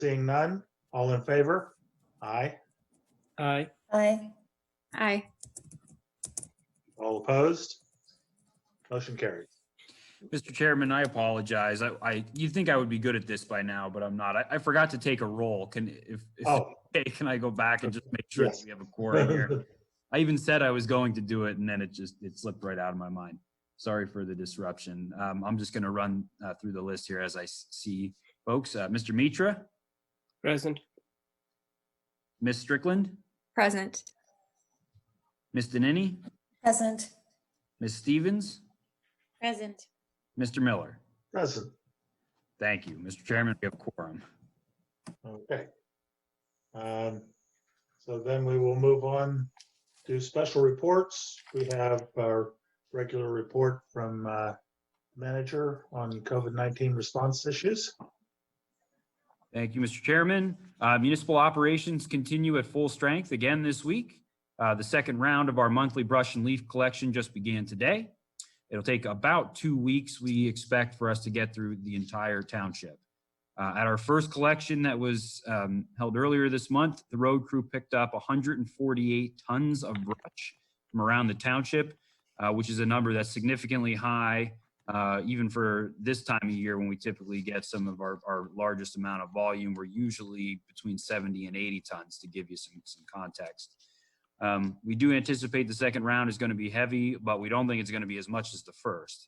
Seeing none, all in favor? Aye. Aye. Aye. Aye. All opposed? Motion carries. Mr. Chairman, I apologize. You'd think I would be good at this by now, but I'm not. I forgot to take a roll. If Oh, okay, can I go back and just make sure yes. that we have a quorum here? I even said I was going to do it, and then it slipped right out of my mind. Sorry for the disruption. I'm just going to run through the list here as I see folks. Mr. Mitra, Present. Ms. Strickland, Present. Ms. Danini, Present. Ms. Stevens, Present. Mr. Miller. Present. Thank you. Mr. Chairman, we have a quorum. Okay. So then we will move on to special reports. We have our regular report from manager on COVID-19 response issues. Thank you, Mr. Chairman. Municipal operations continue at full strength again this week. The second round of our monthly brush and leaf collection just began today. It'll take about 2 weeks, we expect, for us to get through the entire township. At our first collection that was held earlier this month, the road crew picked up 148 tons of brush from around the township, which is a number that's significantly high, even for this time of year when we typically get some of our largest amount of volume. We're usually between 70 and 80 tons, to give you some context. We do anticipate the second round is going to be heavy, but we don't think it's going to be as much as the first.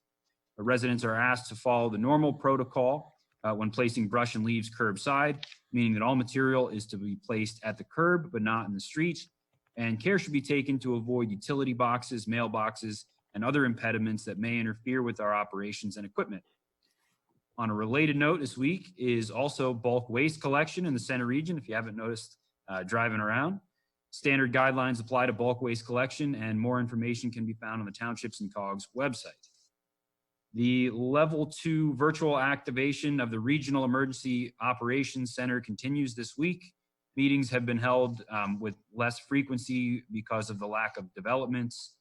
The residents are asked to follow the normal protocol when placing brush and leaves curbside, meaning that all material is to be placed at the curb, but not in the street. And care should be taken to avoid utility boxes, mailboxes, and other impediments that may interfere with our operations and equipment. On a related note, this week is also bulk waste collection in the center region, if you haven't noticed driving around. Standard guidelines apply to bulk waste collection, and more information can be found on the Townships and COGS website. The Level 2 virtual activation of the Regional Emergency Operations Center continues this week. Meetings have been held with less frequency because of the lack of developments.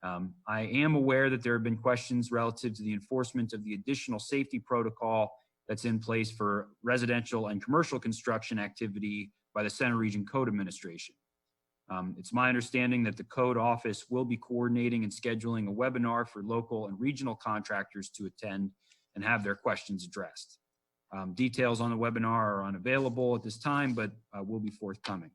I am aware that there have been questions relative to the enforcement of the additional safety protocol that's in place for residential and commercial construction activity by the Center Region Code Administration. It's my understanding that the Code Office will be coordinating and scheduling a webinar for local and regional contractors to attend and have their questions addressed. Details on the webinar are unavailable at this time, but will be forthcoming.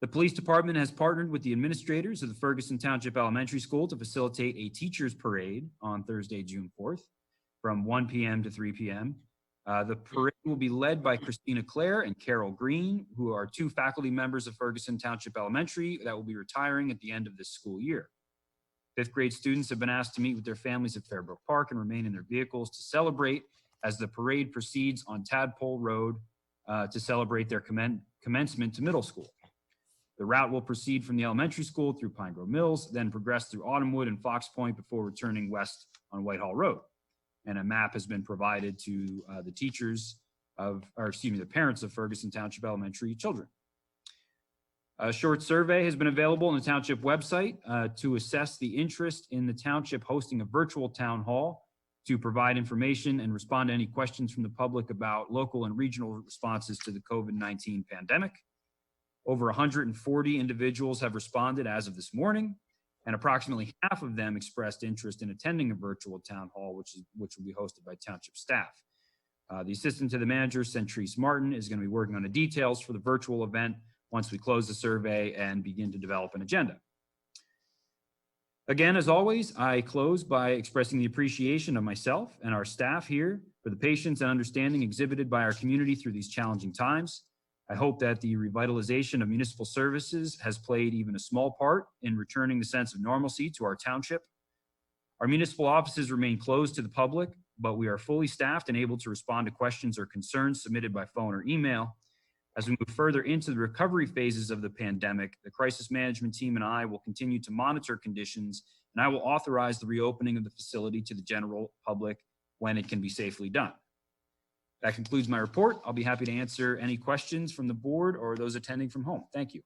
The police department has partnered with the administrators of the Ferguson Township Elementary School to facilitate a teachers parade on Thursday, June 4th from 1 p.m. to 3 p.m. The parade will be led by Christina Clare and Carol Green, who are 2 faculty members of Ferguson Township Elementary that will be retiring at the end of this school year. 5th grade students have been asked to meet with their families at Fairbrook Park and remain in their vehicles to celebrate as the parade proceeds on Tadpole Road to celebrate their commencement to middle school. The route will proceed from the elementary school through Pine Grove Mills, then progress through Autumnwood and Fox Point before returning west on Whitehall Road. And a map has been provided to the parents of Ferguson Township Elementary children. A short survey has been available on the township website to assess the interest in the township hosting a virtual town hall to provide information and respond to any questions from the public about local and regional responses to the COVID-19 pandemic. Over 140 individuals have responded as of this morning, and approximately half of them expressed interest in attending a virtual town hall, which will be hosted by township staff. The assistant to the manager, Centrise Martin, is going to be working on the details for the virtual event once we close the survey and begin to develop an agenda. Again, as always, I close by expressing the appreciation of myself and our staff here for the patience and understanding exhibited by our community through these challenging times. I hope that the revitalization of municipal services has played even a small part in returning the sense of normalcy to our township. Our municipal offices remain closed to the public, but we are fully staffed and able to respond to questions or concerns submitted by phone or email. As we move further into the recovery phases of the pandemic, the crisis management team and I will continue to monitor conditions, and I will authorize the reopening of the facility to the general public when it can be safely done. That concludes my report. I'll be happy to answer any questions from the board or those attending from home. Thank you.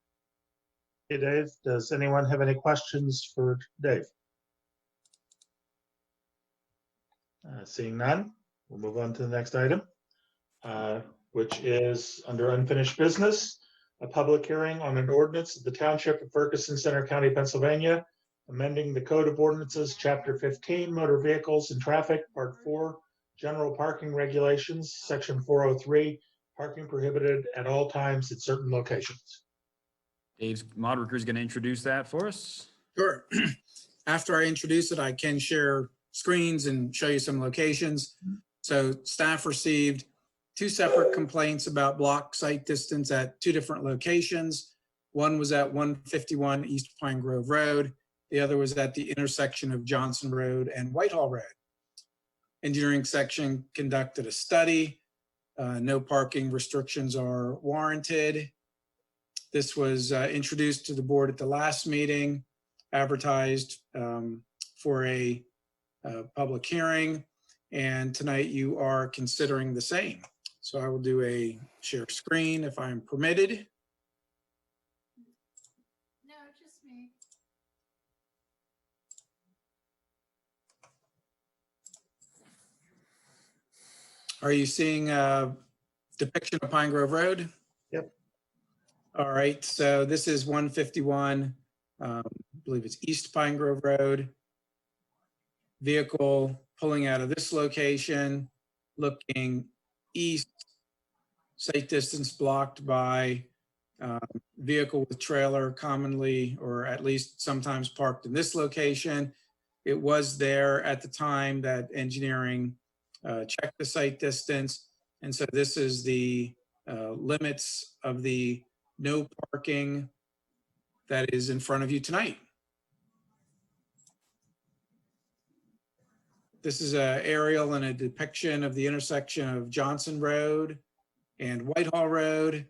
Hey, Dave, does anyone have any questions for Dave? Seeing none, we'll move on to the next item. which is under unfinished business, a public hearing on an ordinance of the Township of Ferguson, Center County, Pennsylvania, amending the Code of Ordinances, Chapter 15, Motor Vehicles and Traffic, Part 4, General Parking Regulations, Section 403, parking prohibited at all times at certain locations. Dave's moderator is going to introduce that for us. Sure. After I introduce it, I can share screens and show you some locations. So staff received 2 separate complaints about block site distance at 2 different locations. One was at 151 East Pine Grove Road. The other was at the intersection of Johnson Road and Whitehall Road. Engineering section conducted a study. No parking restrictions are warranted. This was introduced to the board at the last meeting, advertised for a public hearing, and tonight you are considering the same. So I will do a share screen if I'm permitted. No, just me. Are you seeing a depiction of Pine Grove Road? Yep. All right, so this is 151, I believe it's East Pine Grove Road. Vehicle pulling out of this location, looking east, site distance blocked by vehicle with trailer, commonly or at least sometimes parked in this location. It was there at the time that engineering checked the site distance. And so this is the limits of the no parking that is in front of you tonight. This is an aerial and a depiction of the intersection of Johnson Road and Whitehall Road.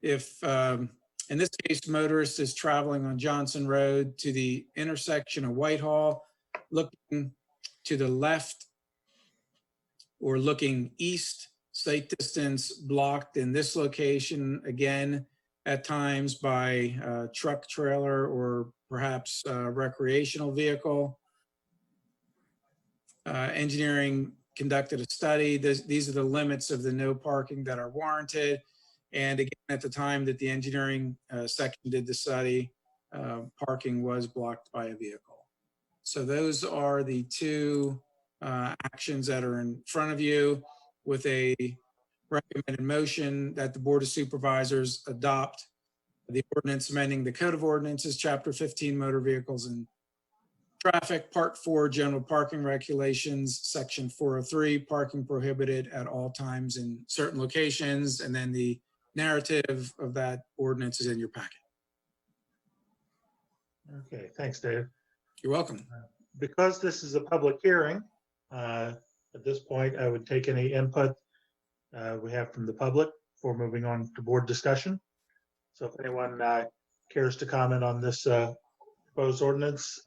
If, in this case, motorist is traveling on Johnson Road to the intersection of Whitehall, looking to the left or looking east, site distance blocked in this location, again, at times by truck, trailer, or perhaps recreational vehicle. Engineering conducted a study. These are the limits of the no parking that are warranted. And again, at the time that the engineering section did the study, parking was blocked by a vehicle. So those are the 2 actions that are in front of you, with a recommended motion that the Board of Supervisors adopt the ordinance amending the Code of Ordinances, Chapter 15, Motor Vehicles and Traffic, Part 4, General Parking Regulations, Section 403, parking prohibited at all times in certain locations, and then the narrative of that ordinance is in your packet. Okay, thanks, Dave. You're welcome. Because this is a public hearing, at this point, I would take any input we have from the public before moving on to board discussion. So if anyone cares to comment on this proposed ordinance,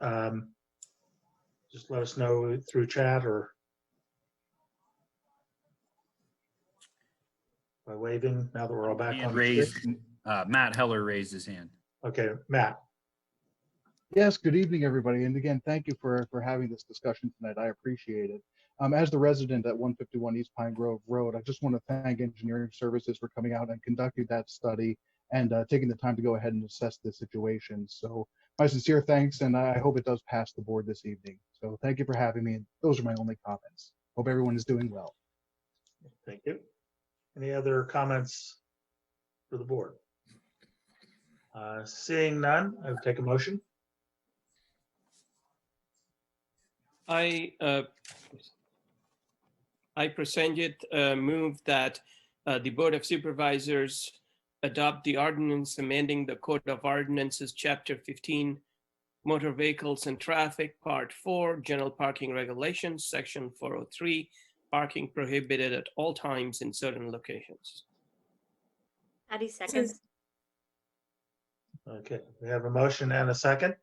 just let us know through chat or by waving, now that we're all back Hand on. raised. Matt Heller raised his hand. Okay, Matt. Yes, good evening, everybody. And again, thank you for having this discussion tonight. I appreciate it. As the resident at 151 East Pine Grove Road, I just want to thank Engineering Services for coming out and conducting that study and taking the time to go ahead and assess the situation. So my sincere thanks, and I hope it does pass the board this evening. So thank you for having me. And those are my only comments. Hope everyone is doing well. Thank you. Any other comments for the board? Seeing none, I would take a motion. I presented a move that the Board of Supervisors adopt the ordinance amending the Code of Ordinances, Chapter 15, Motor Vehicles and Traffic, Part 4, General Parking Regulations, Section 403, parking prohibited at all times in certain locations. Patty seconds. Okay, we have a motion and a second.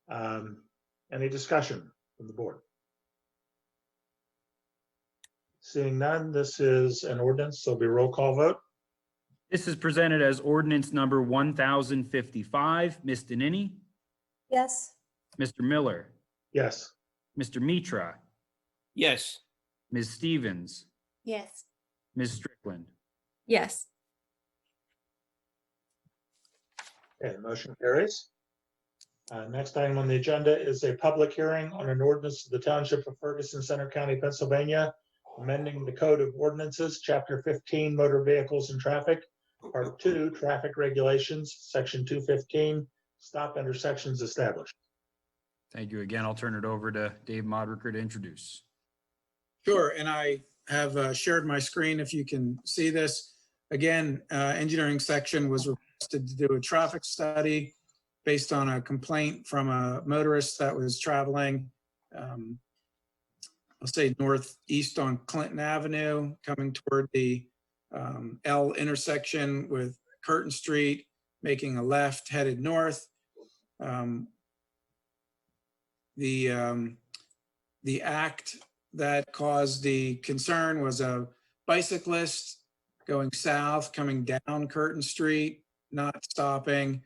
Any discussion from the board? Seeing none, this is an ordinance, so it'll be a roll call vote. This is presented as ordinance number 1055. Ms. Danini, Yes. Mr. Miller, Yes. Mr. Mitra, Yes. Ms. Stevens, Yes. Ms. Strickland. Strickland. Yes. Okay, the motion carries. Next item on the agenda is a public hearing on an ordinance of the Township of Ferguson, Center County, Pennsylvania, amending the Code of Ordinances, Chapter 15, Motor Vehicles and Traffic, Part 2, Traffic Regulations, Section 215, Stop Intersections Established. Thank you again. I'll turn it over to Dave Modricker to introduce. Sure, and I have shared my screen if you can see this. Again, engineering section was requested to do a traffic study based on a complaint from a motorist that was traveling, I'll say northeast on Clinton Avenue, coming toward the L intersection with Curtin Street, making a left headed north. The act that caused the concern was a bicyclist going south, coming down Curtin Street, not stopping,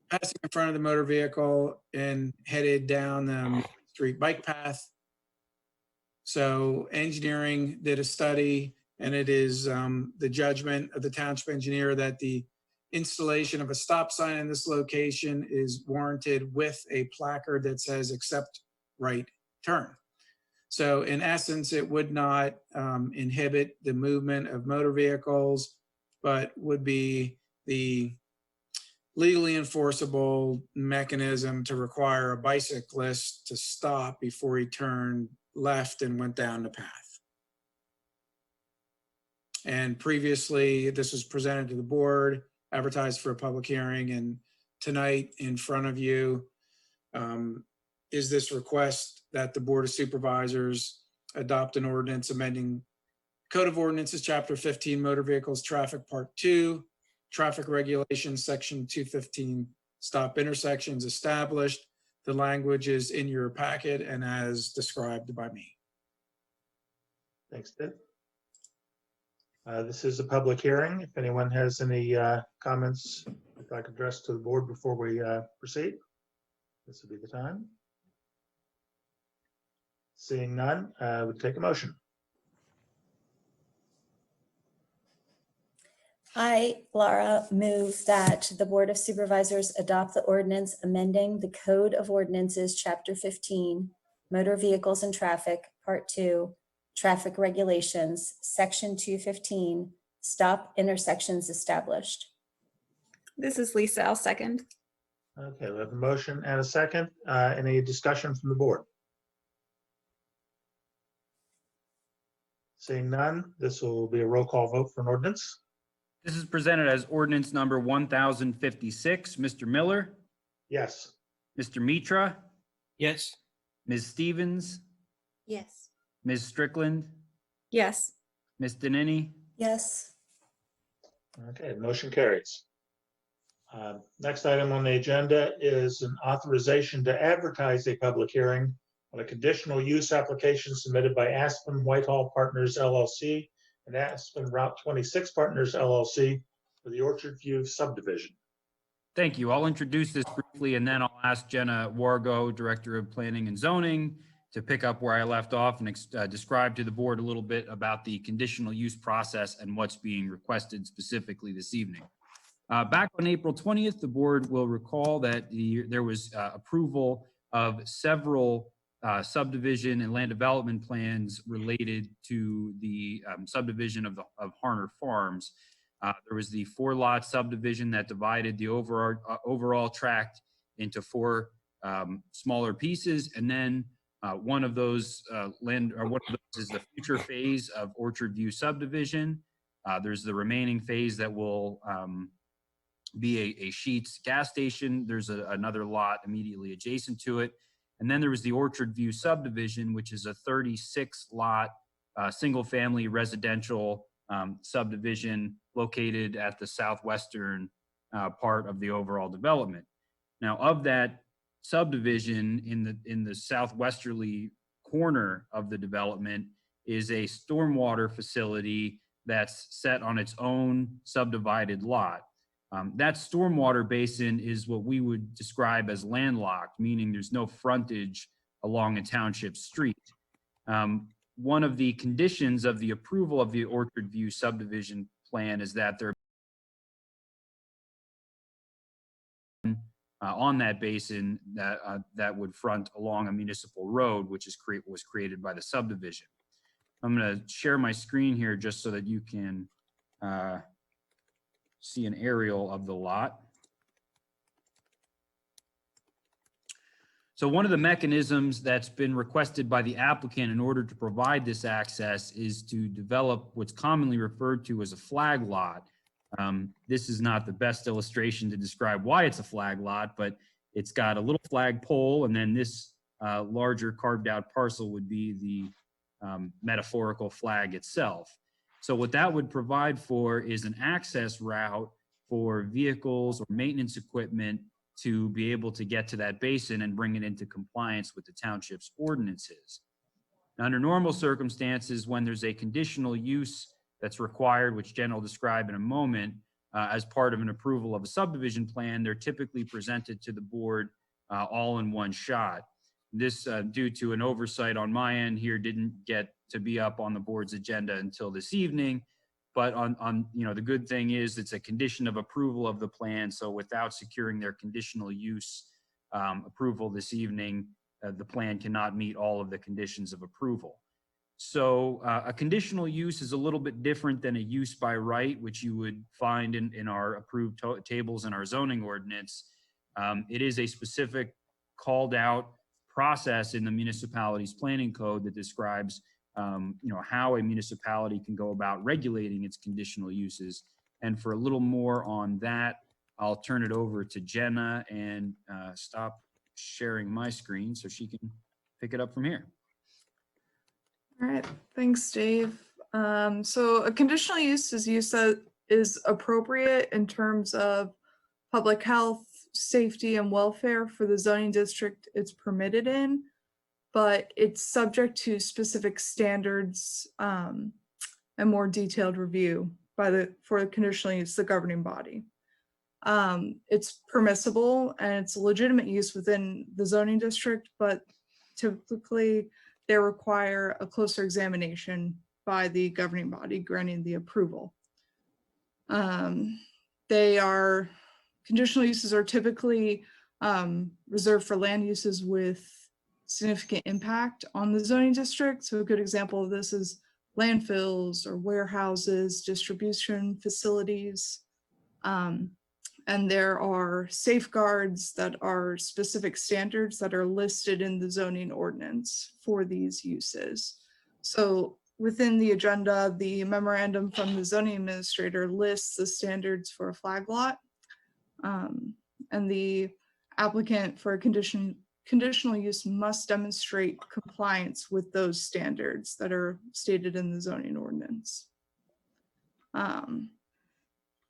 passing in front of the motor vehicle and headed down the street bike path. So engineering did a study, and it is the judgment of the township engineer that the installation of a stop sign in this location is warranted with a placard that says "accept right turn." So in essence, it would not inhibit the movement of motor vehicles, but would be the legally enforceable mechanism to require a bicyclist to stop before he turned left and went down the path. And previously, this was presented to the board, advertised for a public hearing, and tonight in front of you is this request that the Board of Supervisors adopt an ordinance amending Code of Ordinances, Chapter 15, Motor Vehicles, Traffic, Part 2, Traffic Regulations, Section 215, Stop Intersections Established. The language is in your packet and as described by me. Thanks, Dave. This is a public hearing. If anyone has any comments I'd like to address to the board before we proceed, this would be the time. Seeing none, would take a motion. I, Laura, move that the Board of Supervisors adopt the ordinance amending the Code of Ordinances, Chapter 15, Motor Vehicles and Traffic, Part 2, Traffic Regulations, Section 215, Stop Intersections Established. This is Lisa. I'll second. Okay, we have a motion and a second. Any discussion from the board? Seeing none, this will be a roll call vote for an ordinance. This is presented as ordinance number 1056. Mr. Miller, Yes. Mr. Mitra, Yes. Ms. Stevens, Yes. Ms. Strickland, Yes. Ms. Denini. Yes. Okay, the motion carries. Next item on the agenda is an authorization to advertise a public hearing on a conditional use application submitted by Aspen Whitehall Partners LLC and Aspen Route 26 Partners LLC for the Orchard View subdivision. Thank you. I'll introduce this briefly, and then I'll ask Jenna Wargo, Director of Planning and Zoning, to pick up where I left off and describe to the board a little bit about the conditional use process and what's being requested specifically this evening. Back on April 20th, the board will recall that there was approval of several subdivision and land development plans related to the subdivision of Harner Farms. There was the 4-lot subdivision that divided the overall tract into 4 smaller pieces, and then one of those is the future phase of Orchard View subdivision. There's the remaining phase that will be a Sheetz gas station. There's another lot immediately adjacent to it. And then there was the Orchard View subdivision, which is a 36-lot single-family residential subdivision located at the southwestern part of the overall development. Now, of that subdivision in the southwesterly corner of the development is a stormwater facility that's set on its own subdivided lot. That stormwater basin is what we would describe as landlocked, meaning there's no frontage along a township street. one of the conditions of the approval of the Orchard View subdivision plan is that there on that basin that would front along a municipal road, which was created by the subdivision. I'm going to share my screen here just so that you can see an aerial of the lot. So one of the mechanisms that's been requested by the applicant in order to provide this access is to develop what's commonly referred to as a flag lot. This is not the best illustration to describe why it's a flag lot, but it's got a little flag pole, and then this larger carved out parcel would be the metaphorical flag itself. So what that would provide for is an access route for vehicles or maintenance equipment to be able to get to that basin and bring it into compliance with the township's ordinances. Now, under normal circumstances, when there's a conditional use that's required, which Jen will describe in a moment, as part of an approval of a subdivision plan, they're typically presented to the board all in one shot. This, due to an oversight on my end here, didn't get to be up on the board's agenda until this evening. But the good thing is it's a condition of approval of the plan. So without securing their conditional use approval this evening, the plan cannot meet all of the conditions of approval. So a conditional use is a little bit different than a use by right, which you would find in our approved tables in our zoning ordinance. It is a specific called out process in the municipality's planning code that describes how a municipality can go about regulating its conditional uses. And for a little more on that, I'll turn it over to Jenna and stop sharing my screen so she can pick it up from here. All right, thanks, Dave. So a conditional use is use that is appropriate in terms of public health, safety, and welfare for the zoning district it's permitted in, but it's subject to specific standards and more detailed review for the conditional use, the governing body. It's permissible and it's a legitimate use within the zoning district, but typically they require a closer examination by the governing body granting the approval. Conditional uses are typically reserved for land uses with significant impact on the zoning district. So a good example of this is landfills or warehouses, distribution facilities. And there are safeguards that are specific standards that are listed in the zoning ordinance for these uses. So within the agenda, the memorandum from the zoning administrator lists the standards for a flag lot. And the applicant for a conditional use must demonstrate compliance with those standards that are stated in the zoning ordinance.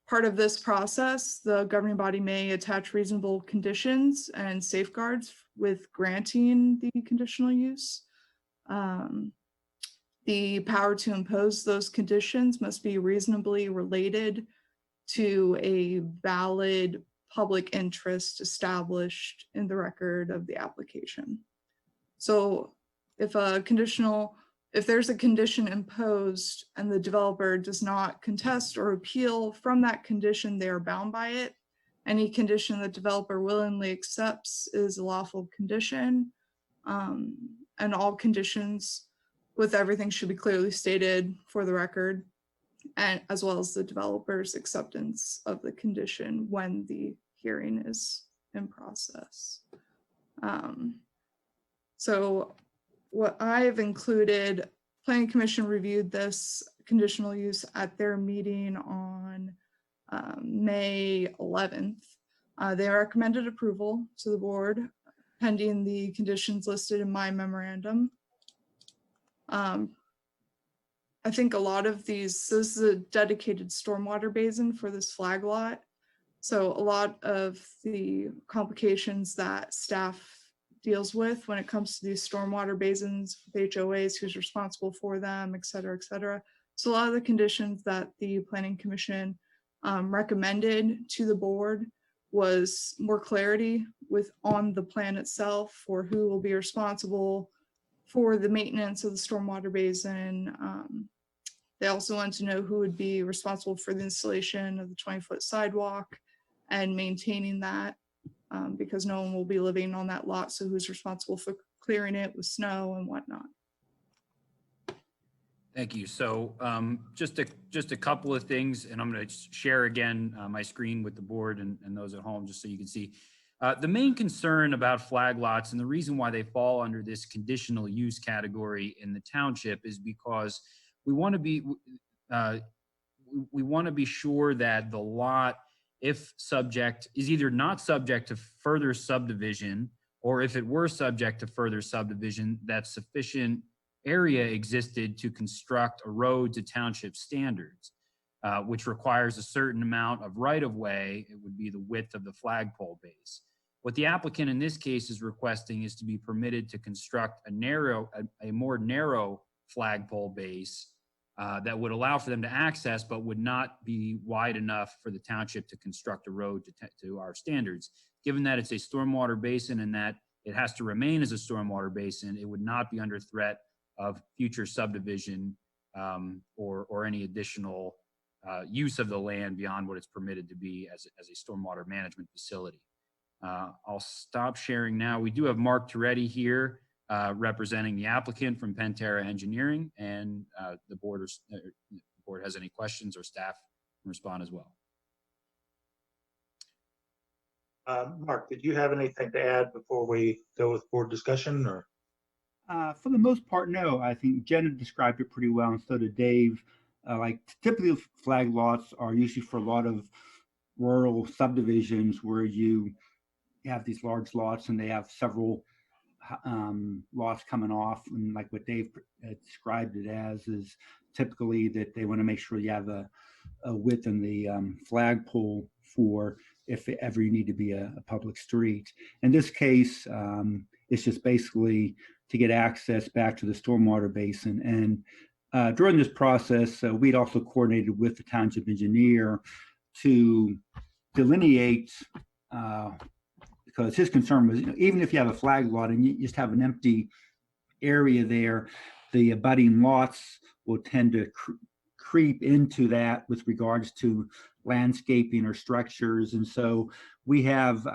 Part of this process, the governing body may attach reasonable conditions and safeguards with granting the conditional use. The power to impose those conditions must be reasonably related to a valid public interest established in the record of the application. So if there's a condition imposed and the developer does not contest or appeal from that condition, they are bound by it. Any condition the developer willingly accepts is a lawful condition. And all conditions with everything should be clearly stated for the record, and as well as the developer's acceptance of the condition when the hearing is in process. So what I have included, Planning Commission reviewed this conditional use at their meeting on May 11th. They recommended approval to the board pending the conditions listed in my memorandum. I think a lot of this is a dedicated stormwater basin for this flag lot. So a lot of the complications that staff deals with when it comes to these stormwater basins with HOAs, who's responsible for them, et cetera, et cetera. So a lot of the conditions that the Planning Commission recommended to the board was more clarity on the plan itself for who will be responsible for the maintenance of the stormwater basin. They also wanted to know who would be responsible for the installation of the 20-foot sidewalk and maintaining that, because no one will be living on that lot. So who's responsible for clearing it with snow and whatnot? Thank you. So just a couple of things, and I'm going to share again my screen with the board and those at home, just so you can see. The main concern about flag lots, and the reason why they fall under this conditional use category in the township, is because we want to be sure that the lot, if subject, is either not subject to further subdivision, or if it were subject to further subdivision, that sufficient area existed to construct a road to township standards, which requires a certain amount of right-of-way. It would be the width of the flagpole base. What the applicant in this case is requesting is to be permitted to construct a more narrow flagpole base that would allow for them to access, but would not be wide enough for the township to construct a road to our standards. Given that it's a stormwater basin and that it has to remain as a stormwater basin, it would not be under threat of future subdivision or any additional use of the land beyond what it's permitted to be as a stormwater management facility. I'll stop sharing now. We do have Mark Toretti here representing the applicant from Pantera Engineering, and the board has any questions, or staff can respond as well. Mark, did you have anything to add before we go with board discussion, or? For the most part, no. I think Jenna described it pretty well, and so did Dave. Like typically flag lots are usually for a lot of rural subdivisions where you have these large lots and they have several lots coming off. And like what Dave described it as is typically that they want to make sure you have a width in the flagpole for if ever you need to be a public street. In this case, it's just basically to get access back to the stormwater basin. And during this process, we'd also coordinated with the township engineer to delineate, because his concern was, even if you have a flag lot and you just have an empty area there, the abutting lots will tend to creep into that with regards to landscaping or structures. And so we have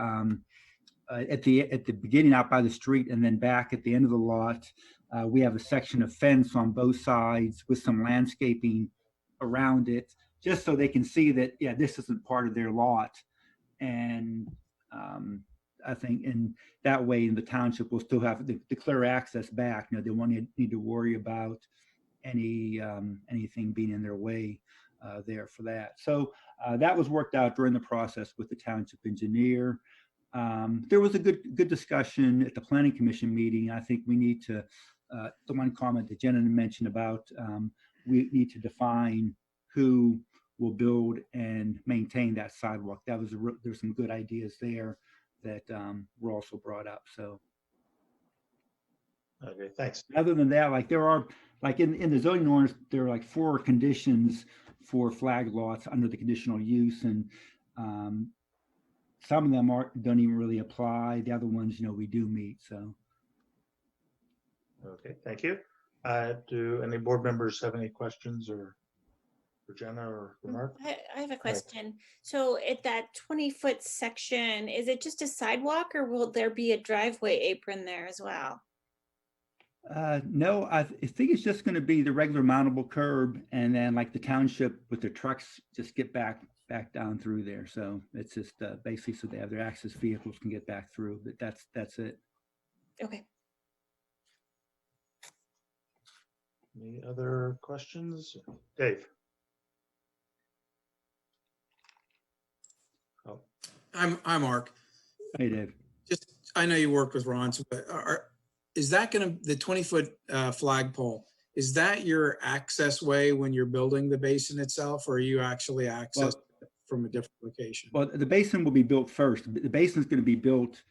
at the beginning out by the street and then back at the end of the lot, we have a section of fence on both sides with some landscaping around it, just so they can see that, yeah, this isn't part of their lot. And I think in that way, the township will still have the clear access back. They won't need to worry about anything being in their way there for that. So that was worked out during the process with the township engineer. There was a good discussion at the planning commission meeting. I think we need to, the one comment that Jenna mentioned about, we need to define who will build and maintain that sidewalk. There's some good ideas there that were also brought up. So. Okay, thanks. Other than that, like there are, like in the zoning ordinance, there are like 4 conditions for flag lots under the conditional use, and some of them don't even really apply. The other ones, we do meet. So. Okay, thank you. Do any board members have any questions or for Jenna or for Mark? I have a question. So at that 20-foot section, is it just a sidewalk, or will there be a driveway apron there as well? No, I think it's just going to be the regular mountable curb, and then like the township with their trucks just get back down through there. So it's just basically so they have their access vehicles can get back through, but that's it. Okay. Any other questions? Dave? Oh. I'm Mark. Hey, Dave. Just, I know you worked with Ron, but is that the 20-foot flagpole, is that your access way when you're building the basin itself, or are you actually accessing from a different location? Well, the basin will be built first. The basin is going to be built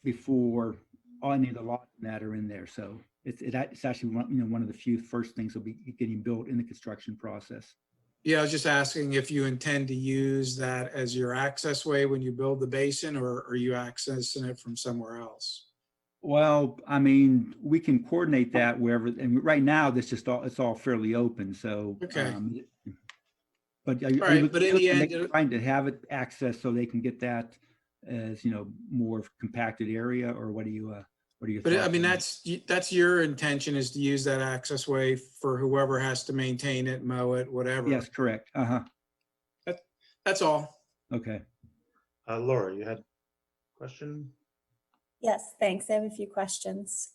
before any of the lots that are in there. So it's actually one of the few first things will be getting built in the construction process. Yeah, I was just asking if you intend to use that as your access way when you build the basin, or are you accessing it from somewhere else? Well, I mean, we can coordinate that wherever, and right now, this just all, it's all fairly open, so. Okay. But All right, but in the end, trying to have it access so they can get that as, more compacted area, or what do you, what are your but I thoughts mean, on that? that's your intention, is to use that access way for whoever has to maintain it, mow it, whatever. Yes, correct. Uh-huh. That's all. Okay. Laura, you had a question? Yes, thanks. I have a few questions.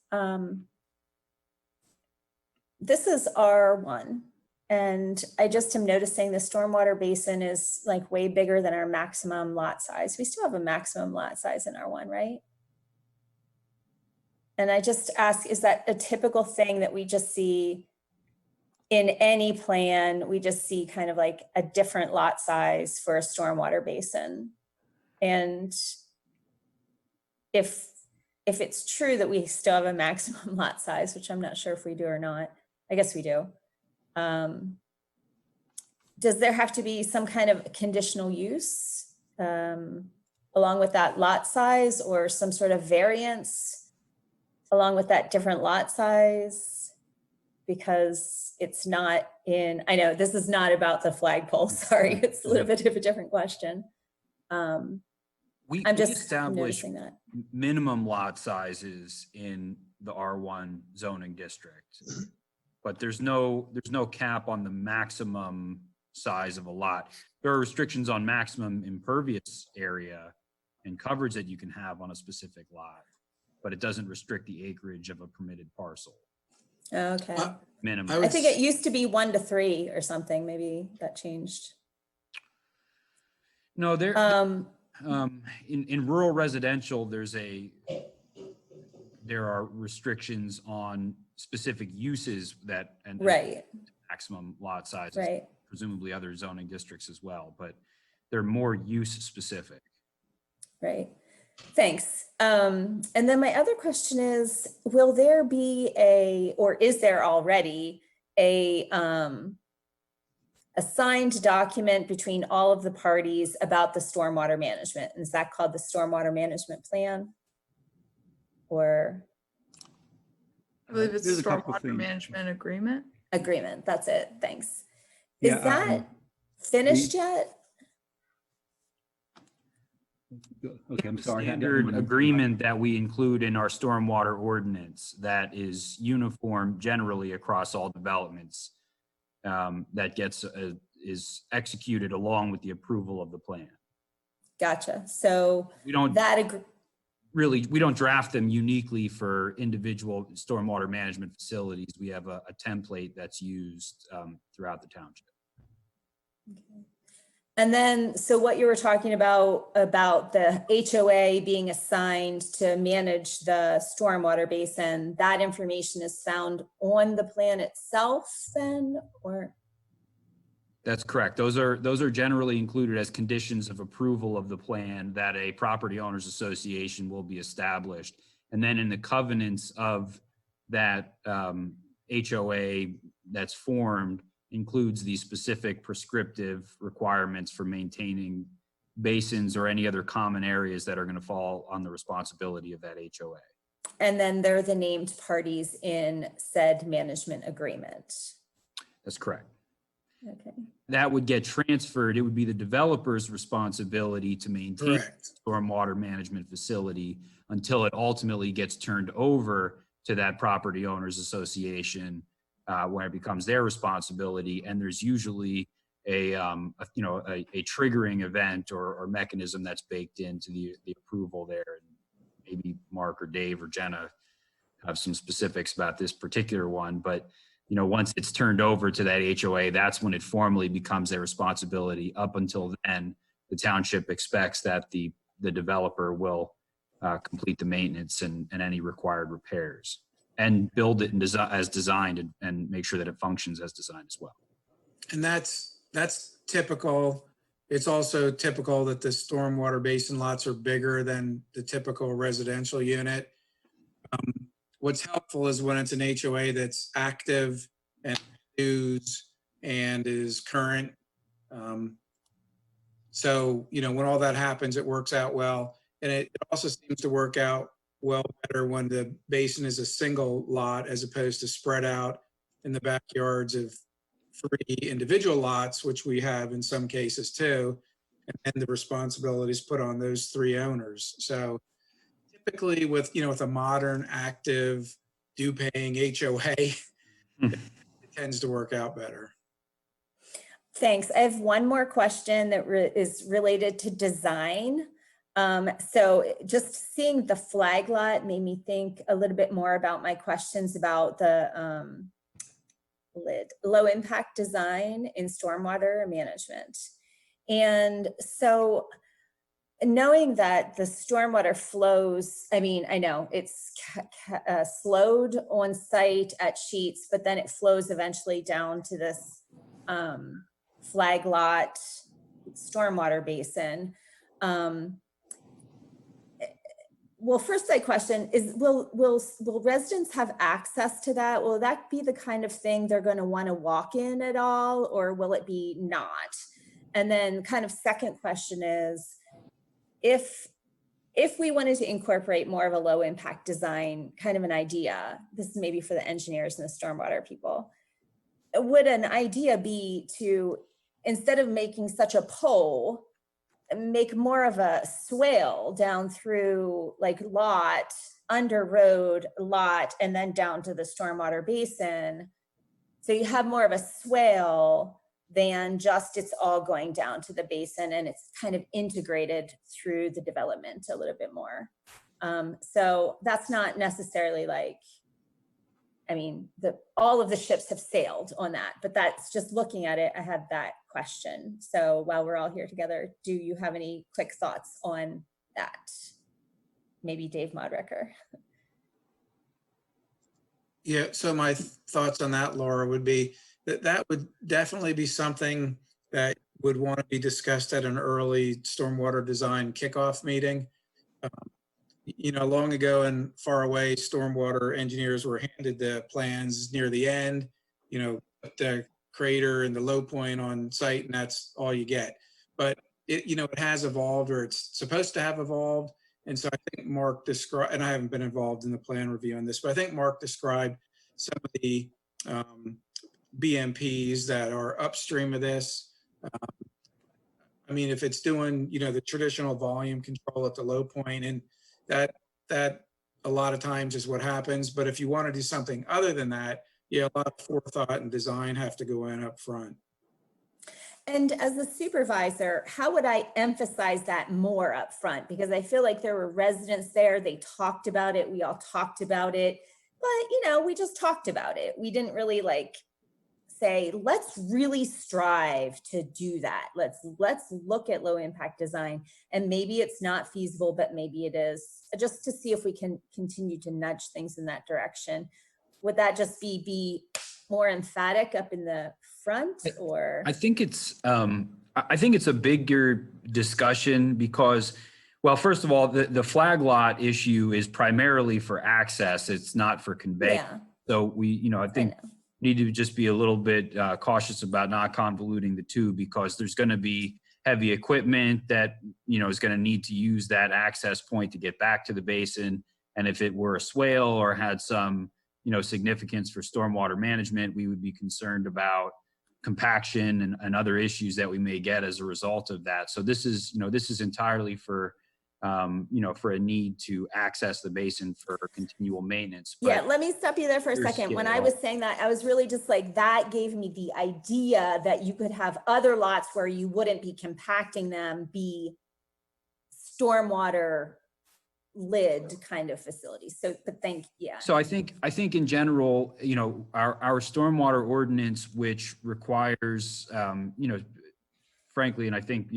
This is R1, and I just am noticing the stormwater basin is like way bigger than our maximum lot size. We still have a maximum lot size in R1, right? And I just ask, is that a typical thing that we just see in any plan? We just see kind of like a different lot size for a stormwater basin. And if it's true that we still have a maximum lot size, which I'm not sure if we do or not, I guess we do. Does there have to be some kind of conditional use along with that lot size, or some sort of variance along with that different lot size? Because it's not in, I know this is not about the flagpole, sorry, it's a little bit of a different question. We I'm just establish noticing that. minimum lot sizes in the R1 zoning district, but there's no cap on the maximum size of a lot. There are restrictions on maximum impervious area and coverage that you can have on a specific lot, but it doesn't restrict the acreage of a permitted parcel. Okay. Minimum. I think it used to be 1 to 3 or something. Maybe that changed. No, there. In rural residential, there are restrictions on specific uses that and Right. maximum lot sizes, Right. presumably other zoning districts as well, but they're more use specific. Right. Thanks. And then my other question is, will there be or is there already a signed document between all of the parties about the stormwater management? Is that called the stormwater management plan? Or I believe it's There's a couple stormwater things. management agreement. agreement? That's it. Thanks. Yeah, Is that finished yet? Okay, I'm sorry. Standard agreement that we include in our stormwater ordinance that is uniform generally across all developments, that is executed along with the approval of the plan. Gotcha. So We don't that we don't draft them uniquely for individual stormwater management facilities. We have a template that's used throughout the township. Okay. And then, so what you were talking about the HOA being assigned to manage the stormwater basin, that information is found on the plan itself then, or? That's correct. Those are generally included as conditions of approval of the plan, that a property owners association will be established. And then in the covenants of that HOA that's formed includes the specific prescriptive requirements for maintaining basins or any other common areas that are going to fall on the responsibility of that HOA. And then they're the named parties in said management agreement. That's correct. Okay. That would get transferred. It would be the developer's responsibility to maintain stormwater management facility until it ultimately gets turned over to that property owners association, where it becomes their responsibility. And there's usually a triggering event or mechanism that's baked into the approval there. And maybe Mark or Dave or Jenna have some specifics about this particular one, but once it's turned over to that HOA, that's when it formally becomes their responsibility. Up until then, the township expects that the developer will complete the maintenance and any required repairs and build it as designed and make sure that it functions as designed as well. And that's typical. It's also typical that the stormwater basin lots are bigger than the typical residential unit. What's helpful is when it's an HOA that's active and news and is current. So, when all that happens, it works out well. And it also seems to work out well better when the basin is a single lot as opposed to spread out in the backyards of 3 individual lots, which we have in some cases too. And then the responsibilities put on those 3 owners. So typically with, with a modern, active, due-paying HOA, it tends to work out better. Thanks. I have one more question that is related to design. So just seeing the flag lot made me think a little bit more about my questions about the low impact design in stormwater management. And so knowing that the stormwater flows, I mean, I know it's slowed on site at Sheets, but then it flows eventually down to this flag lot stormwater basin. Well, first my question is, will residents have access to that? Will that be the kind of thing they're going to want to walk in at all, or will it be not? And then kind of second question is, if we wanted to incorporate more of a low impact design, kind of an idea, this is maybe for the engineers and the stormwater people, would an idea be to, instead of making such a pole, make more of a swale down through like lot, under road lot, and then down to the stormwater basin. So you have more of a swale than just it's all going down to the basin, and it's kind of integrated through the development a little bit more. So that's not necessarily like, I mean, all of the ships have sailed on that, but that's just looking at it, I had that question. So while we're all here together, do you have any quick thoughts on that? Maybe Dave Modrecker. Yeah, so my thoughts on that, Laura, would be that would definitely be something that would want to be discussed at an early stormwater design kickoff meeting. Long ago and far away, stormwater engineers were handed the plans near the end, the crater and the low point on site, and that's all you get. But it has evolved, or it's supposed to have evolved. And so I think Mark described, and I haven't been involved in the plan review on this, but I think Mark described some of the BMPs that are upstream of this. I mean, if it's doing, the traditional volume control at the low point, and that a lot of times is what happens. But if you want to do something other than that, a lot of forethought and design have to go in up front. And as a supervisor, how would I emphasize that more up front? Because I feel like there were residents there, they talked about it, we all talked about it, but we just talked about it. We didn't really say, let's really strive to do that. Let's look at low impact design, and maybe it's not feasible, but maybe it is, just to see if we can continue to nudge things in that direction. Would that just be more emphatic up in the front, or? I think it's a bigger discussion because, well, first of all, the flag lot issue is primarily for access. It's not for conveyance. Yeah. So I think need to just be a little bit cautious about not convoluting the two, because there's going to be heavy equipment that, is going to need to use that access point to get back to the basin. And if it were a swale or had some, significance for stormwater management, we would be concerned about compaction and other issues that we may get as a result of that. So this is entirely for, for a need to access the basin for continual maintenance. But yeah, let me stop you there for a second. When I was saying that, I was really just like, that gave me the idea that you could have other lots where you wouldn't be compacting them, be stormwater lid kind of facilities. So, but yeah. So I think in general, our stormwater ordinance, which requires, frankly, and I think,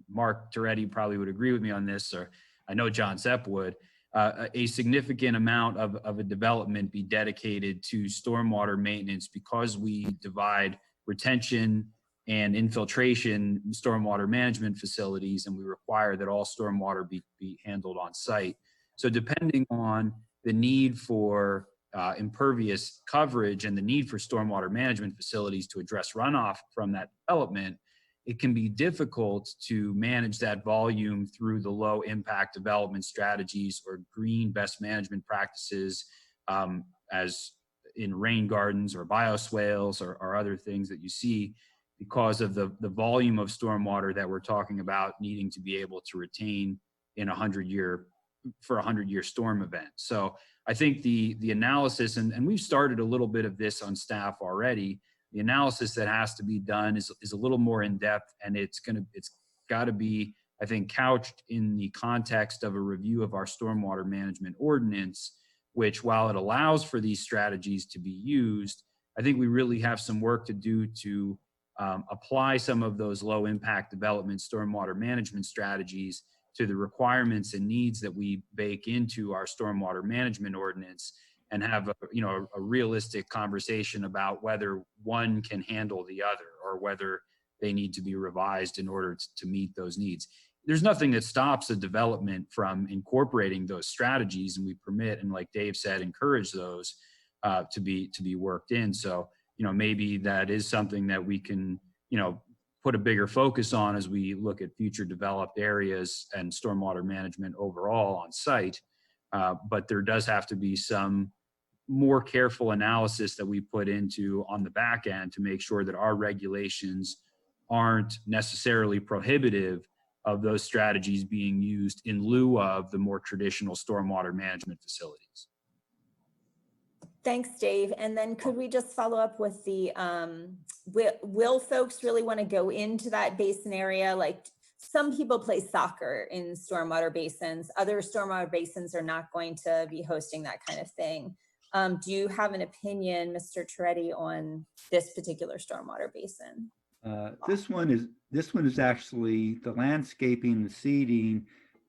Mark Toretti probably would agree with me on this, or I know John Zepp would, a significant amount of a development be dedicated to stormwater maintenance, because we divide retention and infiltration stormwater management facilities, and we require that all stormwater be handled on site. So depending on the need for impervious coverage and the need for stormwater management facilities to address runoff from that development, it can be difficult to manage that volume through the low impact development strategies or green best management practices, as in rain gardens or bioswales or other things that you see, because of the volume of stormwater that we're talking about needing to be able to retain in a 100-year storm event. So I think the analysis, and we've started a little bit of this on staff already, the analysis that has to be done is a little more in depth, and it's got to be, I think, couched in the context of a review of our stormwater management ordinance, which, while it allows for these strategies to be used, I think we really have some work to do to apply some of those low impact development stormwater management strategies to the requirements and needs that we bake into our stormwater management ordinance, and have a realistic conversation about whether one can handle the other or whether they need to be revised in order to meet those needs. There's nothing that stops a development from incorporating those strategies, and we permit, and like Dave said, encourage those to be worked in. So, maybe that is something that we can, put a bigger focus on as we look at future developed areas and stormwater management overall on site. But there does have to be some more careful analysis that we put into on the back end to make sure that our regulations aren't necessarily prohibitive of those strategies being used in lieu of the more traditional stormwater management facilities. Thanks, Dave. And then could we just follow up with the, will folks really want to go into that basin area? Like, some people play soccer in stormwater basins. Other stormwater basins are not going to be hosting that kind of thing. Do you have an opinion, Mr. Toretti, on this particular stormwater basin? This one is actually, the landscaping, the seeding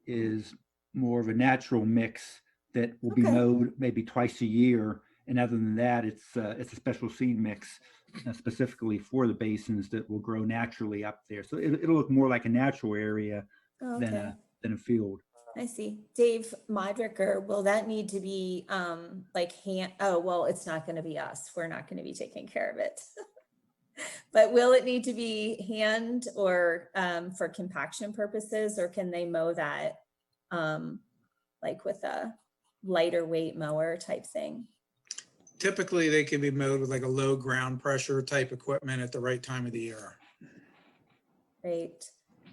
is more of a natural mix that will be mowed maybe twice a year. And other than that, it's a special seed mix specifically for the basins that will grow naturally up there. So it'll look more like a natural area than a field. I see. Dave Modricker, will that need to be it's not going to be us. We're not going to be taking care of it. But will it need to be hand or for compaction purposes, or can they mow that like with a lighter weight mower type thing? Typically, they can be mowed with like a low ground pressure type equipment at the right time of the year. Great.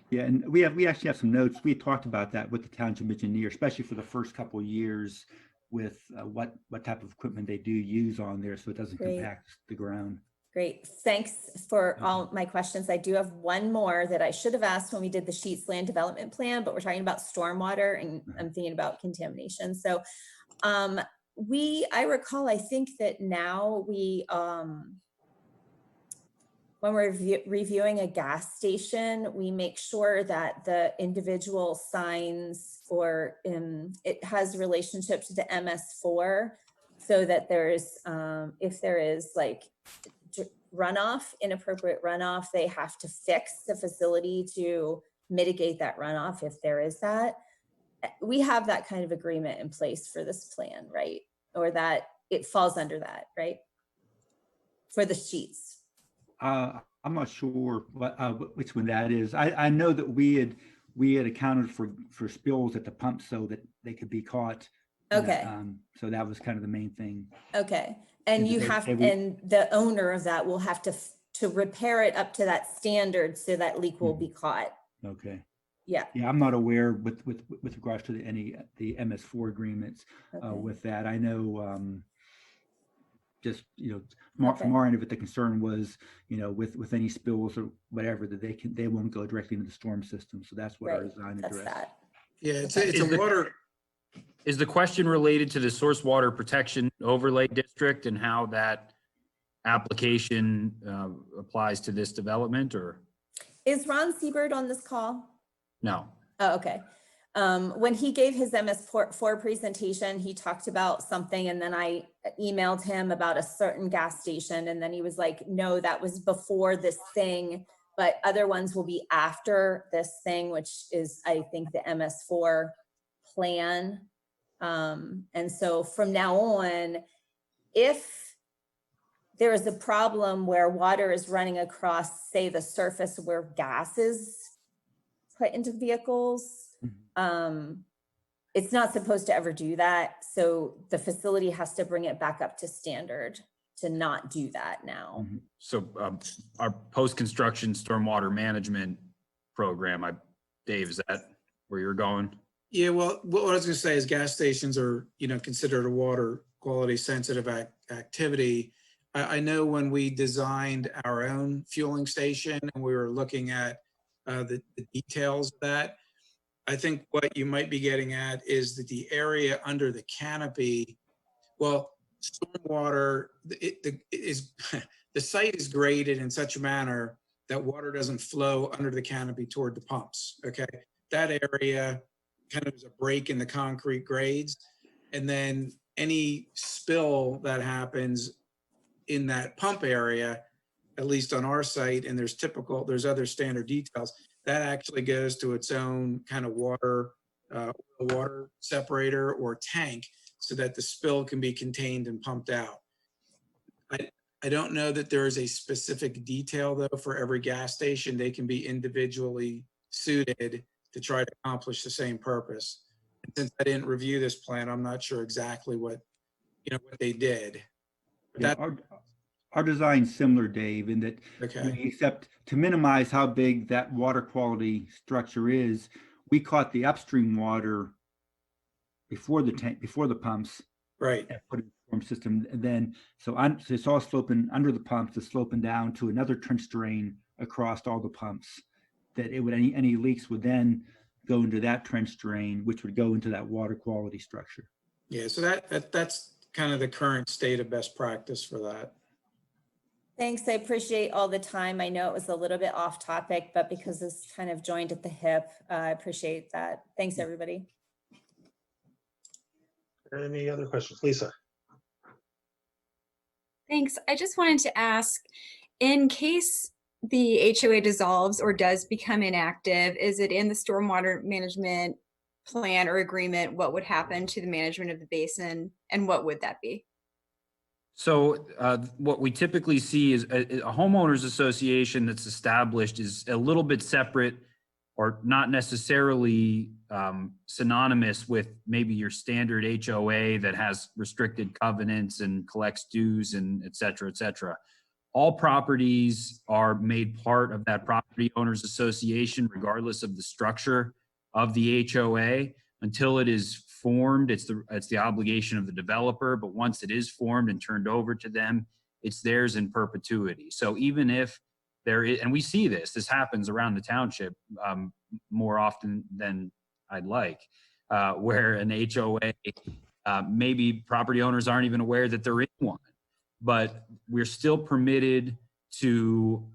Yeah, and we actually have some notes. We talked about that with the township engineer, especially for the first couple of years, with what type of equipment they do use on there, so it doesn't compact the ground. Great. Thanks for all my questions. I do have one more that I should have asked when we did the Sheets Land Development Plan, but we're talking about stormwater, and I'm thinking about contamination. So I recall, I think that now we, when we're reviewing a gas station, we make sure that the individual signs or it has relationship to the MS4, so that there's, if there is like runoff, inappropriate runoff, they have to fix the facility to mitigate that runoff if there is that. We have that kind of agreement in place for this plan, right? Or that it falls under that, right? For the sheets. I'm not sure which one that is. I know that we had accounted for spills at the pump so that they could be caught. Okay. So that was kind of the main thing. Okay. And you have, and the owner of that will have to repair it up to that standard so that leak will be caught. Okay. Yeah. Yeah, I'm not aware with regards to the MS4 agreements with that. I know just from our end of it, the concern was with any spills or whatever that they won't go directly into the storm system. So that's what our design addressed. Yeah, it's a water. Is the question related to the source water protection overlay district and how that application applies to this development, or? Is Ron Siebert on this call? No. Oh, okay. When he gave his MS4 presentation, he talked about something, and then I emailed him about a certain gas station, and then he was like, no, that was before this thing, but other ones will be after this thing, which is, I think, the MS4 plan. And so from now on, if there is a problem where water is running across, say, the surface where gas is put into vehicles. It's not supposed to ever do that. So the facility has to bring it back up to standard to not do that now. So our post-construction stormwater management program, Dave, is that where you're going? Yeah, well, what I was gonna say is gas stations are, considered a water quality sensitive activity. I know when we designed our own fueling station and we were looking at the details of that, I think what you might be getting at is that the area under the canopy, well, stormwater is the site is graded in such a manner that water doesn't flow under the canopy toward the pumps. Okay, that area kind of is a break in the concrete grades, and then any spill that happens in that pump area, at least on our site, and there's other standard details, that actually goes to its own kind of water separator or tank so that the spill can be contained and pumped out. I don't know that there is a specific detail though for every gas station. They can be individually suited to try to accomplish the same purpose. And since I didn't review this plan, I'm not sure exactly what they did. But Yeah, our design's similar, Dave, in that, okay. except to minimize how big that water quality structure is, we caught the upstream water before the tank, before the pumps, Right. and put it in the storm system. And then, so it's all sloping under the pumps, it's sloping down to another trench drain across all the pumps. That it would, any leaks would then go into that trench drain, which would go into that water quality structure. Yeah, so that's kind of the current state of best practice for that. Thanks, I appreciate all the time. I know it was a little bit off topic, but because it's kind of joined at the hip, I appreciate that. Thanks, everybody. Any other questions? Lisa? Thanks. I just wanted to ask, in case the HOA dissolves or does become inactive, is it in the stormwater management plan or agreement what would happen to the management of the basin, and what would that be? So what we typically see is a homeowners association that's established is a little bit separate or not necessarily synonymous with maybe your standard HOA that has restricted covenants and collects dues and et cetera, et cetera. All properties are made part of that property owners association, regardless of the structure of the HOA. Until it is formed, it's the obligation of the developer, but once it is formed and turned over to them, it's theirs in perpetuity. So even if there is, and we see this happens around the township more often than I'd like, where an HOA, maybe property owners aren't even aware that they're in one, but we're still permitted to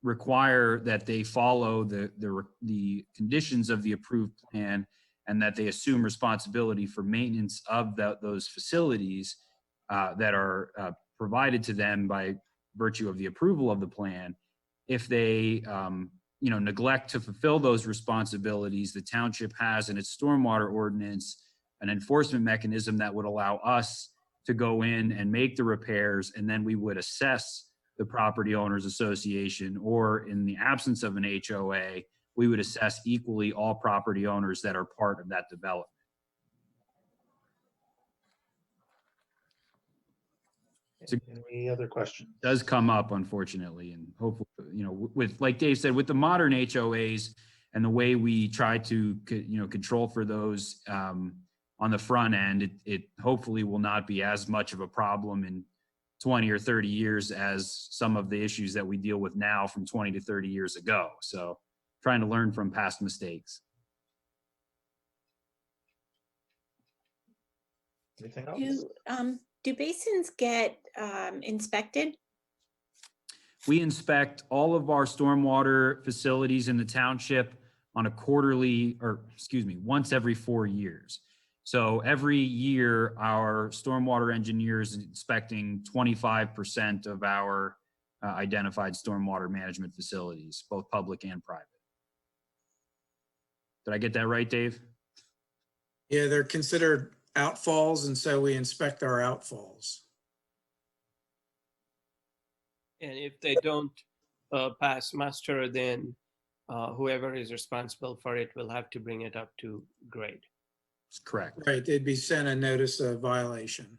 require that they follow the conditions of the approved plan, and that they assume responsibility for maintenance of those facilities that are provided to them by virtue of the approval of the plan. If they neglect to fulfill those responsibilities, the township has in its stormwater ordinance an enforcement mechanism that would allow us to go in and make the repairs, and then we would assess the property owners association, or in the absence of an HOA, we would assess equally all property owners that are part of that development. Any other questions? Does come up, unfortunately, and hopefully, with, like Dave said, with the modern HOAs and the way we try to, control for those on the front end, it hopefully will not be as much of a problem in 20 or 30 years as some of the issues that we deal with now from 20 to 30 years ago. So trying to learn from past mistakes. Anything else? Do basins get inspected? We inspect all of our stormwater facilities in the township on a once every 4 years. So every year, our stormwater engineer is inspecting 25% of our identified stormwater management facilities, both public and private. Did I get that right, Dave? Yeah, they're considered outfalls, and so we inspect our outfalls. And if they don't pass muster, then whoever is responsible for it will have to bring it up to grade. That's correct. Right, they'd be sent a notice of violation.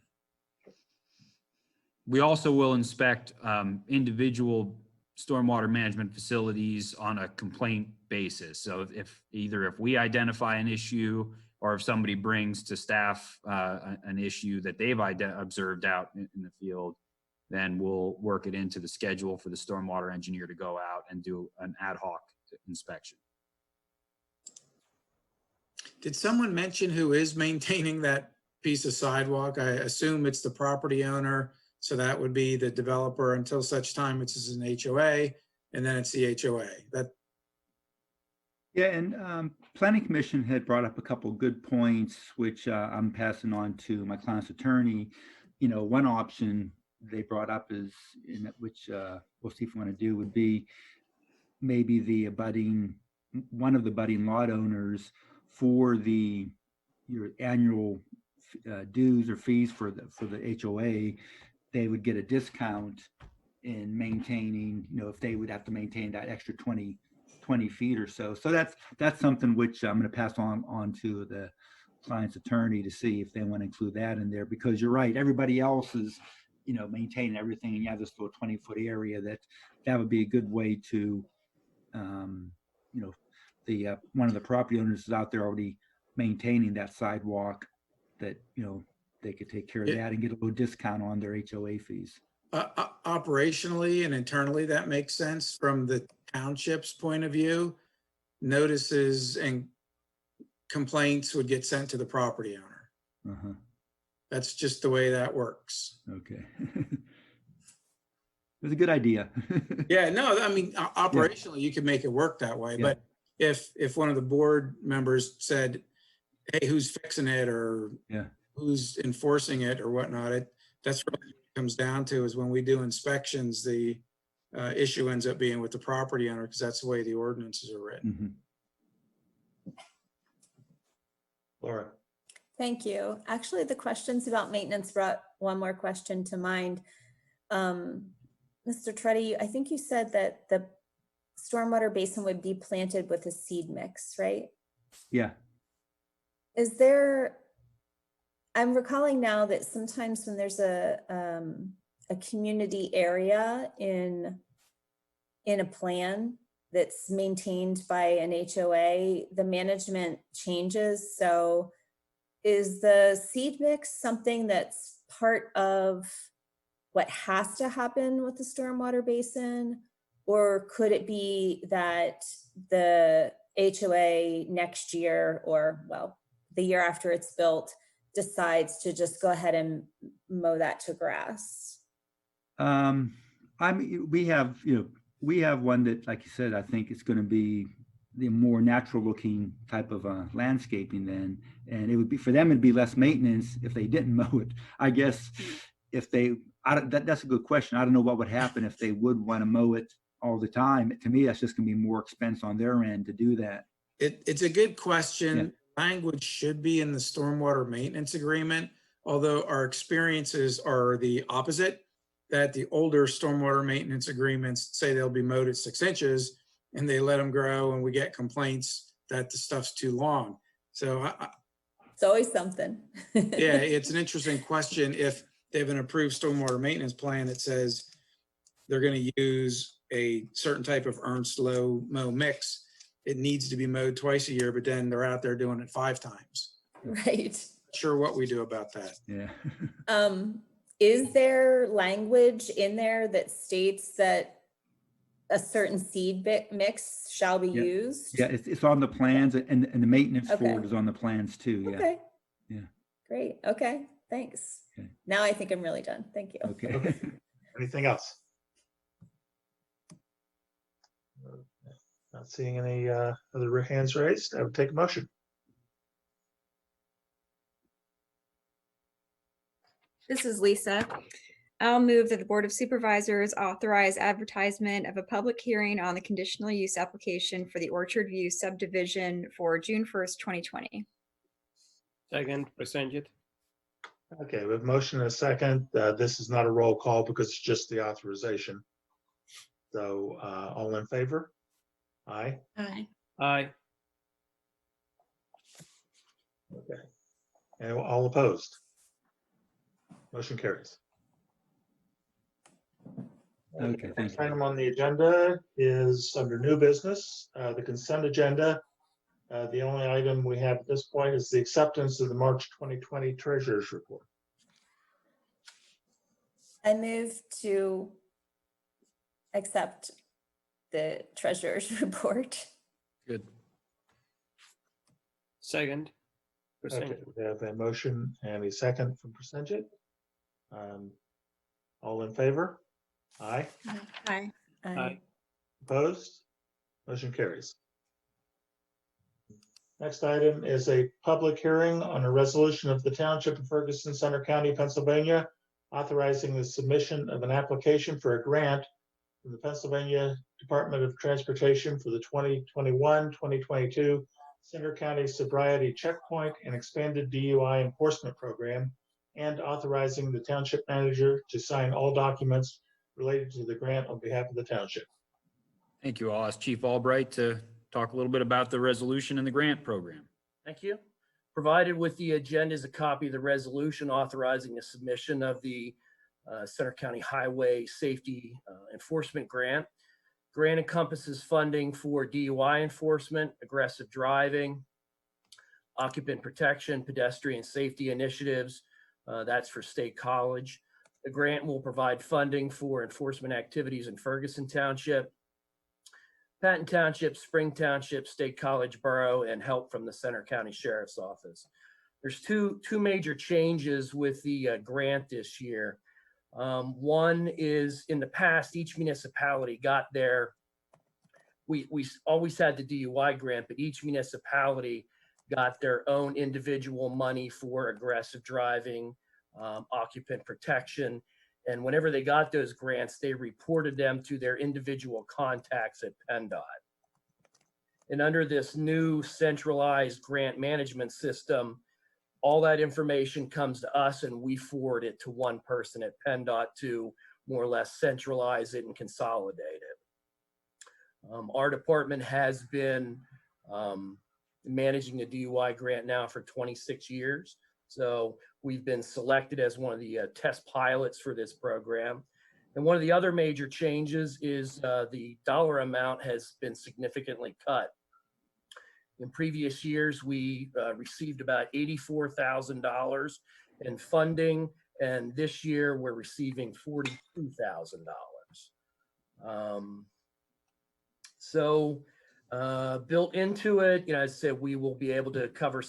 We also will inspect individual stormwater management facilities on a complaint basis. So if we identify an issue or if somebody brings to staff an issue that they've observed out in the field, then we'll work it into the schedule for the stormwater engineer to go out and do an ad hoc inspection. Did someone mention who is maintaining that piece of sidewalk? I assume it's the property owner, so that would be the developer until such time it's an HOA, and then it's the HOA. Yeah, and Planning Commission had brought up a couple of good points, which I'm passing on to my client's attorney. You know, one option they brought up is, which we'll see if we want to do, would be maybe one of the budding lot owners for your annual dues or fees for the HOA, they would get a discount in maintaining, if they would have to maintain that extra 20 feet or so. So that's something which I'm going to pass on to the client's attorney to see if they want to include that in there, because you're right, everybody else is, maintaining everything, and you have this little 20-foot area that would be a good way to, one of the property owners is out there already maintaining that sidewalk, that, they could take care of that and get a little discount on their HOA fees. Operationally and internally, that makes sense. From the township's point of view, notices and complaints would get sent to the property owner. Uh-huh. That's just the way that works. Okay. It was a good idea. Yeah, no, I mean, operationally, you could make it work that way. Yeah. But if one of the board members said, hey, who's fixing it, or who's enforcing it or whatnot, that's what it comes down to, is when we do inspections, the issue ends up being with the property owner, because that's the way the ordinances are written. Mhm. Laura. Thank you. Actually, the questions about maintenance brought one more question to mind. Mr. Truddy, I think you said that the stormwater basin would be planted with a seed mix, right? Yeah. Is there, I'm recalling now that sometimes when there's a community area in a plan that's maintained by an HOA, the management changes. So is the seed mix something that's part of what has to happen with the stormwater basin? Or could it be that the HOA next year, or well, the year after it's built, decides to just go ahead and mow that to grass? We have one that, like you said, I think it's going to be the more natural looking type of landscaping then, and it would be, for them, it'd be less maintenance if they didn't mow it. I guess if they, that's a good question. I don't know what would happen if they would want to mow it all the time. To me, that's just going to be more expense on their end to do that. It's a good question. Language should be in the stormwater maintenance agreement, although our experiences are the opposite, that the older stormwater maintenance agreements say they'll be mowed at 6 inches, and they let them grow, and we get complaints that the stuff's too long. So It's always something. yeah, it's an interesting question. If they have an approved stormwater maintenance plan that says they're going to use a certain type of Ernst low mow mix, it needs to be mowed twice a year, but then they're out there doing it 5 times. Right. Sure what we do about that. Yeah. Is there language in there that states that a certain seed mix shall be used? Yeah, it's on the plans, and the maintenance for Okay. it is on the plans too. Yeah. Okay. Yeah. Great. Okay. Thanks. Okay. Now I think I'm really done. Thank you. Okay. Anything else? Not seeing any other hands raised. I would take a motion. This is Lisa. I'll move that the Board of Supervisors authorize advertisement of a public hearing on the conditional use application for the Orchard View subdivision for June 1st, 2020. Second, Prasenjit. Okay, we have motion and a second. This is not a roll call because it's just the authorization. So all in favor? Aye. Aye. Aye. Okay. And all opposed? Motion carries. Okay, thank Next you. item on the agenda is under new business, the consent agenda. The only item we have at this point is the acceptance of the March 2020 Treasurer's Report. I move to accept the treasurer's report. Good. Second. Okay, we have a motion and a second from Percentage. All in favor? Aye. Aye. Aye. Opposed? Motion carries. Next item is a public hearing on a resolution of the Township of Ferguson, Center County, Pennsylvania, authorizing the submission of an application for a grant from the Pennsylvania Department of Transportation for the 2021-2022 Center County Sobriety Checkpoint and Expanded DUI Enforcement Program, and authorizing the township manager to sign all documents related to the grant on behalf of the township. Thank you. I'll ask Chief Albright to talk a little bit about the resolution and the grant program. Thank you. Provided with the agenda is a copy of the resolution authorizing the submission of the Center County Highway Safety Enforcement Grant. Grant encompasses funding for DUI enforcement, aggressive driving, occupant protection, pedestrian safety initiatives. That's for State College. The grant will provide funding for enforcement activities in Ferguson Township, Patton Township, Spring Township, State College Borough, and help from the Center County Sheriff's Office. There's two major changes with the grant this year. One is, in the past, each municipality got we always had the DUI grant, but each municipality got their own individual money for aggressive driving, occupant protection. And whenever they got those grants, they reported them to their individual contacts at PennDOT. And under this new centralized grant management system, all that information comes to us and we forward it to one person at PennDOT to more or less centralize it and consolidate it. Our department has been managing the DUI grant now for 26 years. So we've been selected as one of the test pilots for this program. And one of the other major changes is the dollar amount has been significantly cut. In previous years, we received about $84,000 in funding, and this year we're receiving $42,000. Built into it, as I said, we will be able to cover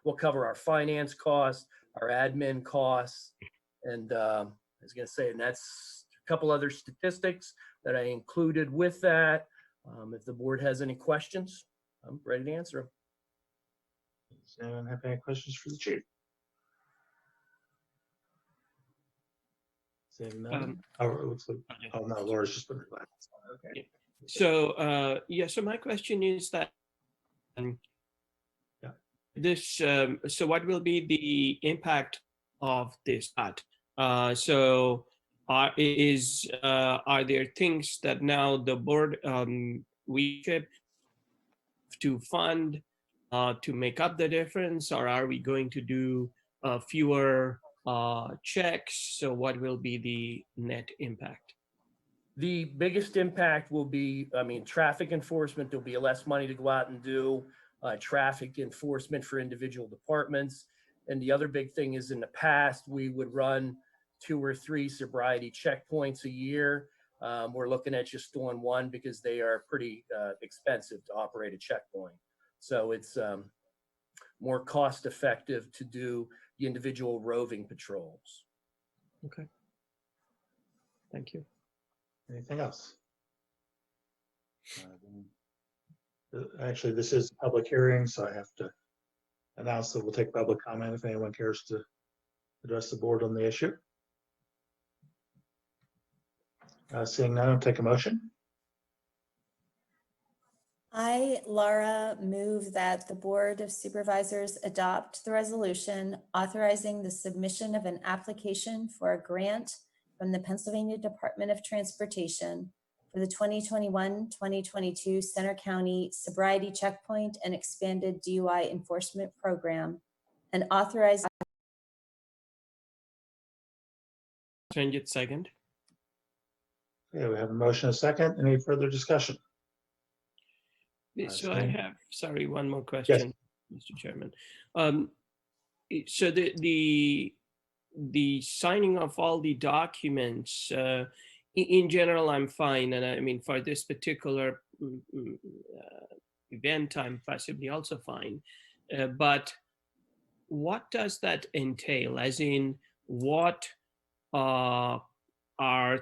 we'll cover our finance costs, our admin costs, and I was going to say, and that's a couple other statistics that I included with that. If the board has any questions, I'm ready to answer them. Does anyone have any questions for the chief? Seeing none. It looks like, oh no, Laura's just put her glasses on. Okay. So, so my question is that so what will be the impact of this? Are there things that now the board we should to fund to make up the difference, or are we going to do fewer checks? So what will be the net impact? The biggest impact will be, traffic enforcement. There'll be less money to go out and do traffic enforcement for individual departments. And the other big thing is, in the past, we would run 2 or 3 sobriety checkpoints a year. We're looking at just doing one because they are pretty expensive to operate a checkpoint. So it's more cost effective to do the individual roving patrols. Okay. Thank you. Anything else? Actually, this is a public hearing, so I have to announce that we'll take public comment if anyone cares to address the board on the issue. Seeing none, I'll take a motion. I, Laura, move that the Board of Supervisors adopt the resolution authorizing the submission of an application for a grant from the Pennsylvania Department of Transportation for the 2021-2022 Center County Sobriety Checkpoint and Expanded DUI Enforcement Program, and authorize. Change it second. Okay, we have a motion, a second. Any further discussion? So I have, sorry, one more question, Mr. Chairman. So the signing of all the documents, in general, I'm fine. And I mean, for this particular event, I'm possibly also fine. But what does that entail? As in, what are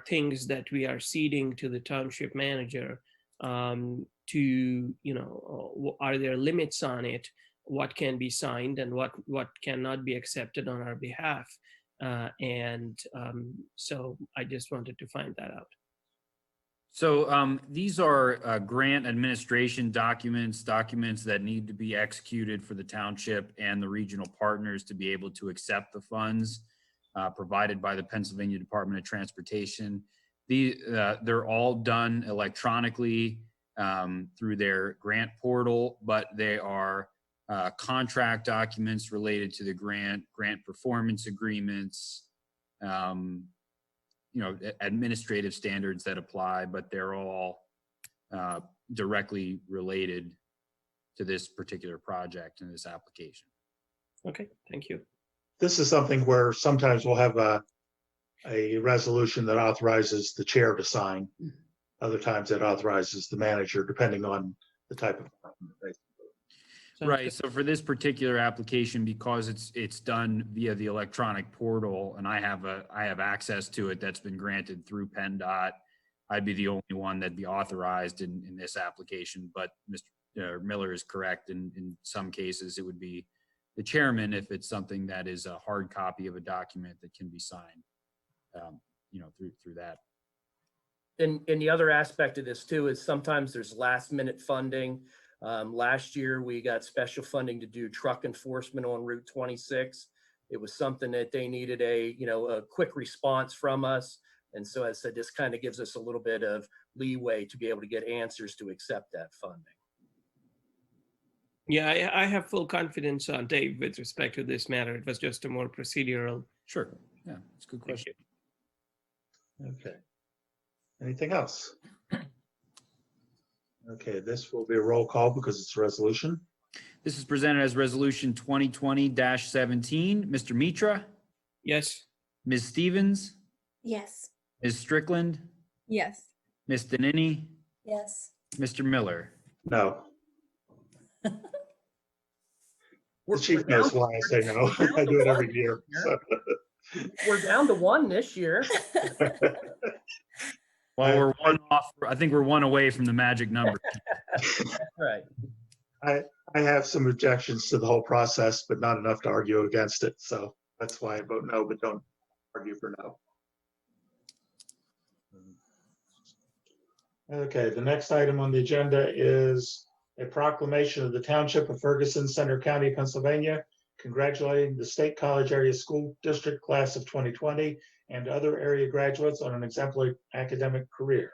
things that we are ceding to the township manager to, you know, are there limits on it? What can be signed and what cannot be accepted on our behalf? So I just wanted to find that out. So these are grant administration documents that need to be executed for the township and the regional partners to be able to accept the funds provided by the Pennsylvania Department of Transportation. They're all done electronically through their grant portal, but they are contract documents related to the grant performance agreements, you know, administrative standards that apply, but they're all directly related to this particular project and this application. Okay, thank you. This is something where sometimes we'll have a resolution that authorizes the chair to sign. Other times it authorizes the manager, depending on the type of. Right. So for this particular application, because it's done via the electronic portal, and I have access to it that's been granted through PennDOT, I'd be the only one that'd be authorized in this application. But Mr. Miller is correct. In some cases, it would be the chairman if it's something that is a hard copy of a document that can be signed, you know, through that. And the other aspect of this too is sometimes there's last minute funding. Last year, we got special funding to do truck enforcement on Route 26. It was something that they needed a quick response from us. And so as I said, this kind of gives us a little bit of leeway to be able to get answers to accept that funding. Yeah, I have full confidence on Dave with respect to this matter. It was just a more procedural. Sure. Yeah, it's a good question. Okay. Anything else? Okay, this will be a roll call because it's a resolution. This is presented as Resolution 2020-17. Mr. Mitra, Yes. Ms. Stevens, Yes. Ms. Strickland, Yes. Ms. Danini, Yes. Mr. Miller. No. The chief knows why I say no. I do it every year. So. We're down to one this year. Well, we're one off. I think we're one away from the magic number. Right. I have some objections to the whole process, but not enough to argue against it. So that's why I vote no, but don't argue for no. Okay, the next item on the agenda is a proclamation of the Township of Ferguson, Center County, Pennsylvania, congratulating the State College Area School District Class of 2020 and other area graduates on an exemplary academic career.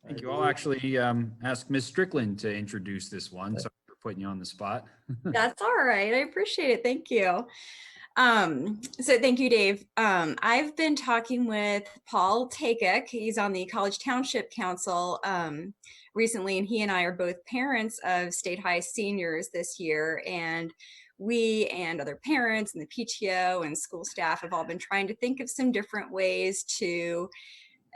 Thank you. I'll actually ask Ms. Strickland to introduce this one. Sorry for putting you on the spot. That's all right. I appreciate it. Thank you. So thank you, Dave. I've been talking with Paul Takek. He's on the College Township Council recently, and he and I are both parents of State High seniors this year. And we and other parents and the PTO and school staff have all been trying to think of some different ways to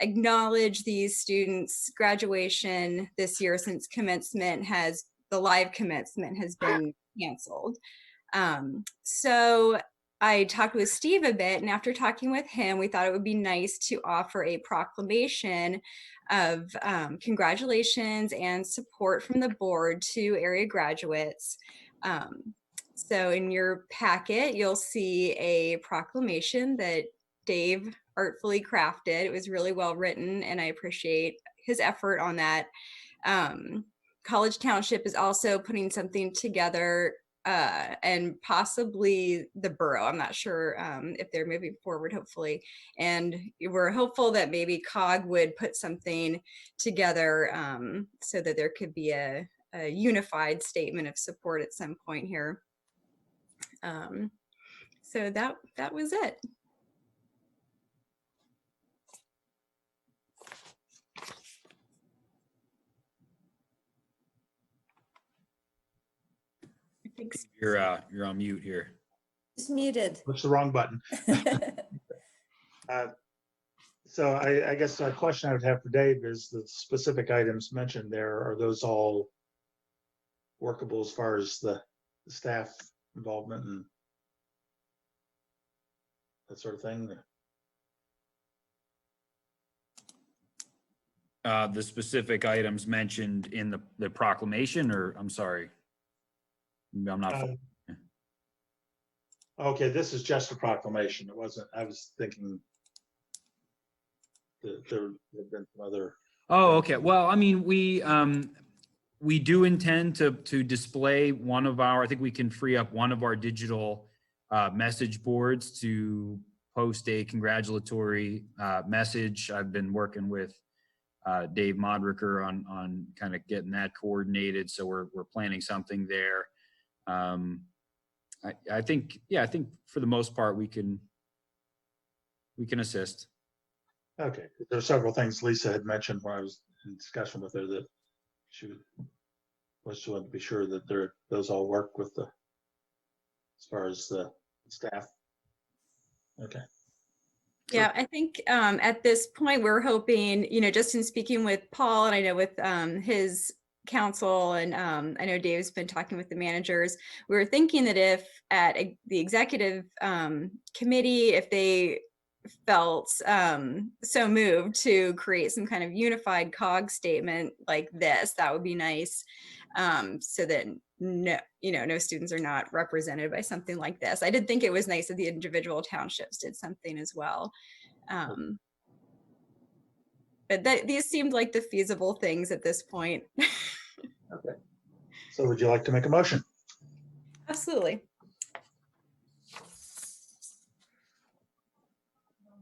acknowledge these students' graduation this year, since the live commencement has been canceled. So I talked with Steve a bit, and after talking with him, we thought it would be nice to offer a proclamation of congratulations and support from the board to area graduates. So in your packet, you'll see a proclamation that Dave artfully crafted. It was really well written, and I appreciate his effort on that. College Township is also putting something together and possibly the borough. I'm not sure if they're moving forward, hopefully. And we're hopeful that maybe COG would put something together so that there could be a unified statement of support at some point here. So that was it. Thanks. You're on mute here. Just muted. Push the wrong button. So I guess a question I would have for Dave is the specific items mentioned there, are those all workable as far as the staff involvement and that sort of thing? The specific items mentioned in the proclamation, or I'm sorry, I'm not. Okay, this is just a proclamation. It wasn't, I was thinking that there have been some other. Oh, okay. Well, I mean, we do intend to display one of our, I think we can free up one of our digital message boards to post a congratulatory message. I've been working with Dave Modricker on kind of getting that coordinated. So we're planning something there. I think for the most part, we can assist. Okay, there are several things Lisa had mentioned when I was in discussion with her that she wanted to be sure that those all work with as far as the staff. Okay. Yeah, I think at this point, we're hoping, just in speaking with Paul, and I know with his council, and I know Dave's been talking with the managers, we were thinking that if at the executive committee, if they felt so moved to create some kind of unified COG statement like this, that would be nice, so that no students are not represented by something like this. I did think it was nice that the individual townships did something as well. But these seemed like the feasible things at this point. Okay. So would you like to make a motion? Absolutely.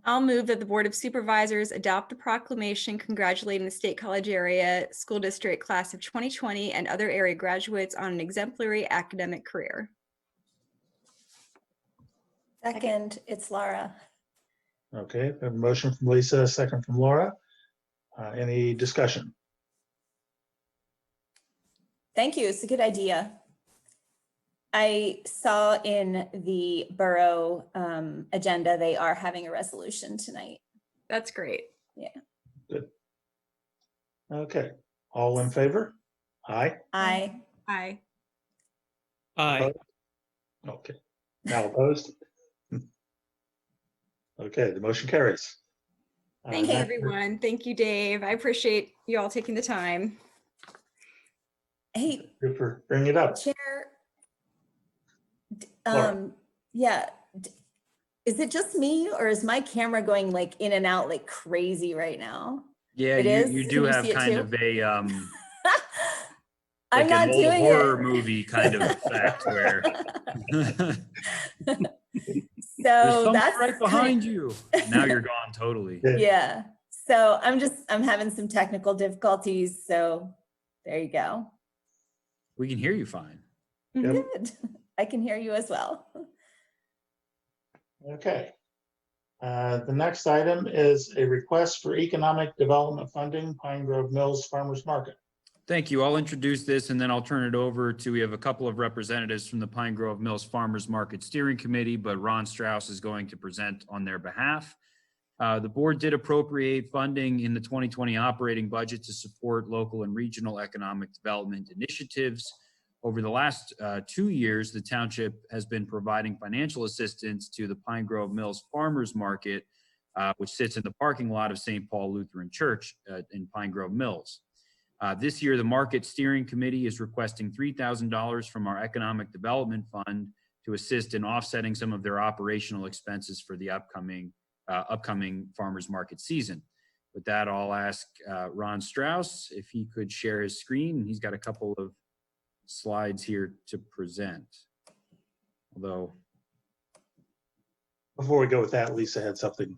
I'll move that the Board of Supervisors adopt the proclamation congratulating the State College Area School District Class of 2020 and other area graduates on an exemplary academic career. Second, it's Laura. Okay, we have a motion from Lisa, a second from Laura. Any discussion? Thank you. It's a good idea. I saw in the borough agenda, they are having a resolution tonight. That's great. Yeah. Good. Okay, all in favor? Aye. Aye. Aye. Aye. Okay, now opposed? Okay, the motion carries. Thank you, That- everyone. Thank you, Dave. I appreciate you all taking the time. Hey, Good for bringing it up. Chair. Laura. Yeah. Is it just me or is my camera going like in and out like crazy right now? Yeah, It is? you Can do you have see it kind too? of a I'm like not an old doing horror it. movie kind of effect where there's So someone that's right behind you. Now you're gone totally. Yeah. So I'm having some technical difficulties. So there you go. We can hear you fine. Yep. Good. I can hear you as well. Okay. The next item is a request for economic development funding, Pine Grove Mills Farmers Market. Thank you. I'll introduce this and then I'll turn it over to, we have a couple of representatives from the Pine Grove Mills Farmers Market Steering Committee, but Ron Strauss is going to present on their behalf. The board did appropriate funding in the 2020 operating budget to support local and regional economic development initiatives. Over the last 2 years, the township has been providing financial assistance to the Pine Grove Mills Farmers Market, which sits in the parking lot of St. Paul Lutheran Church in Pine Grove Mills. This year, the Market Steering Committee is requesting $3,000 from our Economic Development Fund to assist in offsetting some of their operational expenses for the upcoming farmers market season. With that, I'll ask Ron Strauss if he could share his screen. He's got a couple of slides here to present. Although, Before we go with that, Lisa had something.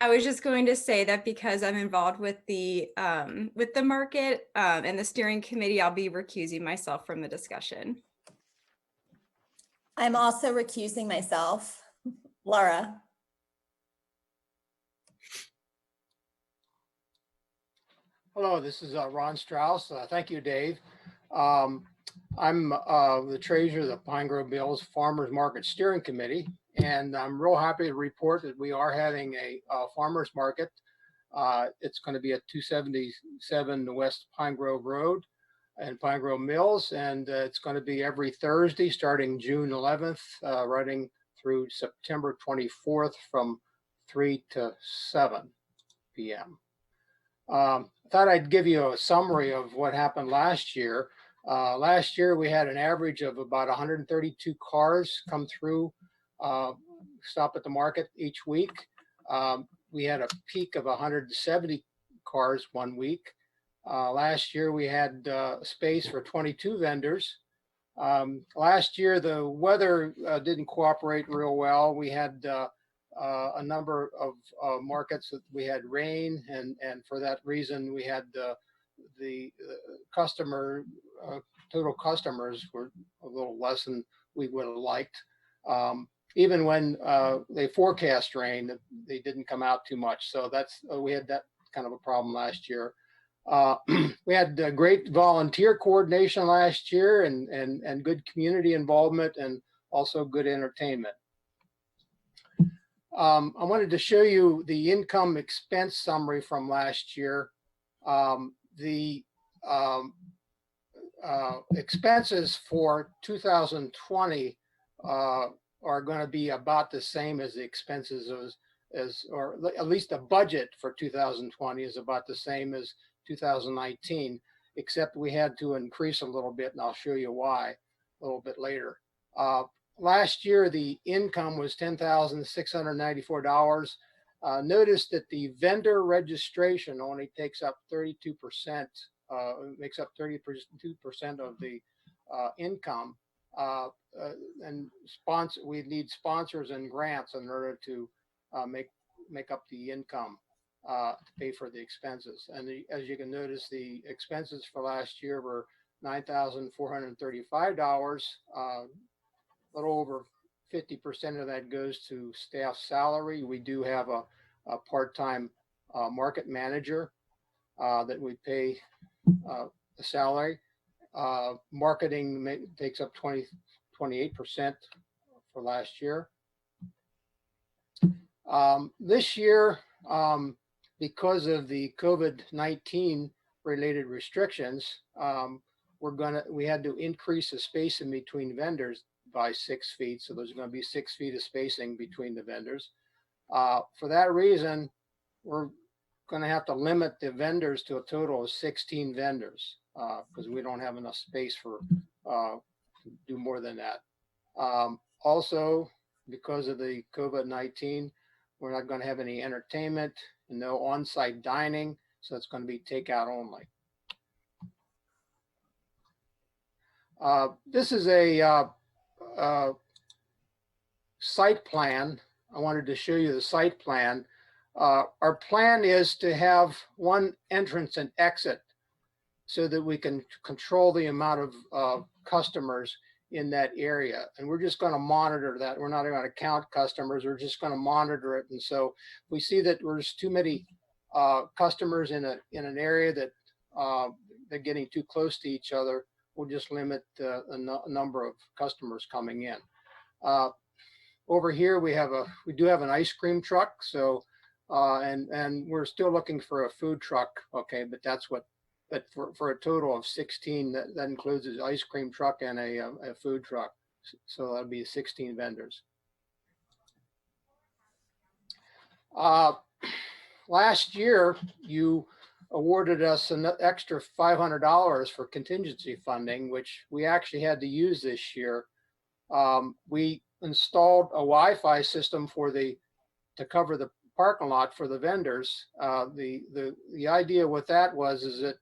I was just going to say that because I'm involved with the market and the steering committee, I'll be recusing myself from the discussion. I'm also recusing myself. Laura? Hello, this is Ron Strauss. Thank you, Dave. I'm the treasurer of the Pine Grove Mills Farmers Market Steering Committee, and I'm real happy to report that we are having a farmers market. It's going to be at 277 West Pine Grove Road and Pine Grove Mills, and it's going to be every Thursday starting June 11th, running through September 24th from 3 to 7 p.m. I thought I'd give you a summary of what happened last year. Last year, we had an average of about 132 cars come through, stop at the market each week. We had a peak of 170 cars one week. Last year, we had space for 22 vendors. Last year, the weather didn't cooperate real well. We had a number of markets that we had rain, and for that reason, we had the customer total customers were a little less than we would have liked. Even when they forecast rain, they didn't come out too much. So that's we had that kind of a problem last year. We had great volunteer coordination last year, and good community involvement, and also good entertainment. I wanted to show you the income expense summary from last year. The expenses for 2020 are going to be about the same as the expenses or at least the budget for 2020 is about the same as 2019, except we had to increase a little bit, and I'll show you why a little bit later. Last year, the income was $10,694. Notice that the vendor registration only takes up 32%, makes up 32% of the income. And we need sponsors and grants in order to make up the income to pay for the expenses. And as you can notice, the expenses for last year were $9,435. A little over 50% of that goes to staff salary. We do have a part-time market manager that we pay the salary. Marketing takes up 28% for last year. This year, because of the COVID-19 related restrictions, we had to increase the space in between vendors by 6 feet. So there's going to be 6 feet of spacing between the vendors. For that reason, we're going to have to limit the vendors to a total of 16 vendors because we don't have enough space for to do more than that. Also, because of the COVID-19, we're not going to have any entertainment and no on-site dining. So it's going to be takeout only. This is a site plan. I wanted to show you the site plan. Our plan is to have one entrance and exit so that we can control the amount of customers in that area. And we're just going to monitor that. We're not going to count customers. We're just going to monitor it. And so if we see that there's too many customers in an area that they're getting too close to each other, we'll just limit the number of customers coming in. Over here, we do have an ice cream truck. So, and we're still looking for a food truck. Okay, but for a total of 16, that includes an ice cream truck and a food truck. So that'll be 16 vendors. Last year, you awarded us an extra $500 for contingency funding, which we actually had to use this year. We installed a Wi-Fi system to cover the parking lot for the vendors. The idea with that is that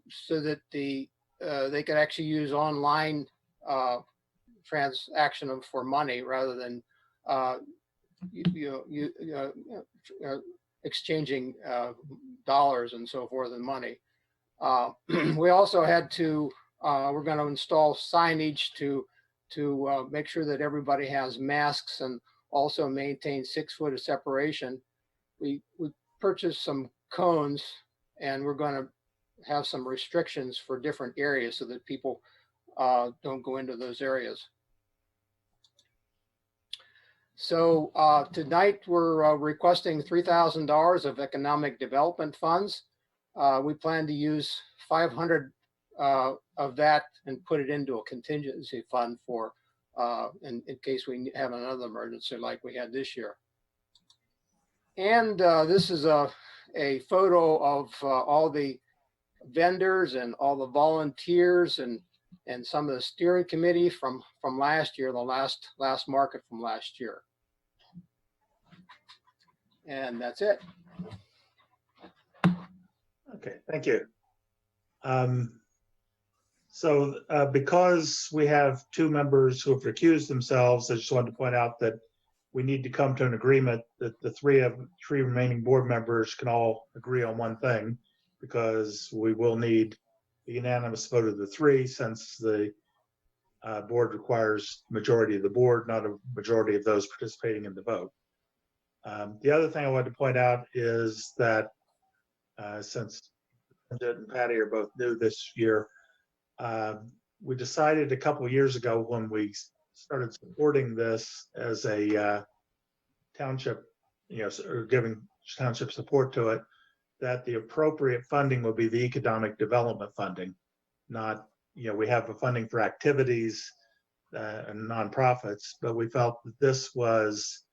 so that they could actually use online transaction for money rather than exchanging dollars and so forth and money. We also had to, we're going to install signage to make sure that everybody has masks and also maintain 6 foot of separation. We purchased some cones, and we're going to have some restrictions for different areas so that people don't go into those areas. So tonight we're requesting $3,000 of economic development funds. We plan to use 500 of that and put it into a contingency fund for in case we have another emergency like we had this year. And this is a photo of all the vendors and all the volunteers and some of the steering committee from last year, the last market from last year. And that's it. Okay, thank you. So because we have 2 members who have recused themselves, I just wanted to point out that we need to come to an agreement that the 3 remaining board members can all agree on one thing, because we will need the unanimous vote of the 3, since the board requires majority of the board, not a majority of those participating in the vote. The other thing I wanted to point out is that since Bridget and Patty are both new this year, we decided a couple of years ago when we started supporting this as a township, or giving township support to it, that the appropriate funding will be the economic development funding, not, we have a funding for activities and nonprofits, but we felt that this was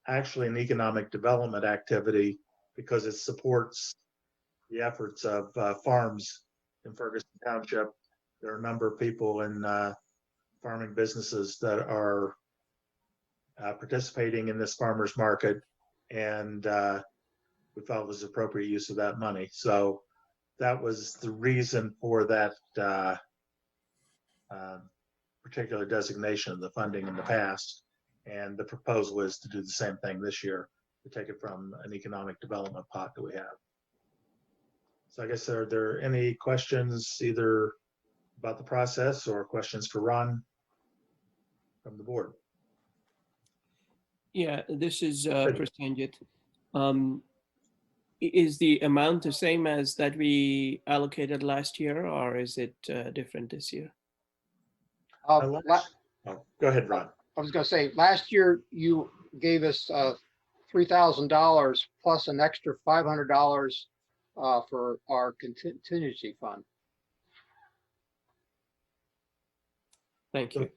actually an economic development activity because it supports the efforts of farms in Ferguson Township. There are a number of people in farming businesses that are participating in this farmers market, and we felt it was appropriate use of that money. So that was the reason for that particular designation of the funding in the past. And the proposal is to do the same thing this year, to take it from an economic development pot that we have. So I guess, are there any questions either about the process or questions for Ron from the board? Yeah, this is Prasenjit. Is the amount the same as that we allocated last year, or is it different this year? Go ahead, Ron. I was going to say, last year you gave us $3,000 plus an extra $500 for our contingency fund. Thank you.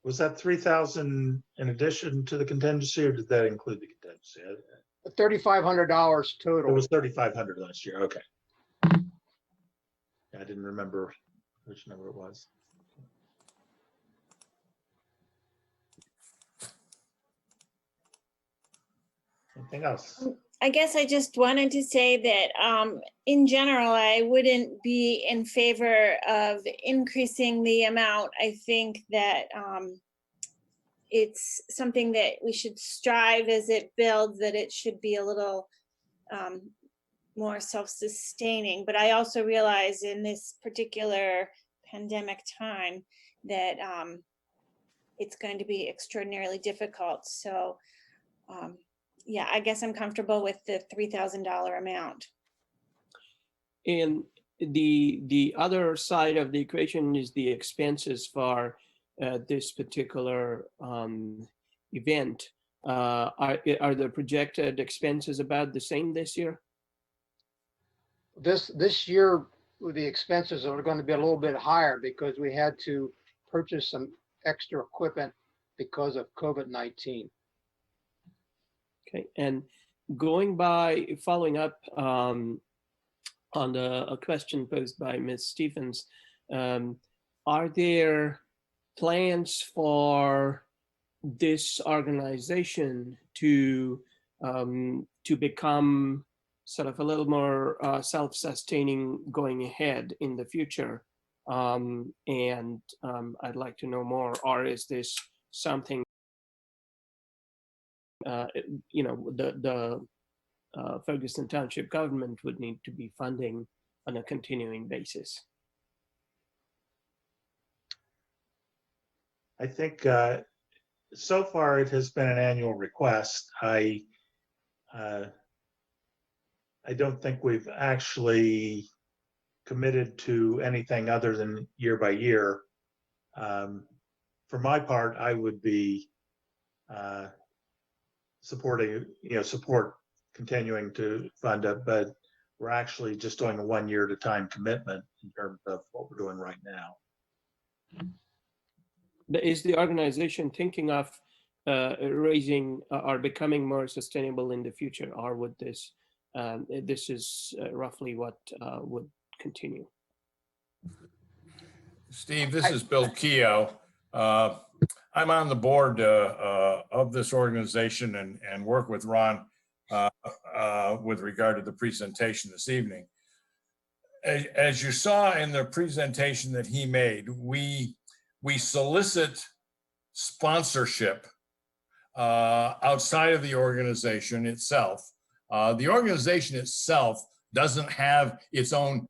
Was that 3,000 in addition to the contingency, or did that include the contingency? $3,500 total. It was 3,500 last year. Okay. I didn't remember which number it was. Anything else? I guess I just wanted to say that in general, I wouldn't be in favor of increasing the amount. I think that it's something that we should strive as it builds, that it should be a little more self-sustaining. But I also realize in this particular pandemic time that it's going to be extraordinarily difficult. So yeah, I guess I'm comfortable with the $3,000 amount. And the other side of the equation is the expenses for this particular event. Are the projected expenses about the same this year? This year, the expenses are going to be a little bit higher because we had to purchase some extra equipment because of COVID-19. Okay, and following up on a question posed by Ms. Stephens, are there plans for this organization to become sort of a little more self-sustaining going ahead in the future? I'd like to know more, or is this something, the Ferguson Township government would need to be funding on a continuing basis? I think so far it has been an annual request. I don't think we've actually committed to anything other than year by year. For my part, I would be support continuing to fund it, but we're actually just doing a 1 year at a time commitment in terms of what we're doing right now. Is the organization thinking of raising or becoming more sustainable in the future, or would this is roughly what would continue? Steve, this is Bill Keogh. I'm on the board of this organization and work with Ron with regard to the presentation this evening. As you saw in the presentation that he made, we solicit sponsorship outside of the organization itself. The organization itself doesn't have its own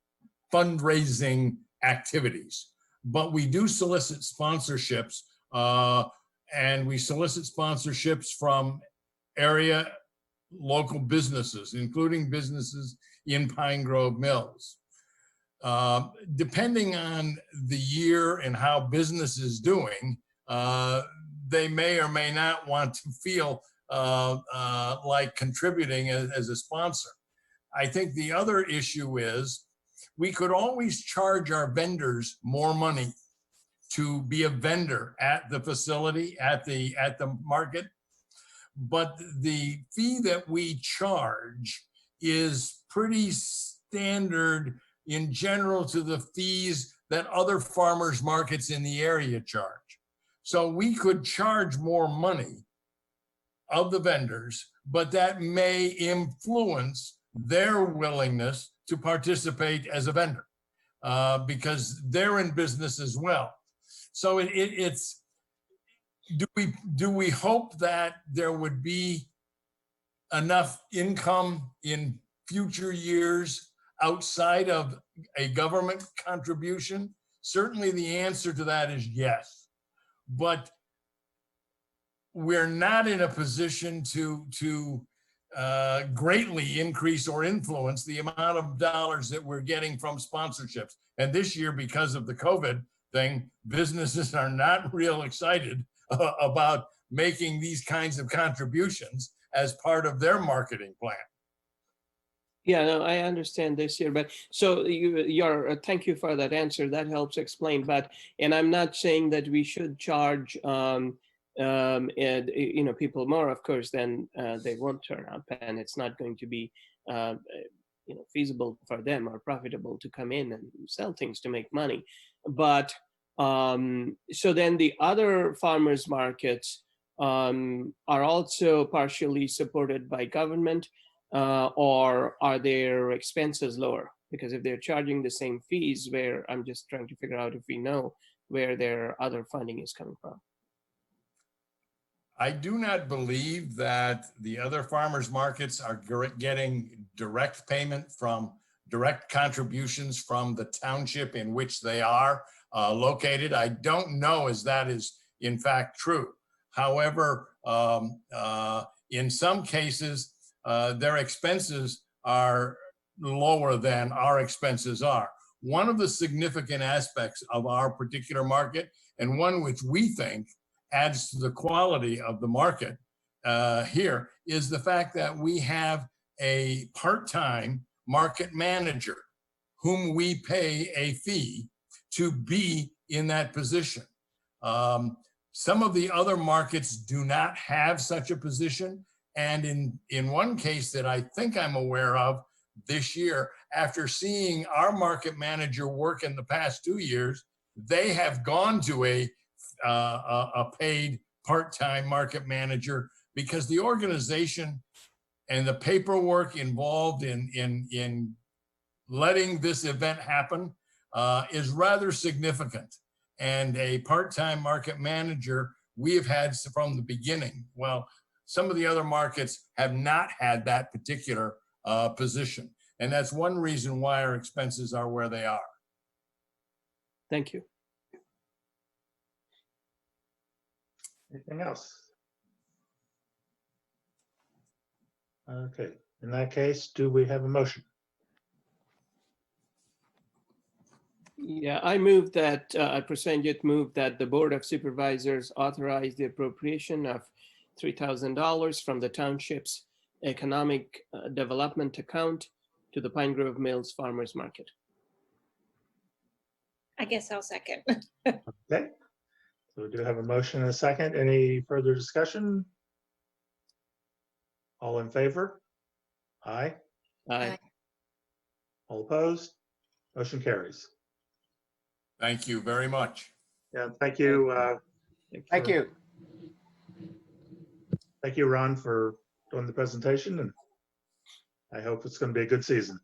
fundraising activities, but we do solicit sponsorships, and we solicit sponsorships from area local businesses, including businesses in Pine Grove Mills. Depending on the year and how business is doing, they may or may not want to feel like contributing as a sponsor. I think the other issue is we could always charge our vendors more money to be a vendor at the facility, at the market. But the fee that we charge is pretty standard in general to the fees that other farmers markets in the area charge. So we could charge more money of the vendors, but that may influence their willingness to participate as a vendor because they're in business as well. So it's, do we hope that there would be enough income in future years outside of a government contribution? Certainly the answer to that is yes, but we're not in a position to greatly increase or influence the amount of dollars that we're getting from sponsorships. And this year, because of the COVID thing, businesses are not real excited about making these kinds of contributions as part of their marketing plan. Yeah, no, I understand this year, but so thank you for that answer. That helps explain. And I'm not saying that we should charge people more, of course, then they won't turn up, and it's not going to be feasible for them or profitable to come in and sell things to make money. But so then the other farmers markets are also partially supported by government, or are their expenses lower? Because if they're charging the same fees, where I'm just trying to figure out if we know where their other funding is coming from. I do not believe that the other farmers markets are getting direct payment from direct contributions from the township in which they are located. I don't know as that is in fact true. However, in some cases, their expenses are lower than our expenses are. One of the significant aspects of our particular market, and one which we think adds to the quality of the market here, is the fact that we have a part-time market manager whom we pay a fee to be in that position. Some of the other markets do not have such a position. And in one case that I think I'm aware of this year, after seeing our market manager work in the past 2 years, they have gone to a paid part-time market manager because the organization and the paperwork involved in letting this event happen is rather significant. And a part-time market manager we have had from the beginning. Well, some of the other markets have not had that particular position. And that's one reason why our expenses are where they are. Thank you. Anything else? Okay, in that case, do we have a motion? Yeah, I move that, Prasenjit moved that the Board of Supervisors authorize the appropriation of $3,000 from the township's economic development account to the Pine Grove Mills Farmers Market. I guess I'll second. Okay, so we do have a motion and a second. Any further discussion? All in favor? Aye. Aye. All opposed? Motion carries. Thank you very much. Yeah, thank you. Thank you. Thank you, Ron, for doing the presentation, and I hope it's going to be a good season.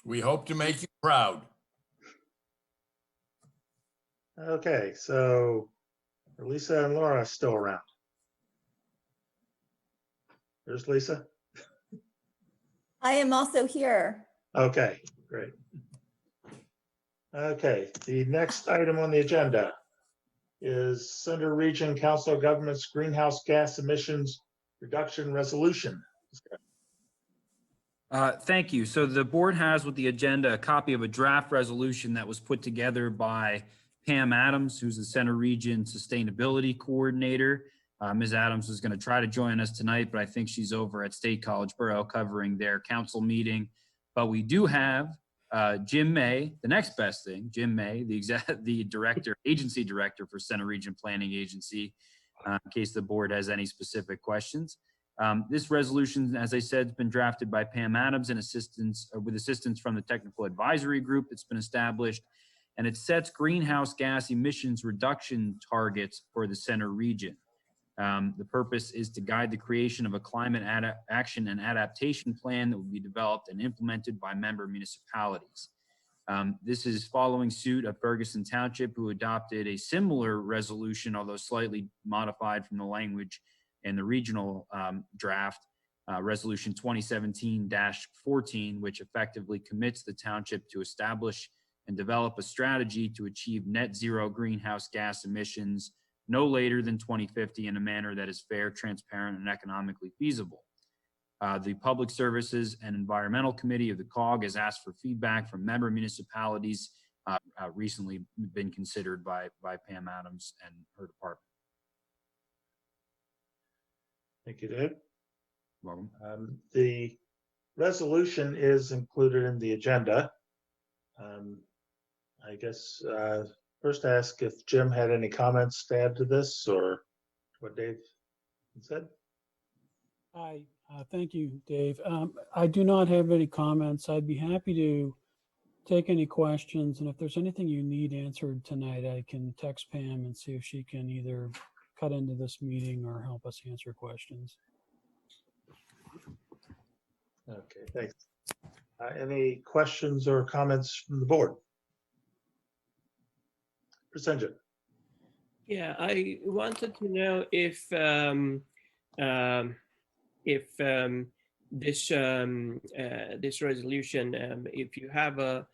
We hope to make you proud. Okay, so are Lisa and Laura still around? There's Lisa. I am also here. Okay, great. Okay, the next item on the agenda is Center Region Council of Governments Greenhouse Gas Emissions Reduction Resolution. Thank you. So the board has with the agenda a copy of a draft resolution that was put together by Pam Adams, who's the Center Region Sustainability Coordinator. Ms. Adams is going to try to join us tonight, but I think she's over at State College Borough covering their council meeting. But we do have Jim May, the next best thing, Jim May, the director, agency director for Center Region Planning Agency, in case the board has any specific questions. This resolution, as I said, has been drafted by Pam Adams and with assistance from the technical advisory group that's been established, and it sets greenhouse gas emissions reduction targets for the Center Region. The purpose is to guide the creation of a climate action and adaptation plan that will be developed and implemented by member municipalities. This is following suit of Ferguson Township, who adopted a similar resolution, although slightly modified from the language in the regional draft, Resolution 2017-14, which effectively commits the township to establish and develop a strategy to achieve net zero greenhouse gas emissions no later than 2050 in a manner that is fair, transparent, and economically feasible. The Public Services and Environmental Committee of the COG has asked for feedback from member municipalities, recently been considered by Pam Adams and her department. Thank you, Dave. Welcome. The resolution is included in the agenda. I guess first ask if Jim had any comments to add to this or what Dave said. Hi, thank you, Dave. I do not have any comments. I'd be happy to take any questions, and if there's anything you need answered tonight, I can text Pam and see if she can either cut into this meeting or help us answer questions. Okay, thanks. Any questions or comments from the board? Prasenjit. Yeah, I wanted to know if this resolution, if you have a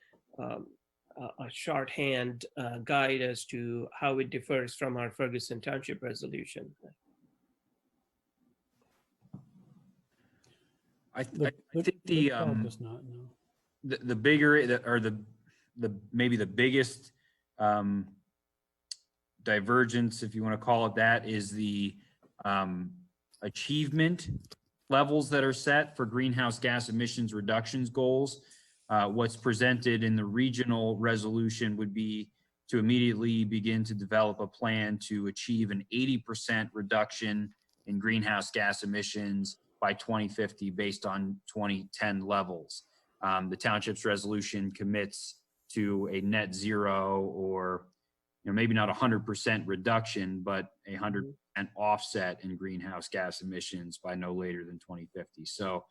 shorthand guide as to how it differs from our Ferguson Township resolution. I think the bigger or the maybe the biggest divergence, if you want to call it that, is the achievement levels that are set for greenhouse gas emissions reductions goals. What's presented in the regional resolution would be to immediately begin to develop a plan to achieve an 80% reduction in greenhouse gas emissions by 2050 based on 2010 levels. The township's resolution commits to a net zero, or maybe not 100% reduction, but 100% offset in greenhouse gas emissions by no later than 2050. So,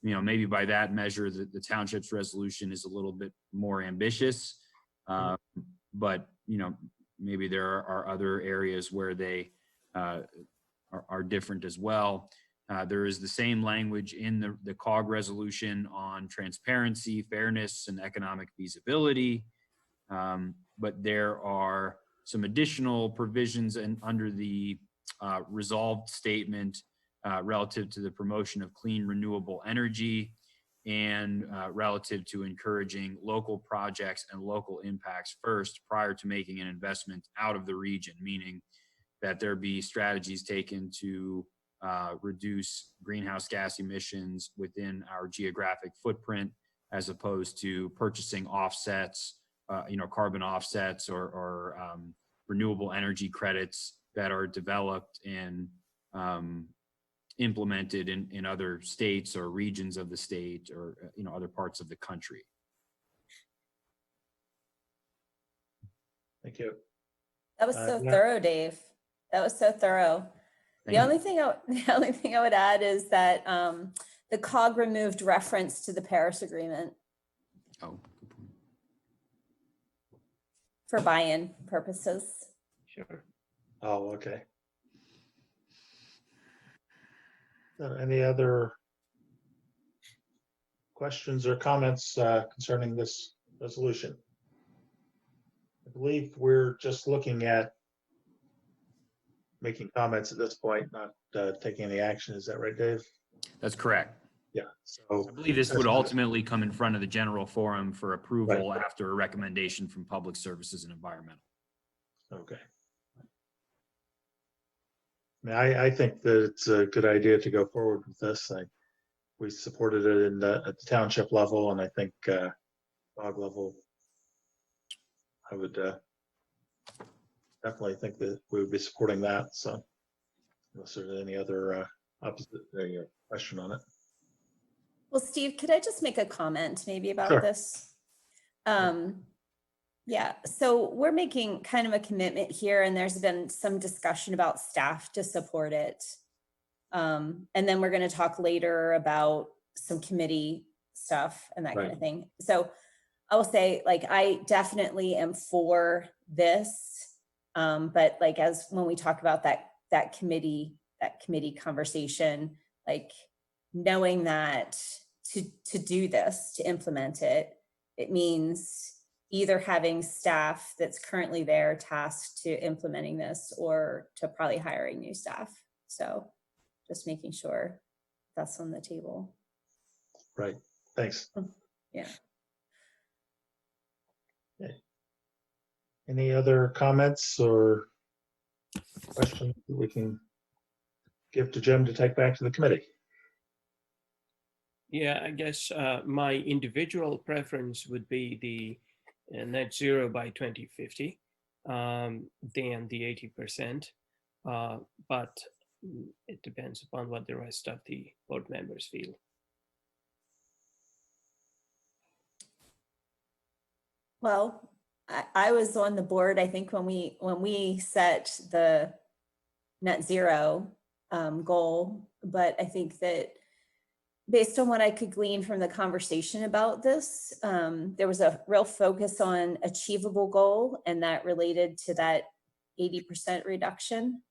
maybe by that measure, the township's resolution is a little bit more ambitious. But, maybe there are other areas where they are different as well. There is the same language in the COG resolution on transparency, fairness, and economic feasibility. But there are some additional provisions under the resolved statement relative to the promotion of clean renewable energy and relative to encouraging local projects and local impacts first prior to making an investment out of the region, meaning that there be strategies taken to reduce greenhouse gas emissions within our geographic footprint, as opposed to purchasing offsets, carbon offsets or renewable energy credits that are developed and implemented in other states or regions of the state or other parts of the country. Thank you. That was so Yeah. thorough, Dave. That was so thorough. The only thing I would add is that the COG removed reference to the Paris Agreement Oh, good point. for buy-in purposes. Sure. Oh, okay. Any other questions or comments concerning this resolution? I believe we're just looking at making comments at this point, not taking any action. Is that right, Dave? That's correct. Yeah. So I believe this would ultimately come in front of the general forum for approval Right. after a recommendation from Public Services and Environmental. Okay. I think that it's a good idea to go forward with this. We supported it at the township level, and I think COG level, I would definitely think that we would be supporting that. So, unless there's any other opposite question on it. Well, Steve, could I just make a comment maybe about Sure. this? Yeah, so we're making kind of a commitment here, and there's been some discussion about staff to support it. And then we're going to talk later about some committee stuff and that kind of thing. So I will say, I definitely am for this. But as when we talk about that committee conversation, knowing that to do this, to implement it, it means either having staff that's currently there tasked to implementing this or to probably hiring new staff. So just making sure that's on the table. Right. Thanks. Yeah. Okay. Any other comments or questions that we can give to Jim to take back to the committee? Yeah, I guess my individual preference would be the net zero by 2050 than the 80%. But it depends upon what the rest of the board members feel. Well, I was on the board, I think, when we set the net zero goal, but I think that based on what I could glean from the conversation about this, there was a real focus on achievable goal, and that related to that 80% reduction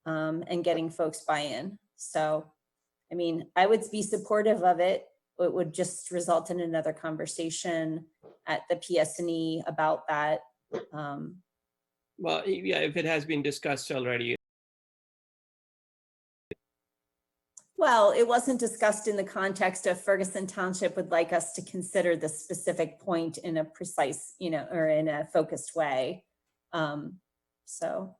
and getting folks buy-in. So, I mean, I would be supportive of it. It would just result in another conversation at the PS&E about that. Well, yeah, if it has been discussed already. Well, it wasn't discussed in the context of Ferguson Township would like us to consider the specific point in a precise, or in a focused way. So.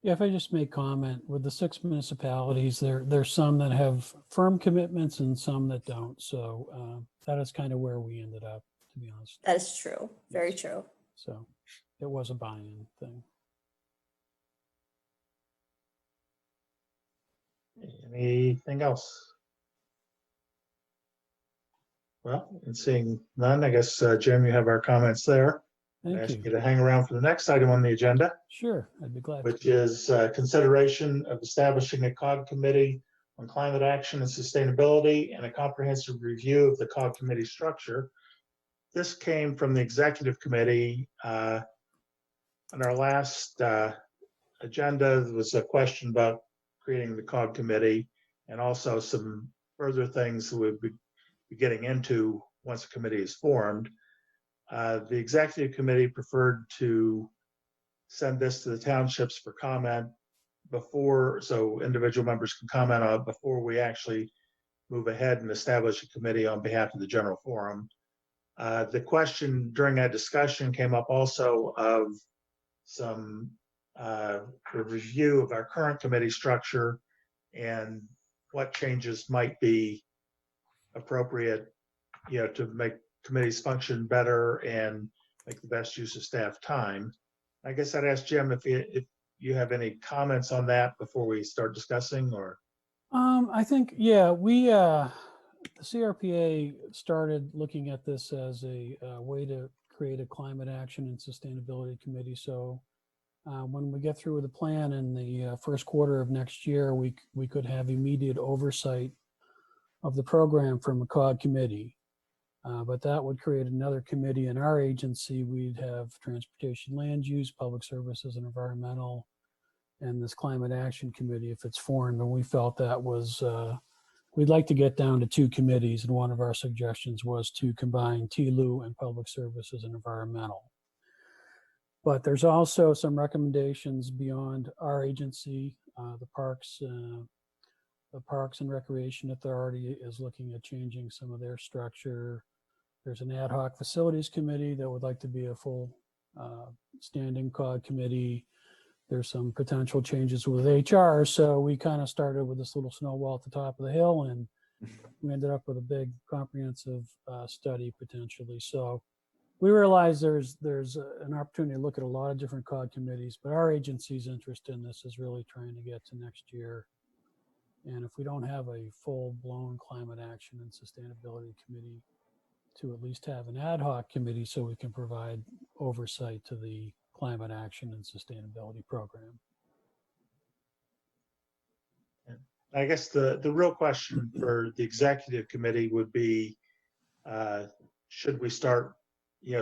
Yeah, if I just make comment, with the 6 municipalities, there's some that have firm commitments and some that don't. So that is kind of where we ended up, to be honest. That is true. Very true. So it was a buy-in thing. Anything else? Well, and seeing none, I guess, Jim, you have our comments there. I Thank ask you. you to hang around for the next item on the agenda, Sure, I'd be glad. which is consideration of establishing a COG committee on climate action and sustainability and a comprehensive review of the COG committee structure. this came from the executive committee. On our last agenda, there was a question about creating the COG committee and also some further things we'll be getting into once the committee is formed. The executive committee preferred to send this to the townships for comment before, so individual members can comment on it before we actually move ahead and establish a committee on behalf of the general forum. The question during that discussion came up also of some a review of our current committee structure and what changes might be appropriate, to make committees function better and make the best use of staff time. I guess I'd ask Jim if you have any comments on that before we start discussing, or. I think, yeah, the CRPA started looking at this as a way to create a climate action and sustainability committee. So when we get through with the plan in the first quarter of next year, we could have immediate oversight of the program from a COG committee. But that would create another committee in our agency. We'd have transportation, land use, public services, and environmental, and this climate action committee if it's formed. And we felt that was, we'd like to get down to 2 committees. And one of our suggestions was to combine TLU and public services and environmental. But there's also some recommendations beyond our agency. The Parks and Recreation Authority is looking at changing some of their structure. There's an ad hoc facilities committee that would like to be a full standing COG committee. There's some potential changes with HR. So we kind of started with this little snowball at the top of the hill, and we ended up with a big comprehensive study potentially. So we realize there's an opportunity to look at a lot of different COG committees, but our agency's interest in this is really trying to get to next year. And if we don't have a full-blown climate action and sustainability committee, to at least have an ad hoc committee so we can provide oversight to the climate action and sustainability program. I guess the real question for the executive committee would be, should we start,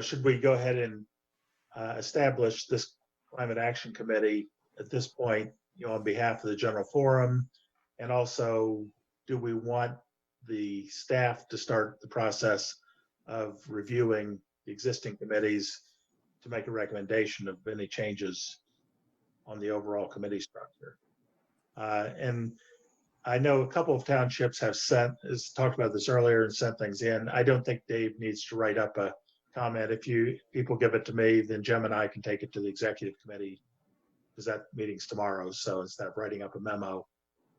should we go ahead and establish this climate action committee at this point, on behalf of the general forum? And also, do we want the staff to start the process of reviewing the existing committees to make a recommendation of any changes on the overall committee structure? And I know a couple of townships have talked about this earlier and sent things in. I don't think Dave needs to write up a comment. If people give it to me, then Jim and I can take it to the executive committee, because that meeting's tomorrow. So instead of writing up a memo,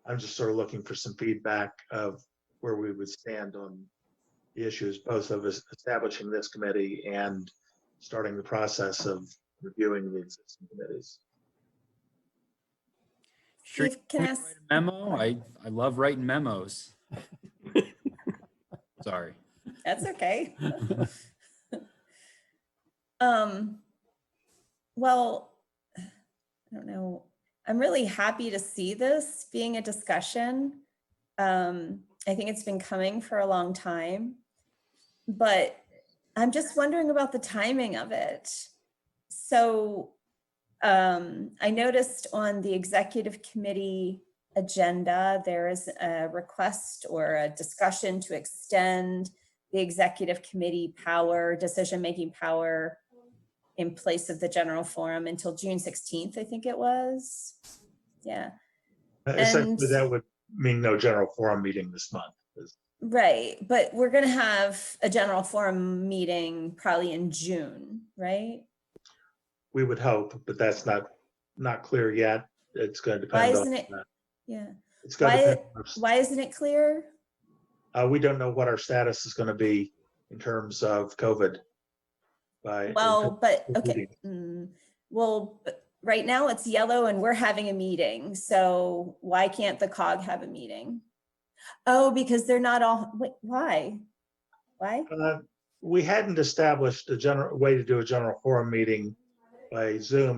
I'm just sort of looking for some feedback of where we would stand on the issues, both of us establishing this committee and starting the process of reviewing the existing committees. Sure. Steve, can I Write ask? a memo. I love writing memos. Sorry. That's okay. Well, I don't know. I'm really happy to see this being a discussion. I think it's been coming for a long time, but I'm just wondering about the timing of it. So I noticed on the executive committee agenda, there is a request or a discussion to extend the executive committee decision-making power in place of the general forum until June 16th, I think it was. Yeah. Essentially, that would mean no general forum meeting this month. Right, but we're going to have a general forum meeting probably in June, right? We would hope, but that's not clear yet. It's going to Why depend isn't on it? Yeah. It's going to depend Why isn't it clear? we don't know what our status is going to be in terms of COVID. Well, but okay. Well, right now it's yellow and we're having a meeting. So why can't the COG have a meeting? Oh, because they're not all, wait, why? Why? We hadn't established a general way to do a general forum meeting by Zoom.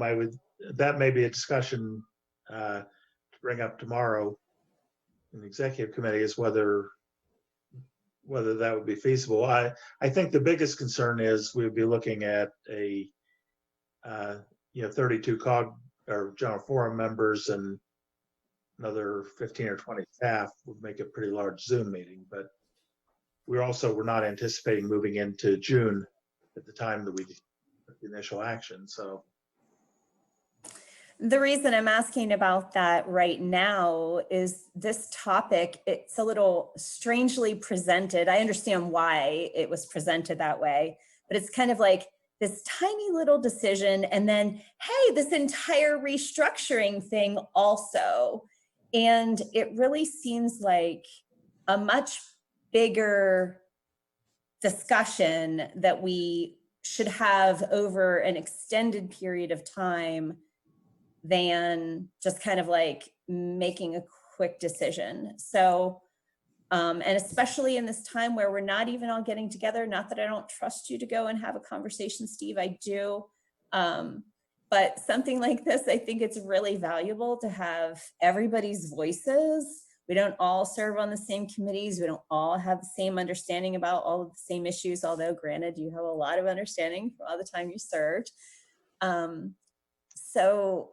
That may be a discussion to bring up tomorrow in the executive committee, is whether whether that would be feasible. I think the biggest concern is we'd be looking at a 32 COG or general forum members and another 15 or 20 staff would make a pretty large Zoom meeting. But we're not anticipating moving into June at the time that we took the initial action. So the reason I'm asking about that right now is this topic, it's a little strangely presented. I understand why it was presented that way, but it's kind of like this tiny little decision and then, hey, this entire restructuring thing also. And it really seems like a much bigger discussion that we should have over an extended period of time than just kind of like making a quick decision. So, and especially in this time where we're not even all getting together, not that I don't trust you to go and have a conversation, Steve, I do. But something like this, I think it's really valuable to have everybody's voices. We don't all serve on the same committees. We don't all have the same understanding about all of the same issues, although granted, you have a lot of understanding from all the time you served. So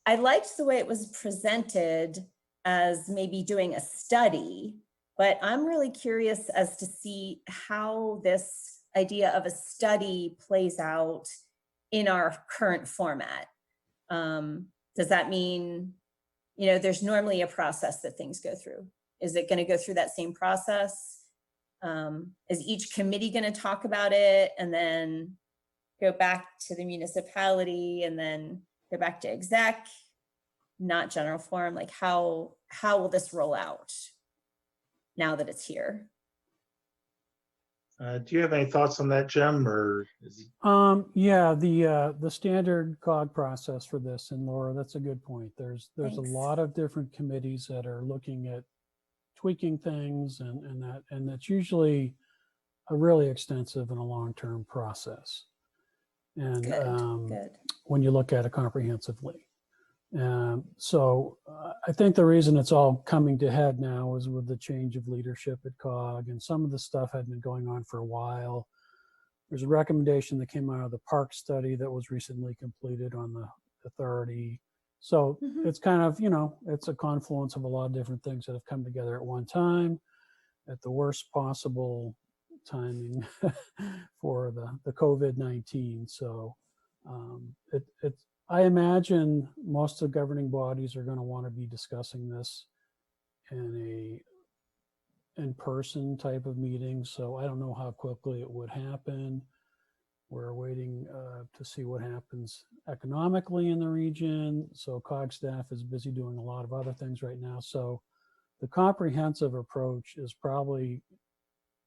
I liked the way it was presented as maybe doing a study, but I'm really curious as to see how this idea of a study plays out in our current format. Does that mean, there's normally a process that things go through? Is it going to go through that same process? Is each committee going to talk about it and then go back to the municipality and then go back to exec, not general forum? Like how will this roll out now that it's here? do you have any thoughts on that, Jim, or Yeah, the standard COG process for this, and Laura, that's a good point. There's Thanks. a lot of different committees that are looking at tweaking things, and that's usually a really extensive and a long-term process. And Good. when you look at it comprehensively. So I think the reason it's all coming to head now is with the change of leadership at COG, and some of the stuff had been going on for a while. There's a recommendation that came out of the park study that was recently completed on the authority. So it's kind of, it's a confluence of a lot of different things that have come together at one time at the worst possible timing for the COVID-19. So I imagine most of the governing bodies are going to want to be discussing this in a in-person type of meeting. So I don't know how quickly it would happen. We're waiting to see what happens economically in the region. So COG staff is busy doing a lot of other things right now. So the comprehensive approach is probably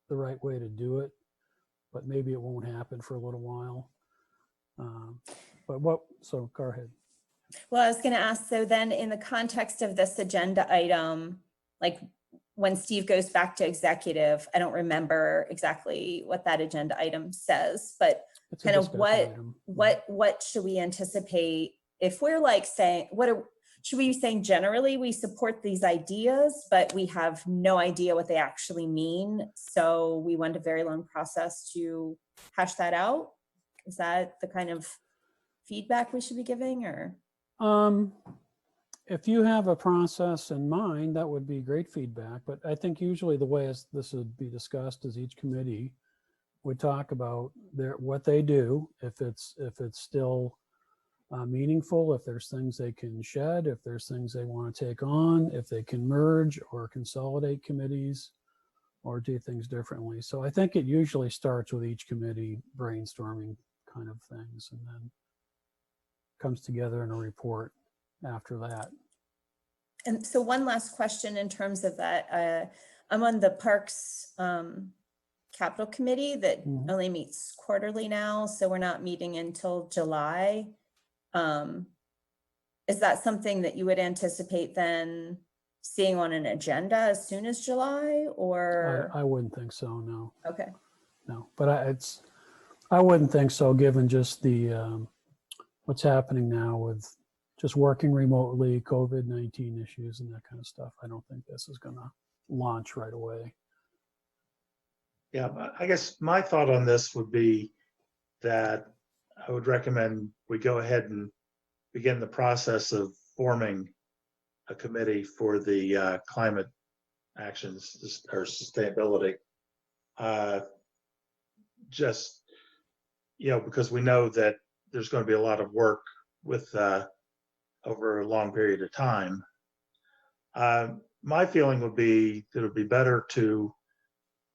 the right way to do it, but maybe it won't happen for a little while. So go ahead. Well, I was going to ask, so then in the context of this agenda item, like when Steve goes back to executive, I don't remember exactly what that agenda item says, but It's a kind of discussion item. what should we anticipate if we're like saying, should we be saying generally we support these ideas, but we have no idea what they actually mean? So we want a very long process to hash that out. Is that the kind of feedback we should be giving, or? If you have a process in mind, that would be great feedback. But I think usually the way this would be discussed is each committee would talk about what they do, if it's still meaningful, if there's things they can shed, if there's things they want to take on, if they can merge or consolidate committees or do things differently. So I think it usually starts with each committee brainstorming kind of things and then comes together in a report after that. And so one last question in terms of that. I'm on the Parks Capital Committee that only meets quarterly now, so we're not meeting until July. Is that something that you would anticipate then seeing on an agenda as soon as July, or? I wouldn't think so, no. Okay. No, but I wouldn't think so, given just the what's happening now with just working remotely, COVID-19 issues and that kind of stuff. I don't think this is going to launch right away. Yeah, I guess my thought on this would be that I would recommend we go ahead and begin the process of forming a committee for the climate actions or sustainability. Just, because we know that there's going to be a lot of work with over a long period of time. My feeling would be that it would be better to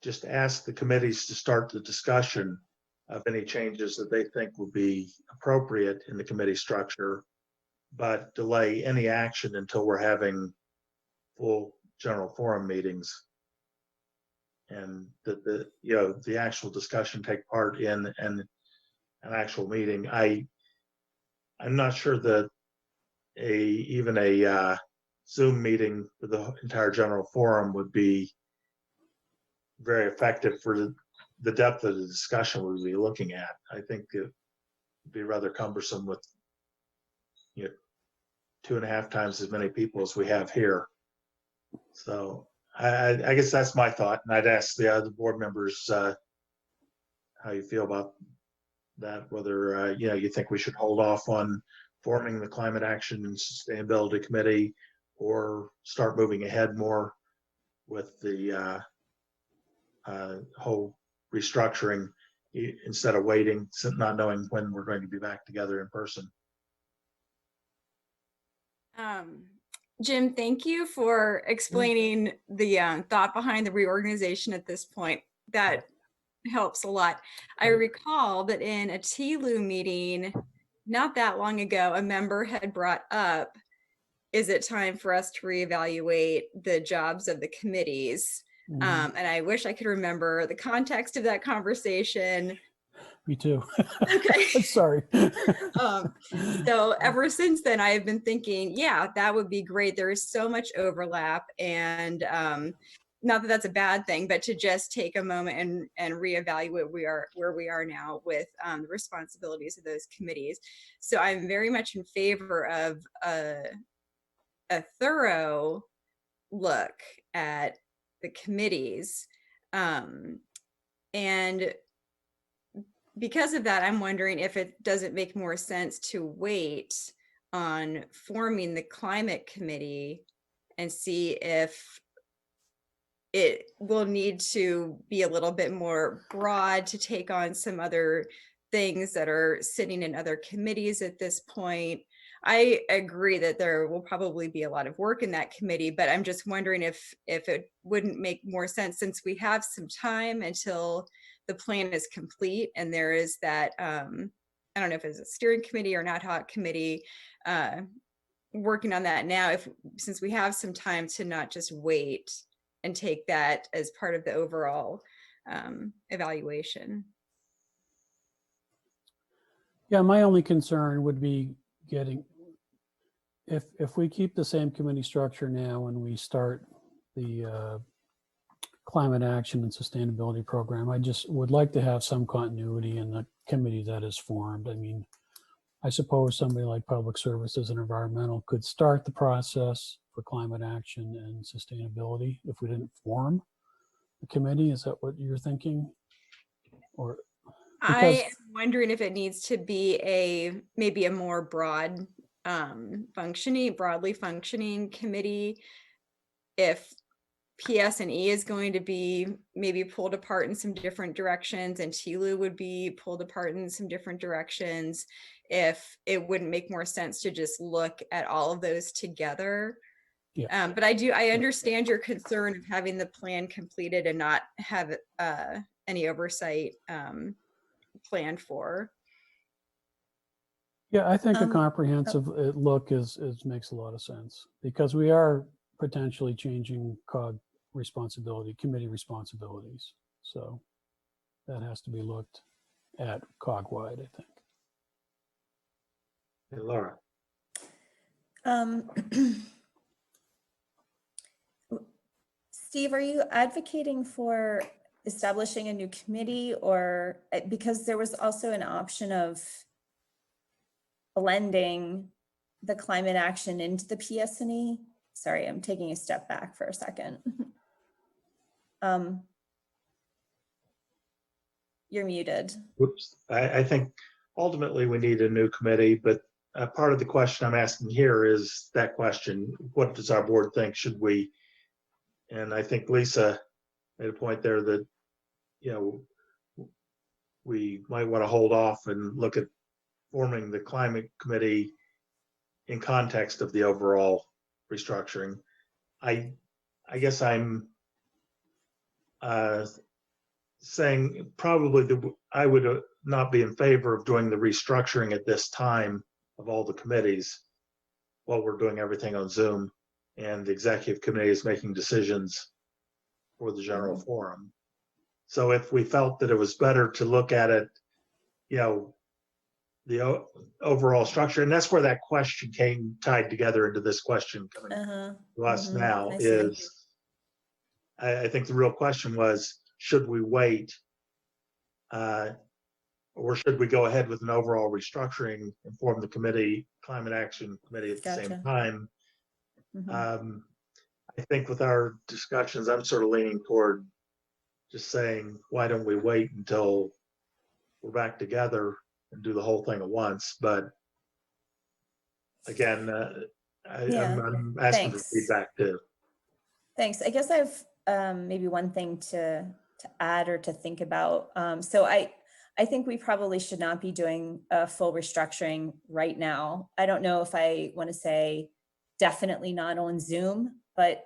just ask the committees to start the discussion of any changes that they think would be appropriate in the committee structure, but delay any action until we're having full general forum meetings. And the actual discussion take part in an actual meeting. I'm not sure that even a Zoom meeting for the entire general forum would be very effective for the depth of the discussion we'll be looking at. I think it would be rather cumbersome with 2.5 times as many people as we have here. So I guess that's my thought, and I'd ask the other board members how you feel about that, whether you think we should hold off on forming the Climate Action and Sustainability Committee or start moving ahead more with the whole restructuring instead of waiting, not knowing when we're going to be back together in person. Jim, thank you for explaining the thought behind the reorganization at this point. That helps a lot. I recall that in a TLU meeting not that long ago, a member had brought up, is it time for us to reevaluate the jobs of the committees? And I wish I could remember the context of that conversation. Me too. Okay. Sorry. So ever since then, I have been thinking, yeah, that would be great. There is so much overlap, and not that that's a bad thing, but to just take a moment and reevaluate where we are now with the responsibilities of those committees. So I'm very much in favor of a thorough look at the committees. And because of that, I'm wondering if it doesn't make more sense to wait on forming the climate committee and see if it will need to be a little bit more broad to take on some other things that are sitting in other committees at this point. I agree that there will probably be a lot of work in that committee, but I'm just wondering if it wouldn't make more sense, since we have some time until the plan is complete and there is that, I don't know if it's a steering committee or an ad hoc committee working on that now, since we have some time to not just wait and take that as part of the overall evaluation. Yeah, my only concern would be if we keep the same committee structure now and we start the climate action and sustainability program, I just would like to have some continuity in the committee that is formed. I mean, I suppose somebody like Public Services and Environmental could start the process for climate action and sustainability if we didn't form the committee. Is that what you're thinking? Or I am wondering if it needs to be maybe a more broadly functioning committee. If PS&E is going to be maybe pulled apart in some different directions, and TLU would be pulled apart in some different directions, if it wouldn't make more sense to just look at all of those together. Yeah. But I understand your concern of having the plan completed and not have any oversight planned for. Yeah, I think a comprehensive look makes a lot of sense, because we are potentially changing COG committee responsibilities. So that has to be looked at COG-wide, I think. Hey, Laura. Steve, are you advocating for establishing a new committee, or because there was also an option of blending the climate action into the PS&E? Sorry, I'm taking a step back for a second. You're muted. Whoops. I think ultimately we need a new committee, but part of the question I'm asking here is that question, what does our board think? Should we? And I think Lisa made a point there that, you know, we might want to hold off and look at forming the climate committee in context of the overall restructuring. I guess I'm saying probably that I would not be in favor of doing the restructuring at this time of all the committees while we're doing everything on Zoom and the executive committee is making decisions for the general forum. So if we felt that it was better to look at it, you know, the overall structure, and that's where that question came tied together into this question coming to us now I see. is, I think the real question was, should we wait or should we go ahead with an overall restructuring and form the committee, climate action committee at the same Gotcha. time? I think with our discussions, I'm sort of leaning toward just saying, why don't we wait until we're back together and do the whole thing at once? But again, I'm asking for Thanks. feedback too. Thanks. I guess I've maybe one thing to add or to think about. So I think we probably should not be doing a full restructuring right now. I don't know if I want to say definitely not on Zoom, but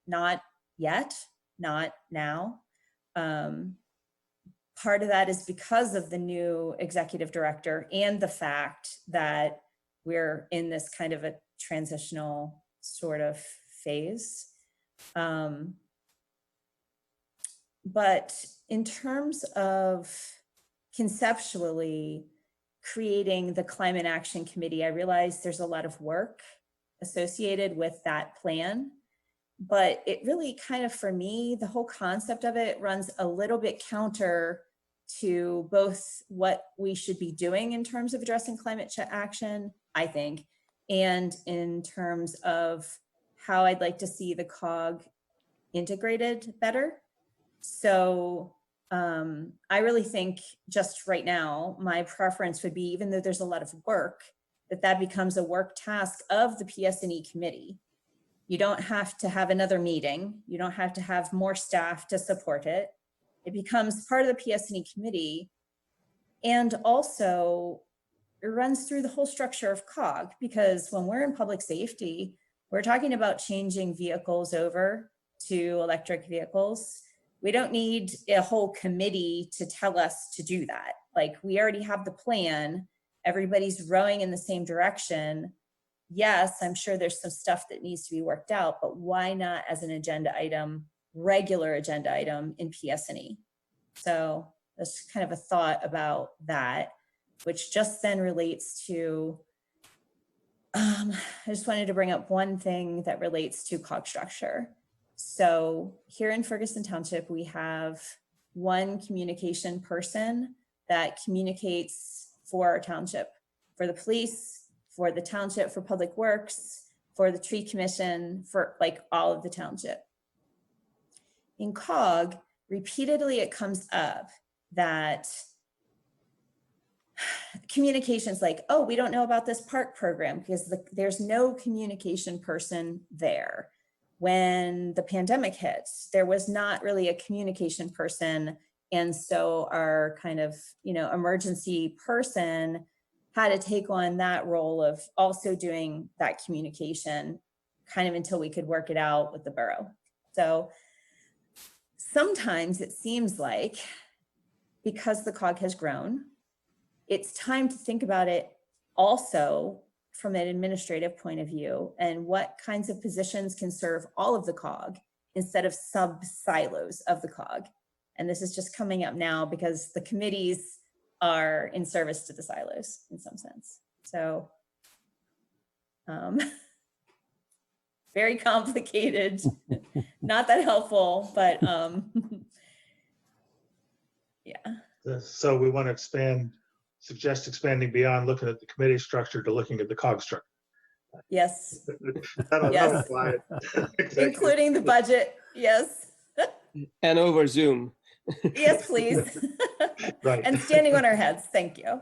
not yet, not now. Part of that is because of the new executive director and the fact that we're in this kind of a transitional sort of phase. But in terms of conceptually creating the Climate Action Committee, I realize there's a lot of work associated with that plan, but it really kind of, for me, the whole concept of it runs a little bit counter to both what we should be doing in terms of addressing climate action, I think, and in terms of how I'd like to see the COG integrated better. So I really think just right now, my preference would be, even though there's a lot of work, that becomes a work task of the PS&E committee. You don't have to have another meeting. You don't have to have more staff to support it. It becomes part of the PS&E committee. And also it runs through the whole structure of COG, because when we're in public safety, we're talking about changing vehicles over to electric vehicles. We don't need a whole committee to tell us to do that. Like, we already have the plan. Everybody's rowing in the same direction. Yes, I'm sure there's some stuff that needs to be worked out, but why not as an agenda item, regular agenda item in PS&E? So that's kind of a thought about that, which just then relates to, I just wanted to bring up one thing that relates to COG structure. So here in Ferguson Township, we have one communication person that communicates for our township, for the police, for the township, for public works, for the tree commission, for like all of the township. In COG, repeatedly it comes up that communications like, oh, we don't know about this park program because there's no communication person there. When the pandemic hit, there was not really a communication person. And so our kind of, emergency person had to take on that role of also doing that communication kind of until we could work it out with the borough. So sometimes it seems like, because the COG has grown, it's time to think about it also from an administrative point of view, and what kinds of positions can serve all of the COG instead of sub silos of the COG. And this is just coming up now because the committees are in service to the silos in some sense. So very complicated, not that helpful, but yeah. So we want to suggest expanding beyond looking at the committee structure to looking at the COG structure. Yes. Yes. Including the budget, yes. And over Zoom. Yes, please. Right. And standing on our heads, thank you.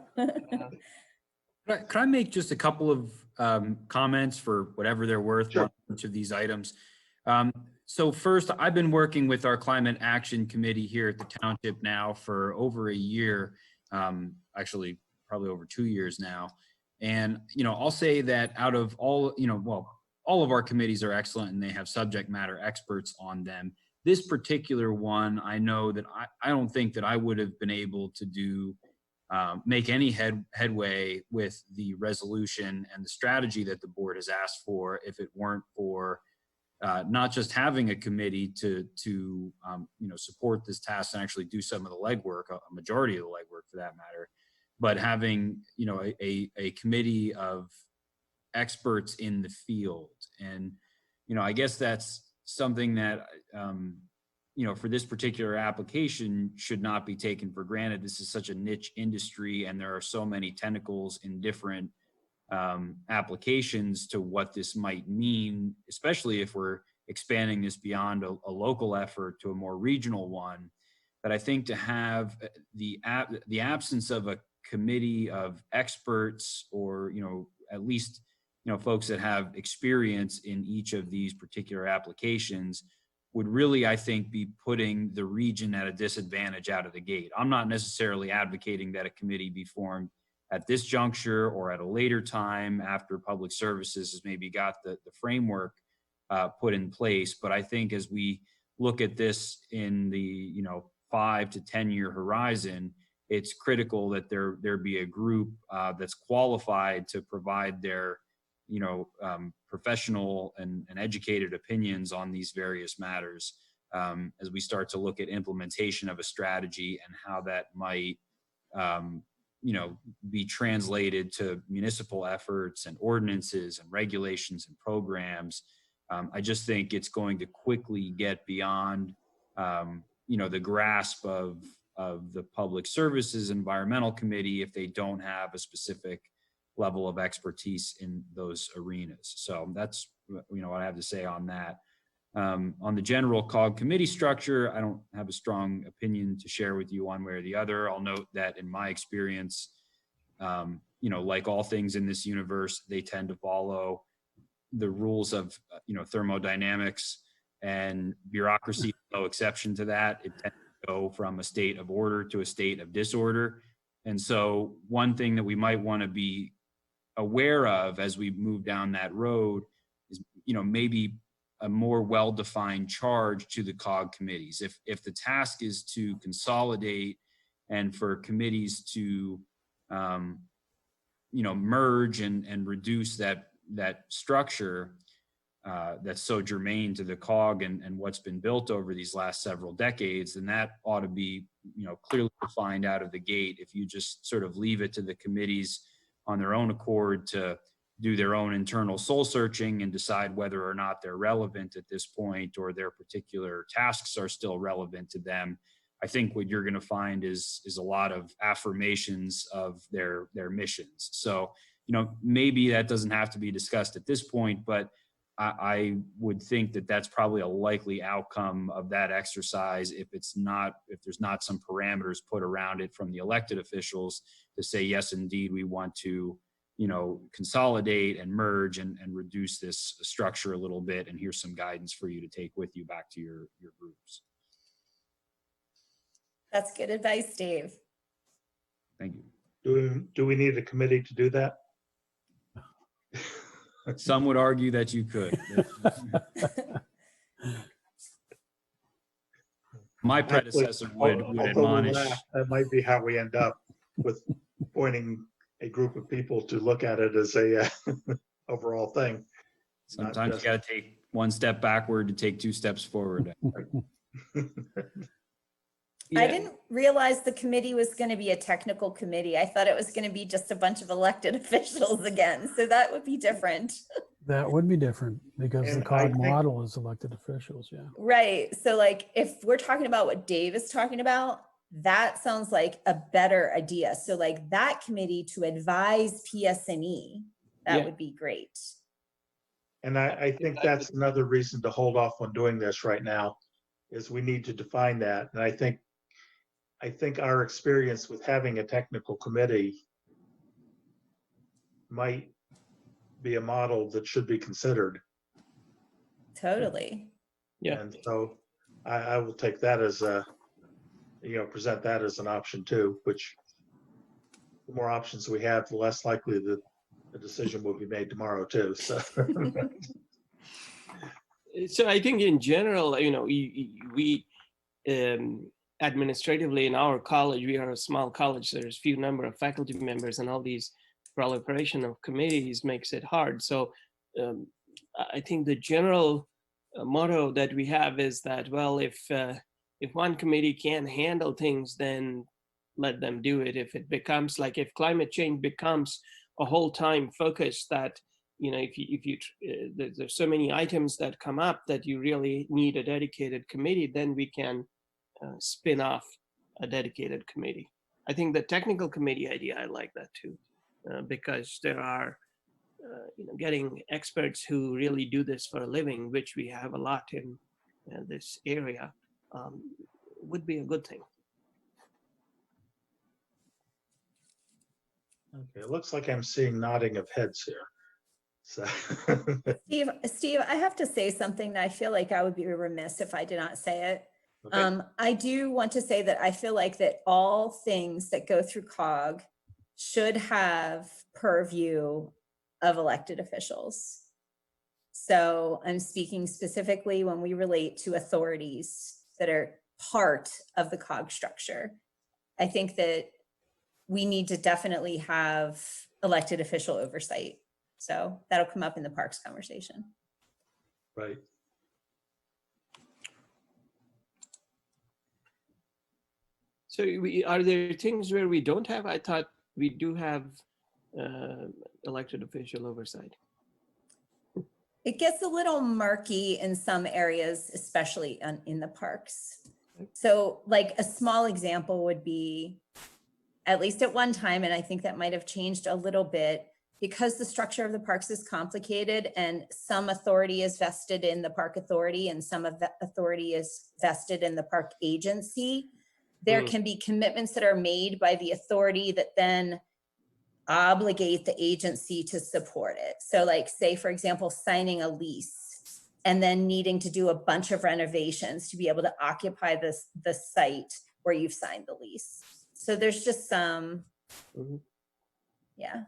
Could I make just a couple of comments for whatever they're worth Sure. on each of these items? So first, I've been working with our Climate Action Committee here at the township now for over a year, actually probably over 2 years now. And, I'll say that out of all, all of our committees are excellent and they have subject matter experts on them. This particular one, I know that I don't think that I would have been able to do make any headway with the resolution and the strategy that the board has asked for if it weren't for not just having a committee to support this task and actually do some of the legwork, a majority of the legwork for that matter, but having a committee of experts in the field. And I guess that's something that for this particular application should not be taken for granted. This is such a niche industry and there are so many tentacles in different applications to what this might mean, especially if we're expanding this beyond a local effort to a more regional one. But I think to have the absence of a committee of experts or, at least, folks that have experience in each of these particular applications would really, I think, be putting the region at a disadvantage out of the gate. I'm not necessarily advocating that a committee be formed at this juncture or at a later time after Public Services has maybe got the framework put in place. But I think as we look at this in the 5 to 10 year horizon, it's critical that there be a group that's qualified to provide their professional and educated opinions on these various matters as we start to look at implementation of a strategy and how that might be translated to municipal efforts and ordinances and regulations and programs. I just think it's going to quickly get beyond the grasp of the Public Services Environmental Committee if they don't have a specific level of expertise in those arenas. So that's what I have to say on that. On the general COG committee structure, I don't have a strong opinion to share with you one way or the other. I'll note that in my experience, like all things in this universe, they tend to follow the rules of thermodynamics, and bureaucracy is no exception to that. It tends to go from a state of order to a state of disorder. And so one thing that we might want to be aware of as we move down that road is, maybe a more well-defined charge to the COG committees. If the task is to consolidate and for committees to, merge and reduce that structure that's so germane to the COG and what's been built over these last several decades, then that ought to be, clearly defined out of the gate. If you just sort of leave it to the committees on their own accord to do their own internal soul searching and decide whether or not they're relevant at this point or their particular tasks are still relevant to them, I think what you're going to find is a lot of affirmations of their missions. So, maybe that doesn't have to be discussed at this point, but I would think that that's probably a likely outcome of that exercise if there's not some parameters put around it from the elected officials to say, yes, indeed, we want to, consolidate and merge and reduce this structure a little bit. And here's some guidance for you to take with you back to your groups. That's good advice, Dave. Thank you. Do we need a committee to do that? Some would argue that you could. My predecessor would admonish. That might be how we end up with appointing a group of people to look at it as a overall thing. Sometimes you got to take one step backward to take 2 steps forward. I didn't realize the committee was going to be a technical committee. I thought it was going to be just a bunch of elected officials again. So that would be different. That would be different because And the COG model is elected officials, yeah. Right. So like if we're talking about what Dave is talking about, that sounds like a better idea. So like that committee to advise PSNE, that would be great. And I think that's another reason to hold off on doing this right now, is we need to define that. And I think I think our experience with having a technical committee might be a model that should be considered. Totally. Yeah. And so I will take that as a, present that as an option too, which the more options we have, the less likely that the decision will be made tomorrow too. So So I think in general, we administratively in our college, we are a small college. There's few number of faculty members, and all these proliferation of committees makes it hard. So I think the general motto that we have is that, well, if one committee can't handle things, then let them do it. If it becomes like, if climate change becomes a whole time focus that, there's so many items that come up that you really need a dedicated committee, then we can spin off a dedicated committee. I think the technical committee idea, I like that too, because there are, getting experts who really do this for a living, which we have a lot in this area, would be a good thing. okay, it looks like I'm seeing nodding of heads here. So Steve, I have to say something that I feel like I would be remiss if I did not say it. okay. I do want to say that I feel like that all things that go through COG should have purview of elected officials. So I'm speaking specifically when we relate to authorities that are part of the COG structure. I think that we need to definitely have elected official oversight. So that'll come up in the parks conversation. Right. So are there things where we don't have? I thought we do have elected official oversight. It gets a little murky in some areas, especially in the parks. So like a small example would be, at least at one time, and I think that might have changed a little bit, because the structure of the parks is complicated and some authority is vested in the park authority and some of the authority is vested in the park agency. There can be commitments that are made by the authority that then obligate the agency to support it. So like, say, for example, signing a lease and then needing to do a bunch of renovations to be able to occupy the site where you've signed the lease. So there's just some, yeah.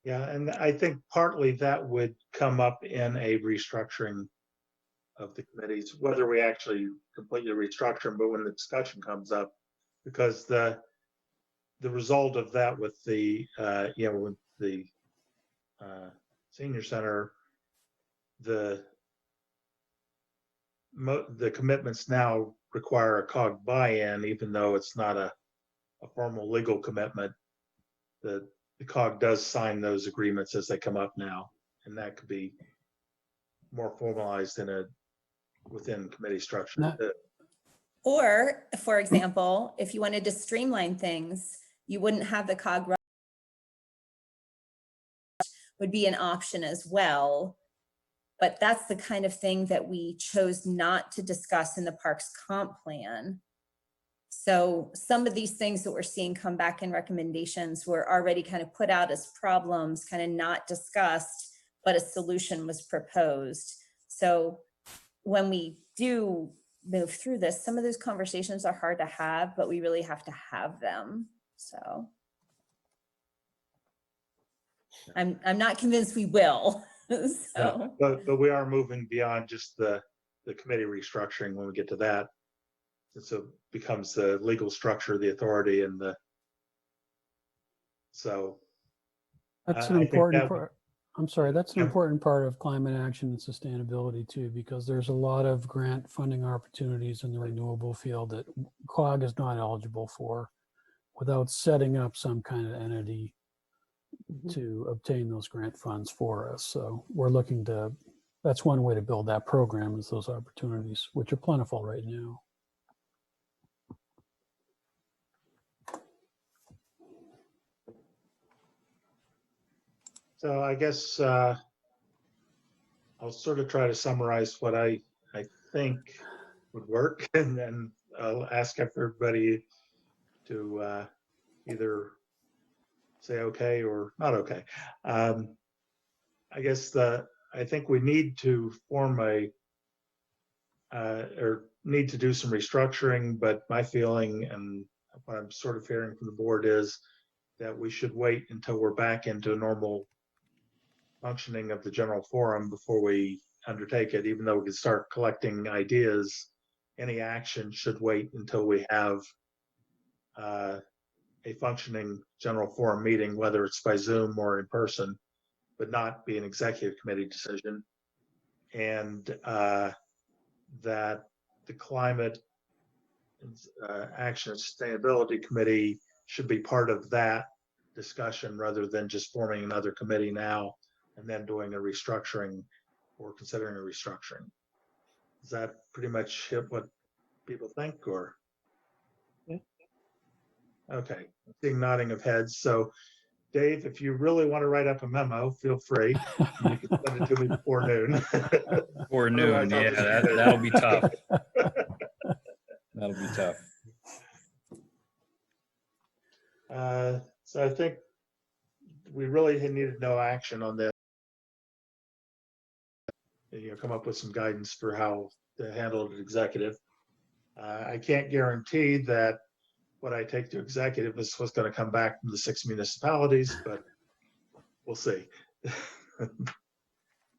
Yeah, and I think partly that would come up in a restructuring of the committees, whether we actually completely restructure them, but when the discussion comes up, because the result of that with the with the senior center, the commitments now require a COG buy-in, even though it's not a formal legal commitment. The COG does sign those agreements as they come up now, and that could be more formalized within committee structure. Or, for example, if you wanted to streamline things, you wouldn't have the COG would be an option as well. But that's the kind of thing that we chose not to discuss in the parks comp plan. So some of these things that we're seeing come back in recommendations were already kind of put out as problems, kind of not discussed, but a solution was proposed. So when we do move through this, some of those conversations are hard to have, but we really have to have them. So I'm not convinced we will. So. Yeah, but we are moving beyond just the committee restructuring when we get to that. So it becomes the legal structure, the authority, and so. That's an important part. I'm sorry, that's an important part of climate action and sustainability too, because there's a lot of grant funding opportunities in the renewable field that COG is not eligible for without setting up some kind of entity to obtain those grant funds for us. So we're looking to, that's one way to build that program, is those opportunities, which are plentiful right now. So I guess I'll sort of try to summarize what I think would work, and then I'll ask everybody to either say okay or not okay. I guess I think we need to form or need to do some restructuring, but my feeling and what I'm sort of hearing from the board is that we should wait until we're back into normal functioning of the general forum before we undertake it, even though we can start collecting ideas. Any action should wait until we have a functioning general forum meeting, whether it's by Zoom or in person, but not be an executive committee decision. And that the Climate Action and Sustainability Committee should be part of that discussion rather than just forming another committee now and then doing a restructuring or considering a restructuring. Does that pretty much hit what people think, or? Yeah. Okay, I'm seeing nodding of heads. So Dave, if you really want to write up a memo, feel free. You can send it to me before noon. Before noon, Otherwise, I'll yeah, just- that'll be tough. That'll be tough. So I think we really needed no action on this. Come up with some guidance for how to handle it executive. I can't guarantee that what I take to executive is what's going to come back from the 6 municipalities, but we'll see.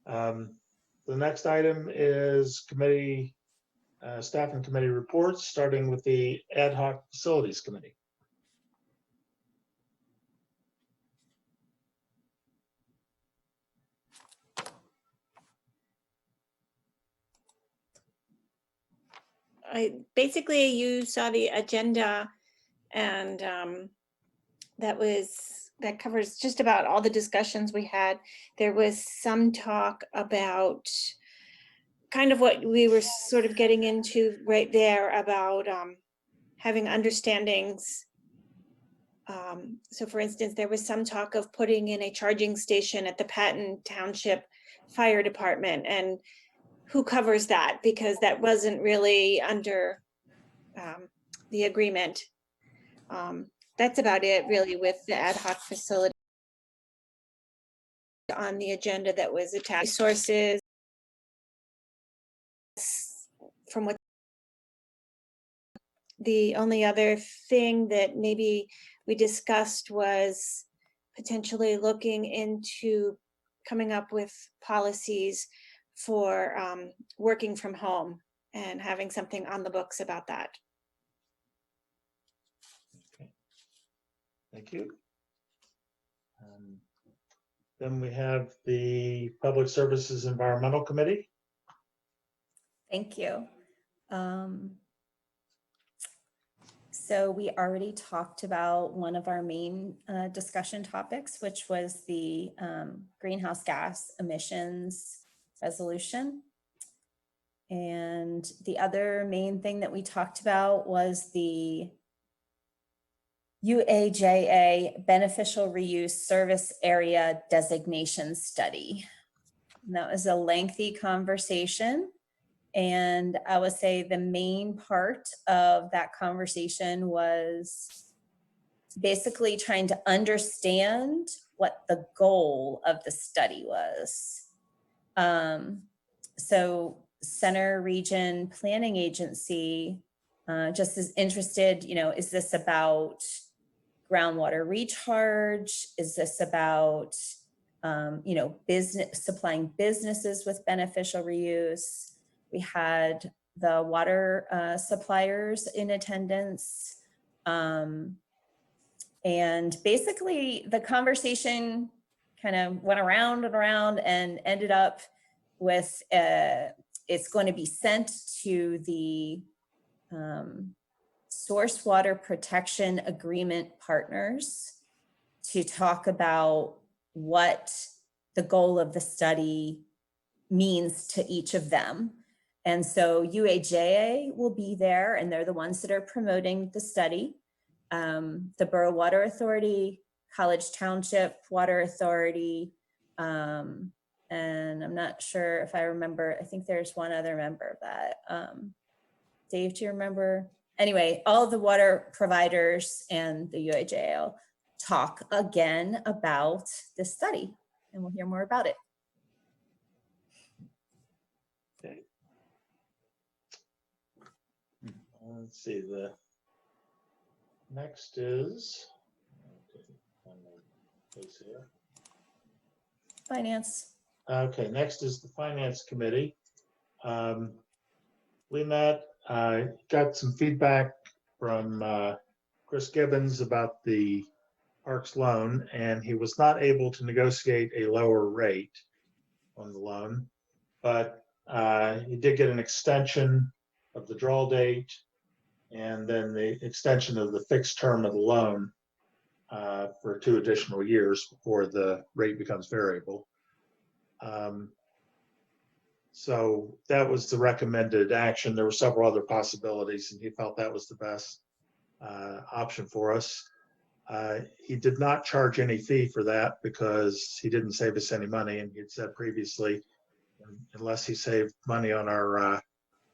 The next item is committee, staff and committee reports, starting with the Ad Hoc Facilities Committee. Basically, you saw the agenda, and that covers just about all the discussions we had. There was some talk about kind of what we were sort of getting into right there about having understandings. So for instance, there was some talk of putting in a charging station at the Patton Township Fire Department, and who covers that, because that wasn't really under the agreement. That's about it really with the ad hoc facility on the agenda that was attached. Sources from what the only other thing that maybe we discussed was potentially looking into coming up with policies for working from home and having something on the books about that. Okay. Thank you. Then we have the Public Services Environmental Committee. Thank you. So we already talked about one of our main discussion topics, which was the greenhouse gas emissions resolution. And the other main thing that we talked about was the UAJA beneficial reuse service area designation study. And that was a lengthy conversation. And I would say the main part of that conversation was basically trying to understand what the goal of the study was. So Center Region Planning Agency just is interested, is this about groundwater recharge? Is this about, supplying businesses with beneficial reuse? We had the water suppliers in attendance. And basically the conversation kind of went around and around and ended up with, it's going to be sent to the Source Water Protection Agreement partners to talk about what the goal of the study means to each of them. And so UAJA will be there, and they're the ones that are promoting the study. The Borough Water Authority, College Township Water Authority, and And I'm not sure if I remember, I think there's one other member of that. Dave, do you remember? Anyway, all the water providers and the UAJL talk again about this study, and we'll hear more about it. Okay. Let's see, the next is, Finance. Okay, next is the Finance Committee. We met, got some feedback from Chris Gibbons about the Parks loan, and he was not able to negotiate a lower rate on the loan, but he did get an extension of the draw date and then the extension of the fixed term of the loan for 2 additional years before the rate becomes variable. So that was the recommended action. There were several other possibilities, and he felt that was the best option for us. He did not charge any fee for that because he didn't save us any money, and he had said previously, unless he saved money on our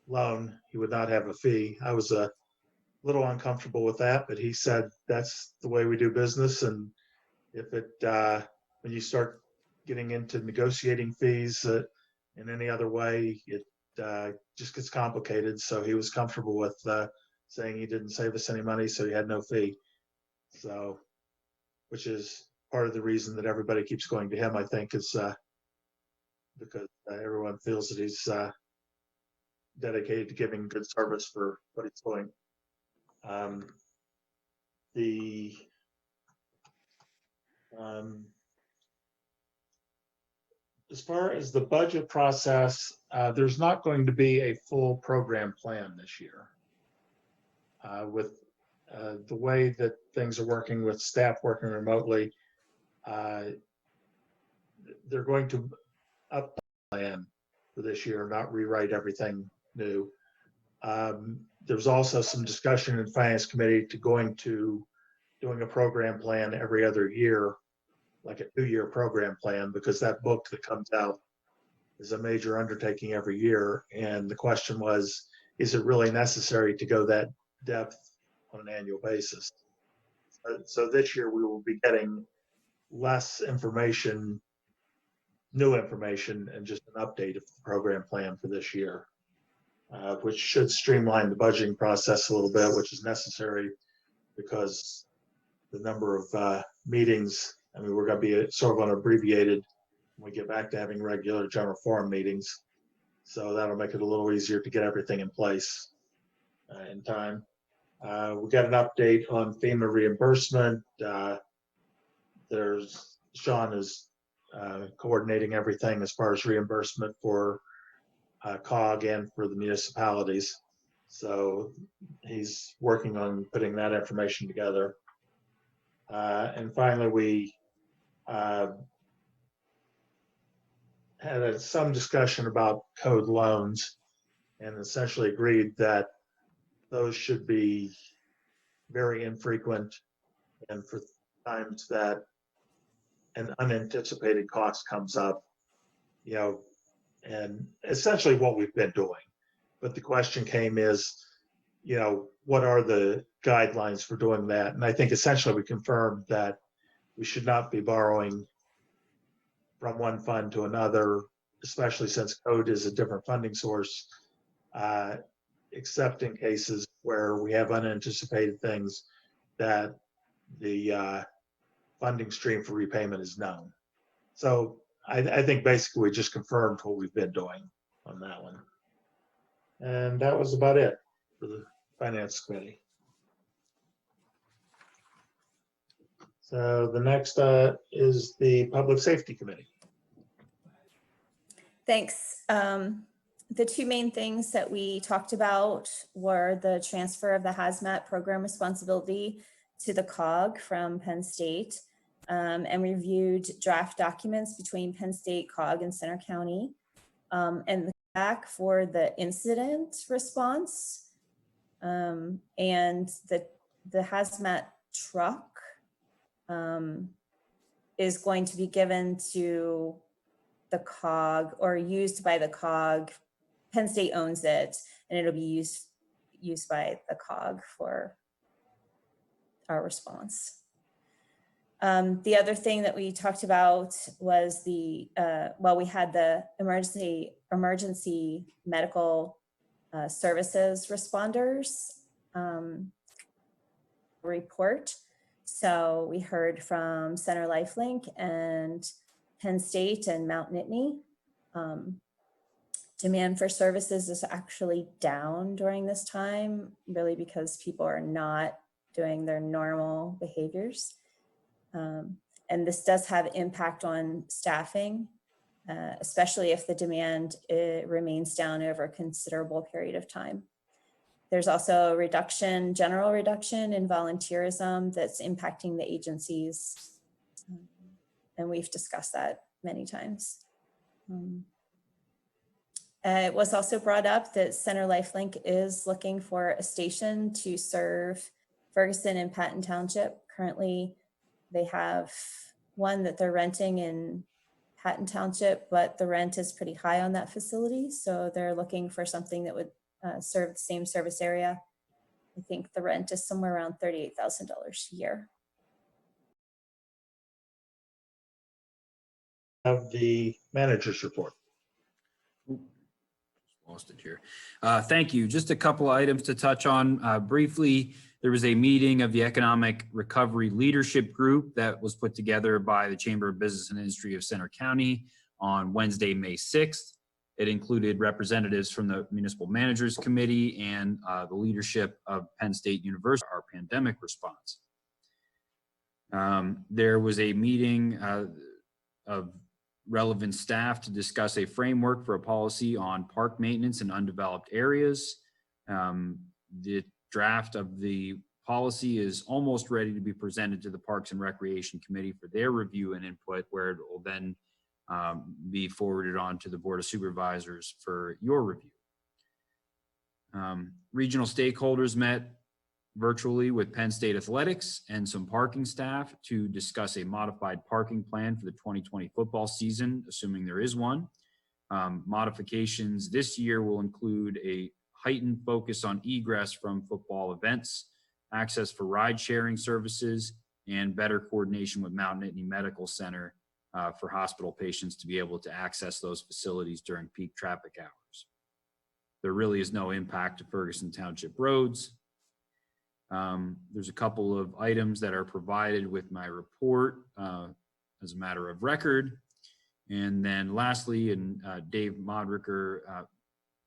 loan, he would not have a fee. I was a little uncomfortable with that, but he said that's the way we do business, and if it when you start getting into negotiating fees in any other way, it just gets complicated. So he was comfortable with saying he didn't save us any money, so he had no fee. So, which is part of the reason that everybody keeps going to him, I think, is because everyone feels that he's dedicated to giving good service for what he's doing. As far as the budget process, there's not going to be a full program plan this year. With the way that things are working with staff working remotely, they're going to up the plan for this year, not rewrite everything new. There's also some discussion in the Finance Committee to doing a program plan every other year, like a 2-year program plan, because that book that comes out is a major undertaking every year. And the question was, is it really necessary to go that depth on an annual basis? So this year we will be getting less information, new information, and just an update of the program plan for this year, which should streamline the budgeting process a little bit, which is necessary because the number of meetings, I mean, we're going to be sort of on abbreviated when we get back to having regular general forum meetings. So that'll make it a little easier to get everything in place in time. We got an update on FEMA reimbursement. Sean is coordinating everything as far as reimbursement for COG and for the municipalities. So he's working on putting that information together. And finally, we had some discussion about code loans and essentially agreed that those should be very infrequent and for times that an unanticipated cost comes up, and essentially what we've been doing. But the question came is, what are the guidelines for doing that? And I think essentially we confirmed that we should not be borrowing from one fund to another, especially since code is a different funding source, except in cases where we have unanticipated things that the funding stream for repayment is known. So I think basically we just confirmed what we've been doing on that one. And that was about it for the Finance Committee. So the next is the Public Safety Committee. Thanks. The 2 main things that we talked about were the transfer of the hazmat program responsibility to the COG from Penn State, and reviewed draft documents between Penn State, COG, and Center County, and the back for the incident response, and the hazmat truck is going to be given to the COG or used by the COG. Penn State owns it, and it'll be used by the COG for our response. The other thing that we talked about was we had the emergency medical services responders report. So we heard from Center Lifelink and Penn State and Mount Nittany. Demand for services is actually down during this time, really because people are not doing their normal behaviors. And this does have impact on staffing, especially if the demand remains down over a considerable period of time. There's also a general reduction in volunteerism that's impacting the agencies. And we've discussed that many times. It was also brought up that Center Lifelink is looking for a station to serve Ferguson and Patton Township. Currently, they have one that they're renting in Patton Township, but the rent is pretty high on that facility. So they're looking for something that would serve the same service area. I think the rent is somewhere around $38,000 a year. Have the manager's report. Lost it here. Thank you. Just a couple items to touch on briefly. There was a meeting of the Economic Recovery Leadership Group that was put together by the Chamber of Business and Industry of Center County on Wednesday, May 6th. It included representatives from the Municipal Managers Committee and the leadership of Penn State University, our pandemic response. There was a meeting of relevant staff to discuss a framework for a policy on park maintenance in undeveloped areas. The draft of the policy is almost ready to be presented to the Parks and Recreation Committee for their review and input, where it will then be forwarded on to the Board of Supervisors for your review. Regional stakeholders met virtually with Penn State Athletics and some parking staff to discuss a modified parking plan for the 2020 football season, assuming there is one. Modifications this year will include a heightened focus on egress from football events, access for ride sharing services, and better coordination with Mount Nittany Medical Center for hospital patients to be able to access those facilities during peak traffic hours. There really is no impact to Ferguson Township roads. There's a couple of items that are provided with my report as a matter of record. And then lastly, and Dave Modricker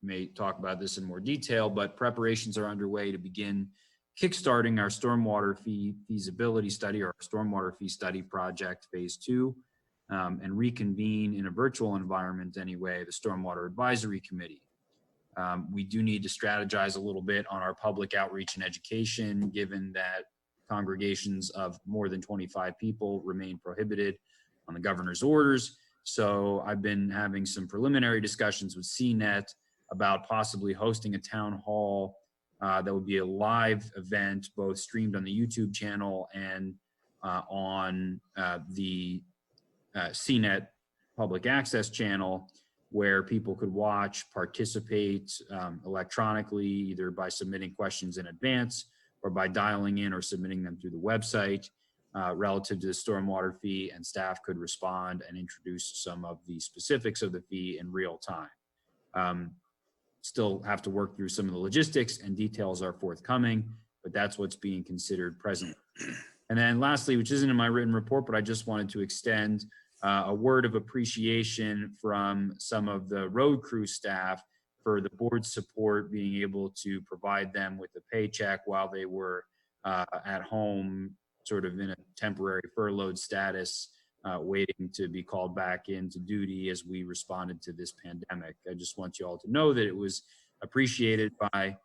may talk about this in more detail, but preparations are underway to begin kickstarting our stormwater fee feasibility study, or our stormwater fee study project phase 2, and reconvene in a virtual environment anyway, the Stormwater Advisory Committee. We do need to strategize a little bit on our public outreach and education, given that congregations of more than 25 people remain prohibited on the governor's orders. So I've been having some preliminary discussions with CNET about possibly hosting a town hall that would be a live event, both streamed on the YouTube channel and on the CNET public access channel, where people could watch, participate electronically, either by submitting questions in advance or by dialing in or submitting them through the website relative to the stormwater fee, and staff could respond and introduce some of the specifics of the fee in real time. Still have to work through some of the logistics, and details are forthcoming, but that's what's being considered presently. And then lastly, which isn't in my written report, but I just wanted to extend a word of appreciation from some of the road crew staff for the board's support, being able to provide them with a paycheck while they were at home, sort of in a temporary furloughed status, waiting to be called back into duty as we responded to this pandemic. I just want you all to know that it was appreciated by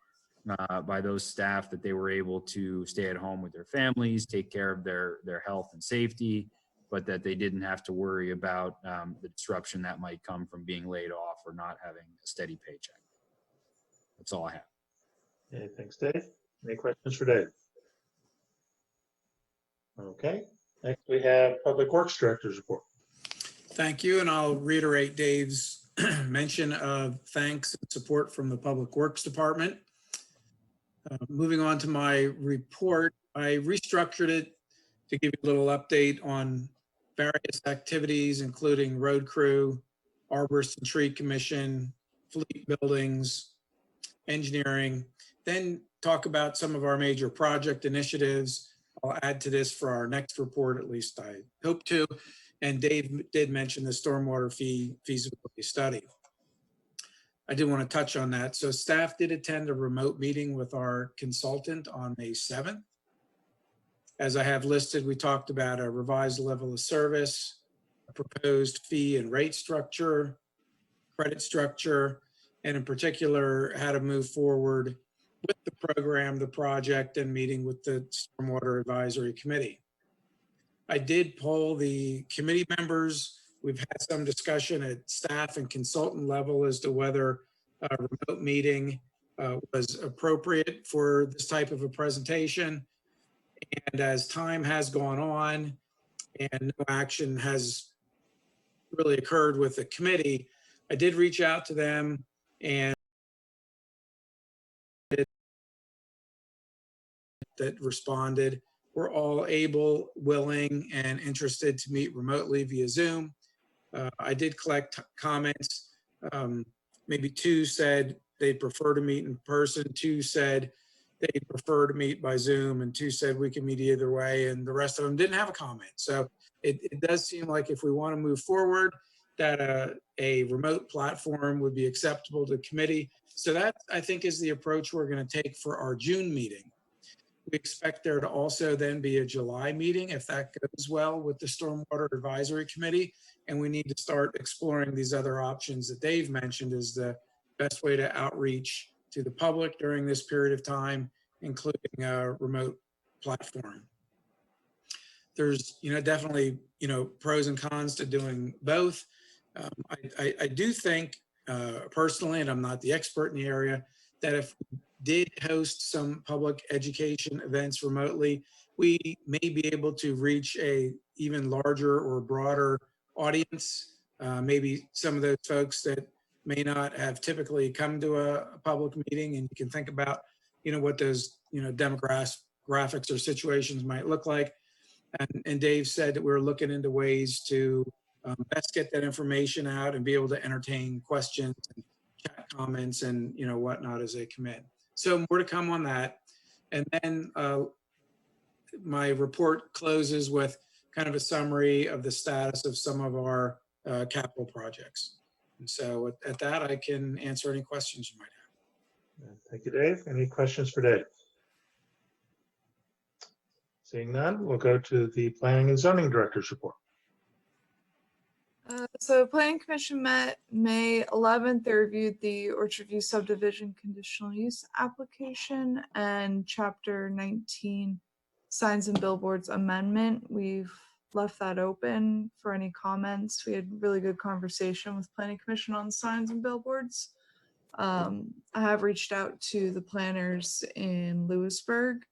those staff, that they were able to stay at home with their families, take care of their health and safety, but that they didn't have to worry about the disruption that might come from being laid off or not having a steady paycheck. That's all I have. Okay, thanks, Dave. Any questions for Dave? Okay, next we have Public Works Director's report. Thank you, and I'll reiterate Dave's mention of thanks and support from the Public Works Department. Moving on to my report, I restructured it to give you a little update on various activities, including road crew, arborist and tree commission, fleet buildings, engineering, then talk about some of our major project initiatives. I'll add to this for our next report, at least I hope to. And Dave did mention the stormwater fee feasibility study. I did want to touch on that. So staff did attend a remote meeting with our consultant on May 7th. As I have listed, we talked about a revised level of service, a proposed fee and rate structure, credit structure, and in particular, how to move forward with the program, the project, and meeting with the Stormwater Advisory Committee. I did poll the committee members. We've had some discussion at staff and consultant level as to whether a remote meeting was appropriate for this type of a presentation. And as time has gone on and no action has really occurred with the committee, I did reach out to them and that responded. We're all able, willing, and interested to meet remotely via Zoom. I did collect comments. Maybe 2 said they'd prefer to meet in person. 2 said they'd prefer to meet by Zoom, and 2 said we can meet either way, and the rest of them didn't have a comment. So it does seem like if we want to move forward, that a remote platform would be acceptable to the committee. So that, I think, is the approach we're going to take for our June meeting. We expect there to also then be a July meeting, if that goes well, with the Stormwater Advisory Committee. And we need to start exploring these other options that Dave mentioned as the best way to outreach to the public during this period of time, including a remote platform. There's, definitely, pros and cons to doing both. I do think personally, and I'm not the expert in the area, that if we did host some public education events remotely, we may be able to reach a even larger or broader audience. Maybe some of those folks that may not have typically come to a public meeting, and you can think about, what those, demographics or situations might look like. And Dave said that we're looking into ways to best get that information out and be able to entertain questions and chat comments and whatnot as they come in. So more to come on that. And then my report closes with kind of a summary of the status of some of our capital projects. And so at that, I can answer any questions you might have. Thank you, Dave. Any questions for Dave? Seeing none, we'll go to the Planning and Zoning Director's report. So Planning Commission met May 11th. They reviewed the Orchard View subdivision conditional use application and Chapter 19 signs and billboards amendment. We've left that open for any comments. We had really good conversation with Planning Commission on signs and billboards. I have reached out to the planners in Lewisburg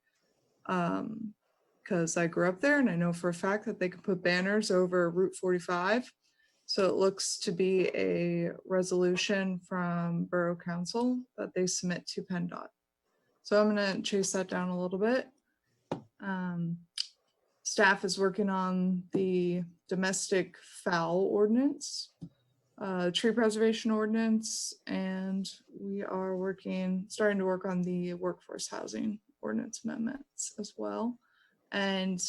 because I grew up there and I know for a fact that they can put banners over Route 45. So it looks to be a resolution from Borough Council that they submit to PennDOT. So I'm going to chase that down a little bit. Staff is working on the domestic fowl ordinance, tree preservation ordinance, and we are starting to work on the workforce housing ordinance amendments as well. And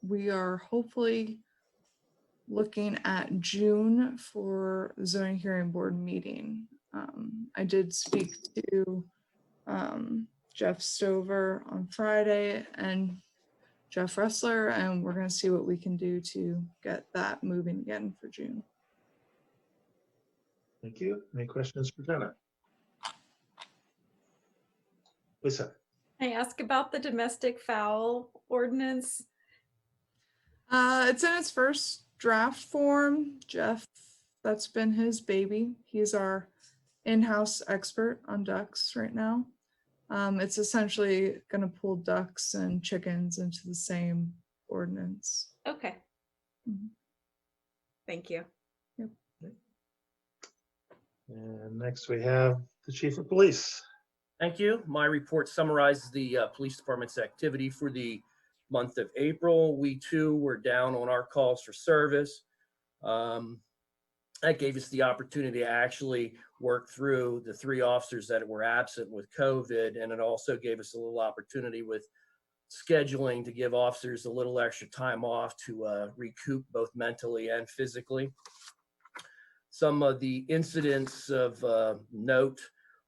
we are hopefully looking at June for the zoning hearing board meeting. I did speak to Jeff Stover on Friday and Jeff Ressler, and we're going to see what we can do to get that moving again for June. Thank you. Any questions for Jenna? Lisa. Can I ask about the domestic fowl ordinance? It's in its first draft form. Jeff, that's been his baby. He's our in-house expert on ducks right now. It's essentially going to pull ducks and chickens into the same ordinance. Okay. Mhm. Thank you. And next we have the Chief of Police. Thank you. My report summarizes the police department's activity for the month of April. We too were down on our calls for service. That gave us the opportunity to actually work through the 3 officers that were absent with COVID. And it also gave us a little opportunity with scheduling to give officers a little extra time off to recoup both mentally and physically. Some of the incidents of note: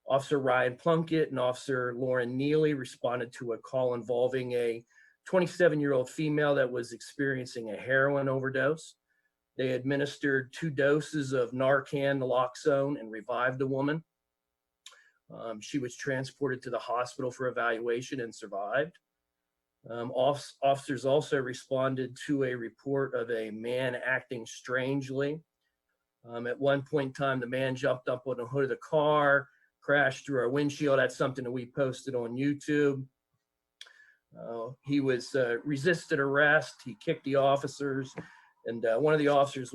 Officer Ryan Plunkett and Officer Lauren Neely responded to a call involving a 27-year-old female that was experiencing a heroin overdose. They administered 2 doses of Narcan naloxone and revived the woman. She was transported to the hospital for evaluation and survived. Officers also responded to a report of a man acting strangely. At one point in time, the man jumped up on the hood of the car, crashed through our windshield. That's something that we posted on YouTube. He was resisted arrest. He kicked the officers, and one of the officers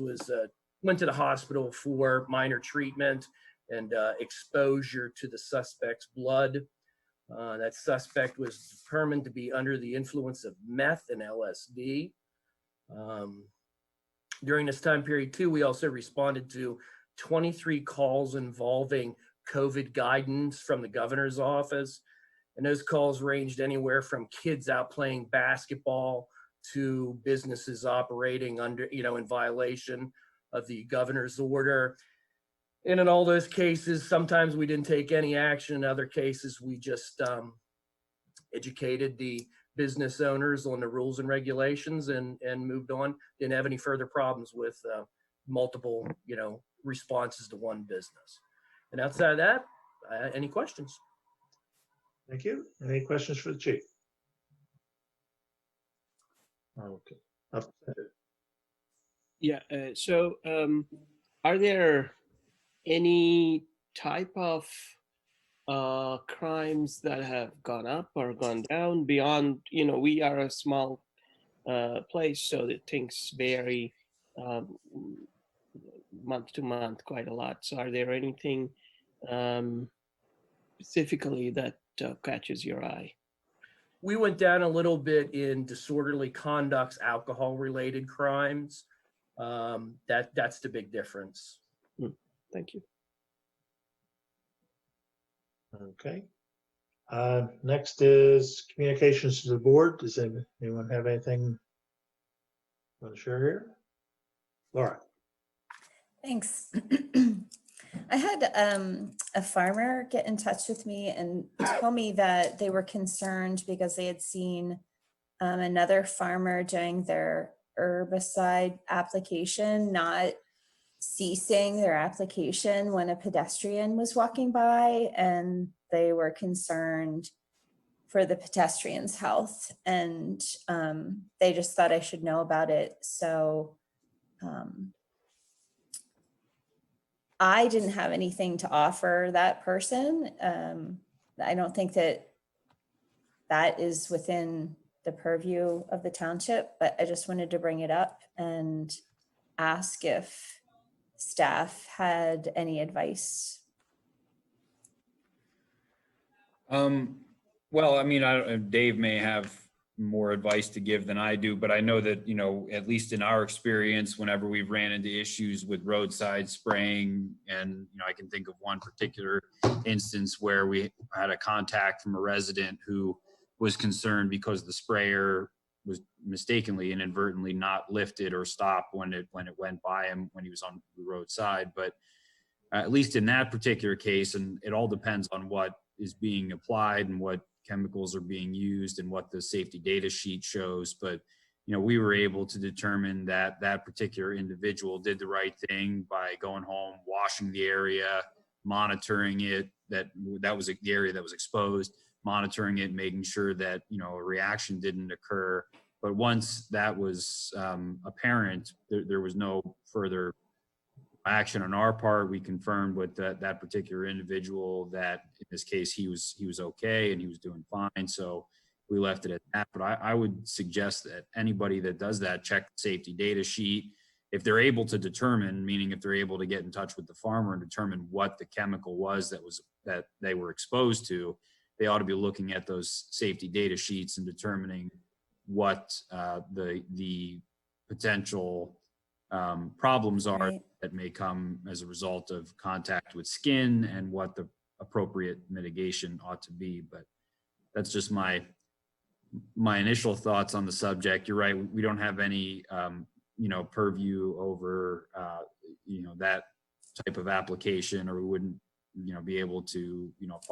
went to the hospital for minor treatment and exposure to the suspect's blood. That suspect was determined to be under the influence of meth and LSD. During this time period too, we also responded to 23 calls involving COVID guidance from the governor's office. And those calls ranged anywhere from kids out playing basketball to businesses operating under, in violation of the governor's order. And in all those cases, sometimes we didn't take any action. In other cases, we just educated the business owners on the rules and regulations and moved on. Didn't have any further problems with multiple, responses to one business. And outside of that, any questions? Thank you. Any questions for the Chief? Okay. Yeah, are there any type of crimes that have gone up or gone down beyond, we are a small place, so that things vary month to month quite a lot. So are there anything specifically that catches your eye? We went down a little bit in disorderly conducts, alcohol-related crimes. That's the big difference. Thank you. Okay. Next is communications to the board. Does anyone have anything you want to share here? Laura. Thanks. I had a farmer get in touch with me and tell me that they were concerned because they had seen another farmer doing their herbicide application, not ceasing their application when a pedestrian was walking by, and they were concerned for the pedestrian's health, and they just thought I should know about it. So I didn't have anything to offer that person. I don't think that is within the purview of the township, but I just wanted to bring it up and ask if staff had any advice. Well, I mean, Dave may have more advice to give than I do, but I know that, at least in our experience, whenever we've ran into issues with roadside spraying, and, I can think of one particular instance where we had a contact from a resident who was concerned because the sprayer was mistakenly, inadvertently not lifted or stopped when it went by him when he was on the roadside. But at least in that particular case, and it all depends on what is being applied and what chemicals are being used and what the safety data sheet shows. But, we were able to determine that that particular individual did the right thing by going home, washing the area, monitoring it, that was the area that was exposed, monitoring it, making sure that, a reaction didn't occur. But once that was apparent, there was no further action on our part. We confirmed with that particular individual that in this case he was okay and he was doing fine. So we left it at that. But I would suggest that anybody that does that, check the safety data sheet, if they're able to determine, meaning if they're able to get in touch with the farmer and determine what the chemical was that they were exposed to, they ought to be looking at those safety data sheets and determining what the potential problems are Right. that may come as a result of contact with skin and what the appropriate mitigation ought to be. But that's just my initial thoughts on the subject. You're right. We don't have any, purview over, that type of application, or we wouldn't, be able to,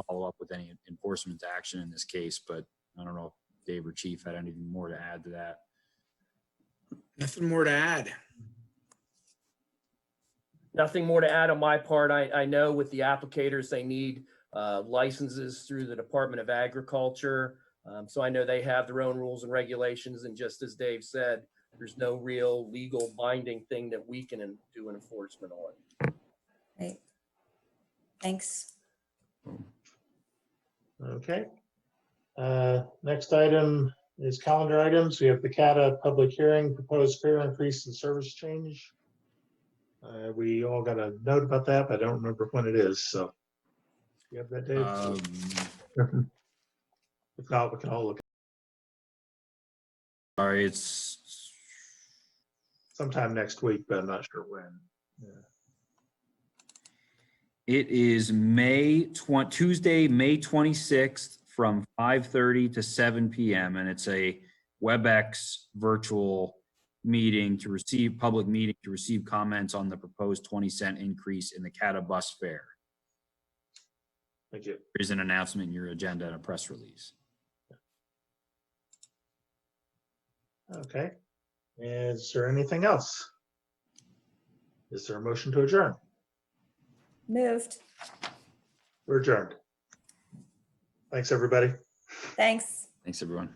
follow up with any enforcement action in this case. But I don't know if Dave or Chief had anything more to add to that. Nothing more to add. Nothing more to add on my part. I know with the applicators, they need licenses through the Department of Agriculture. So I know they have their own rules and regulations. And just as Dave said, there's no real legal binding thing that we can do an enforcement on. Right. Thanks. Okay. Next item is calendar items. We have the CATA public hearing, proposed fare increase and service change. We all got a note about that, but I don't remember when it is. So you have that, Dave? If not, we can all look. Sorry, it's Sometime next week, but I'm not sure when. Yeah. It is Tuesday, May 26th from 5:30 to 7 p.m. And it's a WebEx virtual meeting public meeting to receive comments on the proposed 20-cent increase in the CATA bus fare. Thank you. There's an announcement in your agenda and a press release. Okay. Is there anything else? Is there a motion to adjourn? Moved. We're adjourned. Thanks, everybody. Thanks. Thanks, everyone.